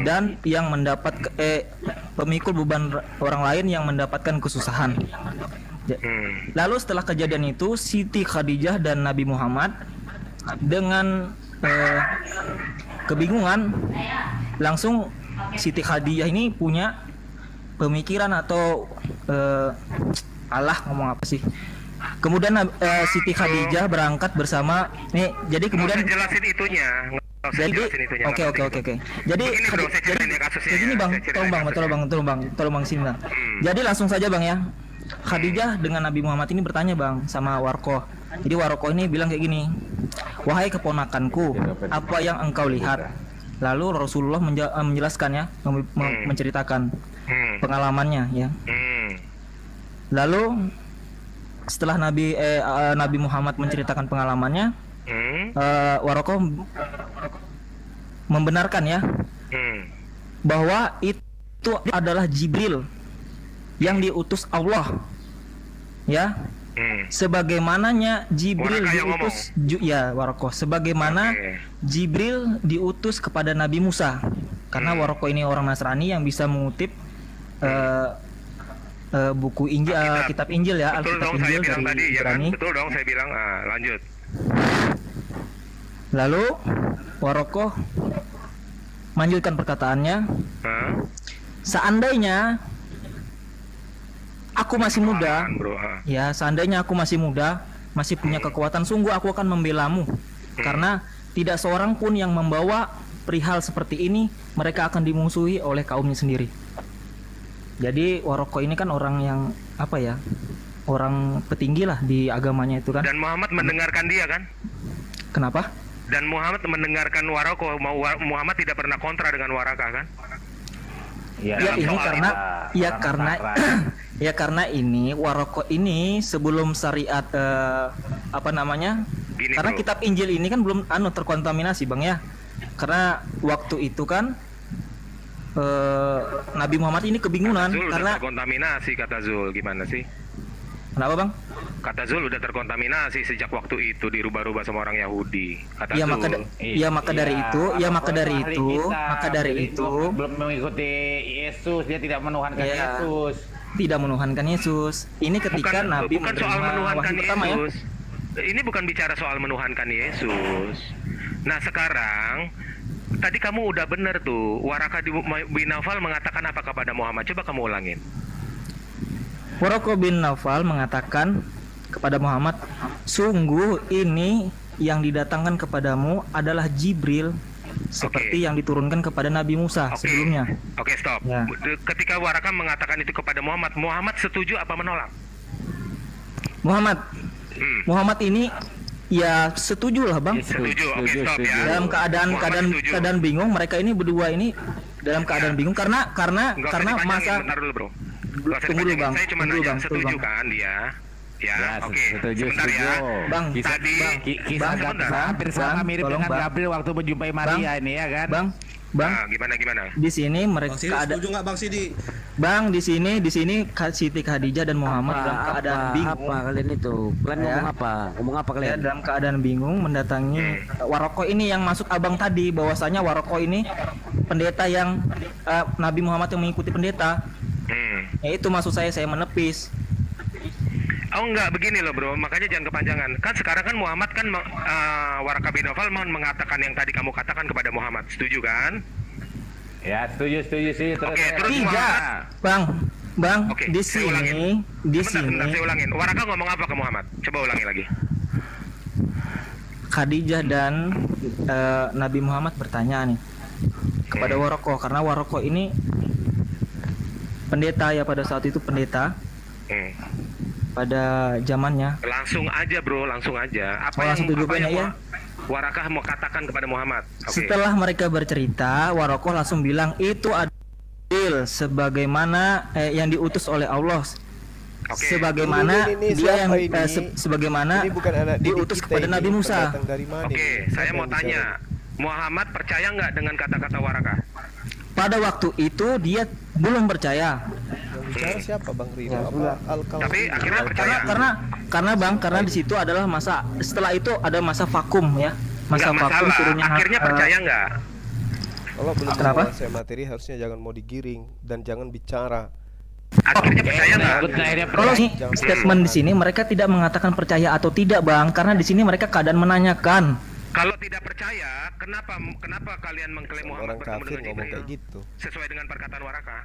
Speaker 18: dan yang pemikul beban orang lain yang mendapatkan kesusahan. Lalu setelah kejadian itu, Siti Khadijah dan Nabi Muhammad dengan kebingungan, langsung Siti Khadijah ini punya pemikiran atau Allah ngomong apa sih? Kemudian Siti Khadijah berangkat bersama nih. Jadi kemudian
Speaker 6: jelasin itunya.
Speaker 18: Jadi oke. Jadi ini Bang, tolong Bang sini Bang. Jadi langsung saja Bang ya. Khadijah dengan Nabi Muhammad ini bertanya Bang sama Warqah. Jadi Warqah ini bilang kayak gini, wahai keponakanku, apa yang engkau lihat? Lalu Rasulullah menjelaskan ya, menceritakan pengalamannya ya. Lalu setelah Nabi Muhammad menceritakan pengalamannya, Warqah membenarkan ya bahwa itu adalah Jibril yang diutus Allah ya. Sebagaimananya Jibril diutus Warqah, sebagaimana Jibril diutus kepada Nabi Musa. Karena Warqah ini orang Nasrani yang bisa mengutip buku Injil, kitab Injil ya, Alkitab Injil dari Ibrani.
Speaker 6: Betul dong saya bilang. Lanjut.
Speaker 18: Lalu Warqah melanjutkan perkataannya. Seandainya aku masih muda, ya seandainya aku masih muda, masih punya kekuatan, sungguh aku akan membelamu. Karena tidak seorang pun yang membawa perihal seperti ini, mereka akan dimusuhi oleh kaumnya sendiri. Jadi Warqah ini kan orang yang apa ya, orang petinggi lah di agamanya itu kan.
Speaker 6: Dan Muhammad mendengarkan dia kan?
Speaker 18: Kenapa?
Speaker 6: Dan Muhammad mendengarkan Warqah, Muhammad tidak pernah kontra dengan Warqah kan? Karena ini Warqah ini sebelum syariat karena kitab Injil ini kan belum terkontaminasi Bang ya. Karena waktu itu kan Nabi Muhammad ini kebingungan karena terkontaminasi kata Zul, gimana sih?
Speaker 18: Kenapa Bang?
Speaker 6: Kata Zul udah terkontaminasi sejak waktu itu, dirubah-rubah sama orang Yahudi. Kata Zul.
Speaker 18: Maka dari itu
Speaker 17: belum mengikuti Yesus, dia tidak menuhankan Yesus.
Speaker 18: Tidak menuhankan Yesus. Ini ketika Nabi
Speaker 6: bukan soal menuhankan Yesus. Ini bukan bicara soal menuhankan Yesus. Nah sekarang tadi kamu udah benar tuh. Waraqah bin Nawfal mengatakan apa kepada Muhammad? Coba kamu ulangin.
Speaker 18: Waraqah bin Nawfal mengatakan kepada Muhammad, sungguh ini yang didatangkan kepadamu adalah Jibril seperti yang diturunkan kepada Nabi Musa sebelumnya.
Speaker 6: Oke, stop. Ya. Ketika Waraqah mengatakan itu kepada Muhammad, Muhammad setuju apa menolak?
Speaker 18: Muhammad ini ya setuju lah Bang.
Speaker 6: Setuju. Oke, stop ya.
Speaker 18: Dalam keadaan bingung, mereka ini berdua ini dalam keadaan bingung karena masa.
Speaker 6: Bentar dulu, Bro.
Speaker 18: Tunggu dulu Bang.
Speaker 6: Saya cuma nanya, setuju kan dia? Ya, oke. Sebentar ya.
Speaker 17: Bang, kisah hampir sama mirip dengan Gabriel waktu menjumpai Maria ini ya kan?
Speaker 18: Bang,
Speaker 6: gimana?
Speaker 18: Di sini mereka
Speaker 19: setuju nggak Bang Sidi?
Speaker 18: Bang, di sini Siti Khadijah dan Muhammad dalam keadaan bingung.
Speaker 8: Apa kalian itu? Kalian ngomong apa kalian?
Speaker 18: Dalam keadaan bingung mendatangi Warqah ini yang masuk abang tadi, bahwasanya Warqah ini pendeta yang Nabi Muhammad yang mengikuti pendeta. Ya itu maksud saya menepis.
Speaker 6: Oh enggak, begini loh bro, makanya jangan kepanjangan. Kan sekarang kan Muhammad kan Waraqah bin Nawfal mengatakan yang tadi kamu katakan kepada Muhammad, setuju kan?
Speaker 17: Ya setuju sih.
Speaker 6: Oke, terus Muhammad,
Speaker 18: Bang,
Speaker 6: okay,
Speaker 18: di sini.
Speaker 6: Bentar, saya ulangin. Waraqah ngomong apa ke Muhammad? Coba ulangi lagi.
Speaker 18: Khadijah dan Nabi Muhammad bertanya nih kepada Waraqah, karena Waraqah ini pendeta ya, pada saat itu pendeta. Pada zamannya.
Speaker 6: Langsung aja bro, langsung aja. Apa yang Waraqah mau katakan kepada Muhammad?
Speaker 18: Setelah mereka bercerita, Waraqah langsung bilang itu adil sebagaimana yang diutus oleh Allah. Sebagaimana dia yang sebagaimana diutus kepada Nabi Musa.
Speaker 6: Oke, saya mau tanya, Muhammad percaya nggak dengan kata-kata Waraqah?
Speaker 18: pada waktu itu dia belum percaya.
Speaker 15: Yang bicara siapa Bang Rino? Apa
Speaker 19: Tapi akhirnya percaya.
Speaker 18: Karena di situ adalah masa, setelah itu ada masa vakum ya. Masa
Speaker 19: Nggak
Speaker 18: vakum
Speaker 19: masalah.
Speaker 18: turunnya.
Speaker 19: Akhirnya percaya nggak?
Speaker 15: Kalau belum
Speaker 18: Kenapa?
Speaker 15: menguasai materi harusnya jangan mau digiring dan jangan bicara.
Speaker 19: Akhirnya percaya nggak?
Speaker 18: Kalau statement di sini mereka tidak mengatakan percaya atau tidak, Bang, karena di sini mereka keadaan menanyakan.
Speaker 19: Kalau tidak percaya, kenapa kalian mengklaim Muhammad
Speaker 15: Orang
Speaker 19: bertemu
Speaker 15: kafir
Speaker 19: dengan
Speaker 15: ngomong
Speaker 19: Jibril?
Speaker 15: kayak gitu.
Speaker 19: Sesuai dengan perkataan Waraka.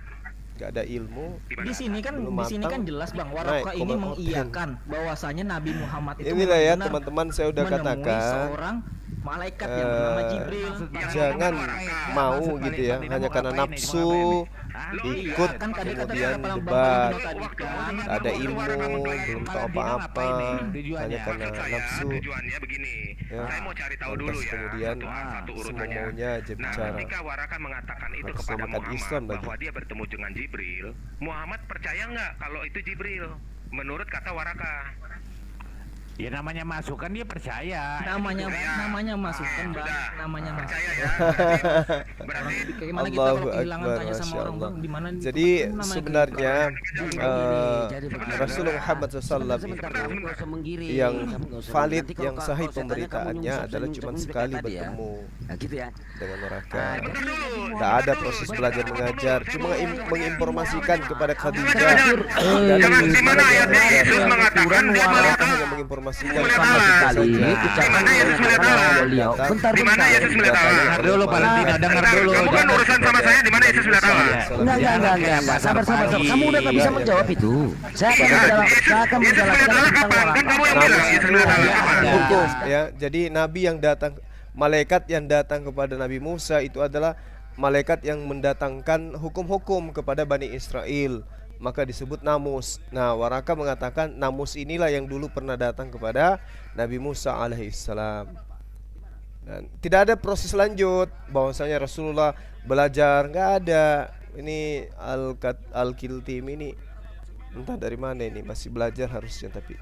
Speaker 15: Gak ada ilmu.
Speaker 18: Di sini kan jelas, Bang,
Speaker 15: naik
Speaker 18: Waraka ini
Speaker 15: komen
Speaker 18: mengiyakan bahwasanya Nabi Muhammad itu
Speaker 15: Inilah ya
Speaker 18: benar-benar
Speaker 15: teman-teman, saya udah
Speaker 18: menemui
Speaker 15: katakan
Speaker 18: seorang malaikat yang bernama Jibril.
Speaker 15: jangan mau gitu ya hanya karena nafsu ikut kemudian debat, ada ilmu, belum tahu apa-apa, hanya karena nafsu ya, lantas kemudian semua maunya aja bicara.
Speaker 19: Ketika Waraka mengatakan itu
Speaker 15: Maka
Speaker 19: kepada
Speaker 15: semakan
Speaker 19: Muhammad
Speaker 15: Islam lagi.
Speaker 19: bahwa dia bertemu dengan Jibril, Muhammad percaya nggak kalau itu Jibril? Menurut kata Waraka.
Speaker 17: Ya namanya masukan dia percaya.
Speaker 18: Namanya masukan, Bang. Namanya masukan.
Speaker 19: Berarti
Speaker 18: Bagaimana kita
Speaker 15: Allahu
Speaker 18: kalau kehilangan
Speaker 15: Akbar,
Speaker 18: tanya sama
Speaker 15: Masya
Speaker 18: orang,
Speaker 15: Allah.
Speaker 18: Bang, di mana
Speaker 15: Jadi
Speaker 18: namanya
Speaker 15: sebenarnya
Speaker 8: begini.
Speaker 15: Rasulullah Muhammad SAW yang valid, yang sahih pemberitaannya adalah cuma sekali bertemu dengan Waraka. Tak ada proses belajar mengajar, cuma menginformasikan kepada Khadijah.
Speaker 19: Jangan di mana ayatnya Yesus mengatakan dia melihat
Speaker 15: hanya menginformasikan
Speaker 8: sekali ucapan beliau. Bentar,
Speaker 19: di mana Yesus melihat Allah?
Speaker 17: Dengar dulu Valentino, dengar dulu.
Speaker 19: Kamu kan urusan sama saya di mana Yesus melihat Allah?
Speaker 8: Enggak. Sabar. Kamu udah gak bisa menjawab itu. Saya akan menjelaskan tentang
Speaker 15: hukum ya. Jadi nabi yang datang, malaikat yang datang kepada Nabi Musa itu adalah malaikat yang mendatangkan hukum-hukum kepada Bani Israel, maka disebut namus. Nah, Waraka mengatakan namus inilah yang dulu pernah datang kepada Nabi Musa alaihissalam. Dan tidak ada proses lanjut bahwasanya Rasulullah belajar, nggak ada. Ini Al-Kiltim ini entah dari mana ini, masih belajar harusnya tapi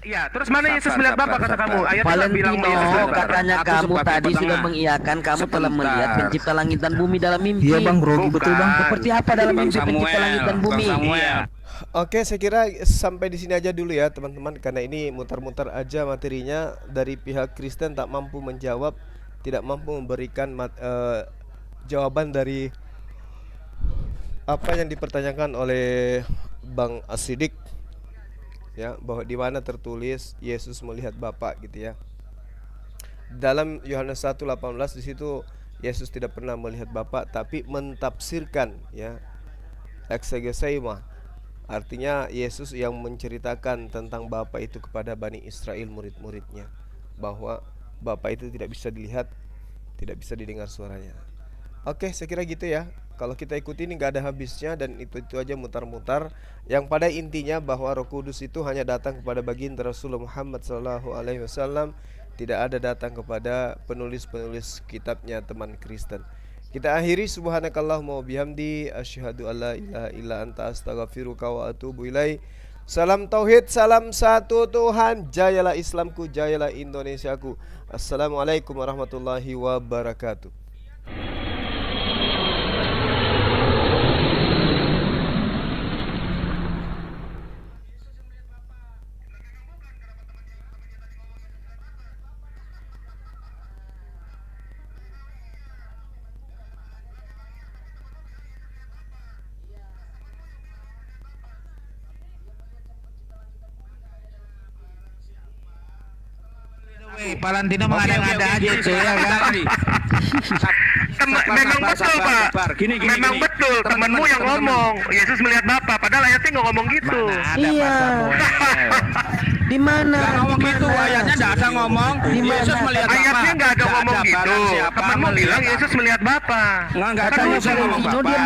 Speaker 19: Ya, terus mana Yesus melihat Bapa kata kamu? Ayatnya bilang
Speaker 8: Valentino, katanya kamu tadi sudah mengiyakan kamu telah melihat pencipta langit dan bumi dalam mimpi.
Speaker 18: Iya, Bang, grogi betul, Bang.
Speaker 8: Seperti apa dalam mimpi pencipta langit dan bumi?
Speaker 15: Oke, saya kira sampai di sini aja dulu ya teman-teman, karena ini mutar-mutar aja materinya. Dari pihak Kristen tak mampu menjawab, tidak mampu memberikan jawaban dari apa yang dipertanyakan oleh Bang Asidik ya, bahwa di mana tertulis Yesus melihat Bapa gitu ya. Dalam Yohanes 1:18 di situ Yesus tidak pernah melihat Bapa, tapi mentafsirkan ya, exegeseima. Artinya Yesus yang menceritakan tentang Bapa itu kepada Bani Israel, murid-muridnya, bahwa Bapa itu tidak bisa dilihat, tidak bisa didengar suaranya. Oke, saya kira gitu ya. Kalau kita ikuti ini nggak ada habisnya, dan itu aja mutar-mutar. Yang pada intinya bahwa Roh Kudus itu hanya datang kepada baginda Rasulullah Muhammad SAW, tidak ada datang kepada penulis-penulis kitabnya teman Kristen. Kita akhiri, subhanakallahumma wa bihamdi, asyhadu alla ilaha illa anta, astaghfiruka wa atubu ilaih. Salam tauhid, salam satu Tuhan. Jayalah Islamku, jayalah Indonesiaku. Assalamualaikum warahmatullahi wabarakatuh.
Speaker 17: Valentino mengada-ngada aja itu ya kan.
Speaker 19: Memang betul Pak. Memang betul temanmu yang ngomong Yesus melihat Bapa, padahal ayatnya nggak ngomong gitu.
Speaker 8: Iya. Di mana?
Speaker 17: Nggak ngomong gitu, ayatnya nggak ada ngomong. Yesus melihat Bapa.
Speaker 19: Ayatnya nggak ada ngomong gitu. Temanmu bilang Yesus melihat Bapa.
Speaker 17: Nggak ada Yesus ngomong Bapa.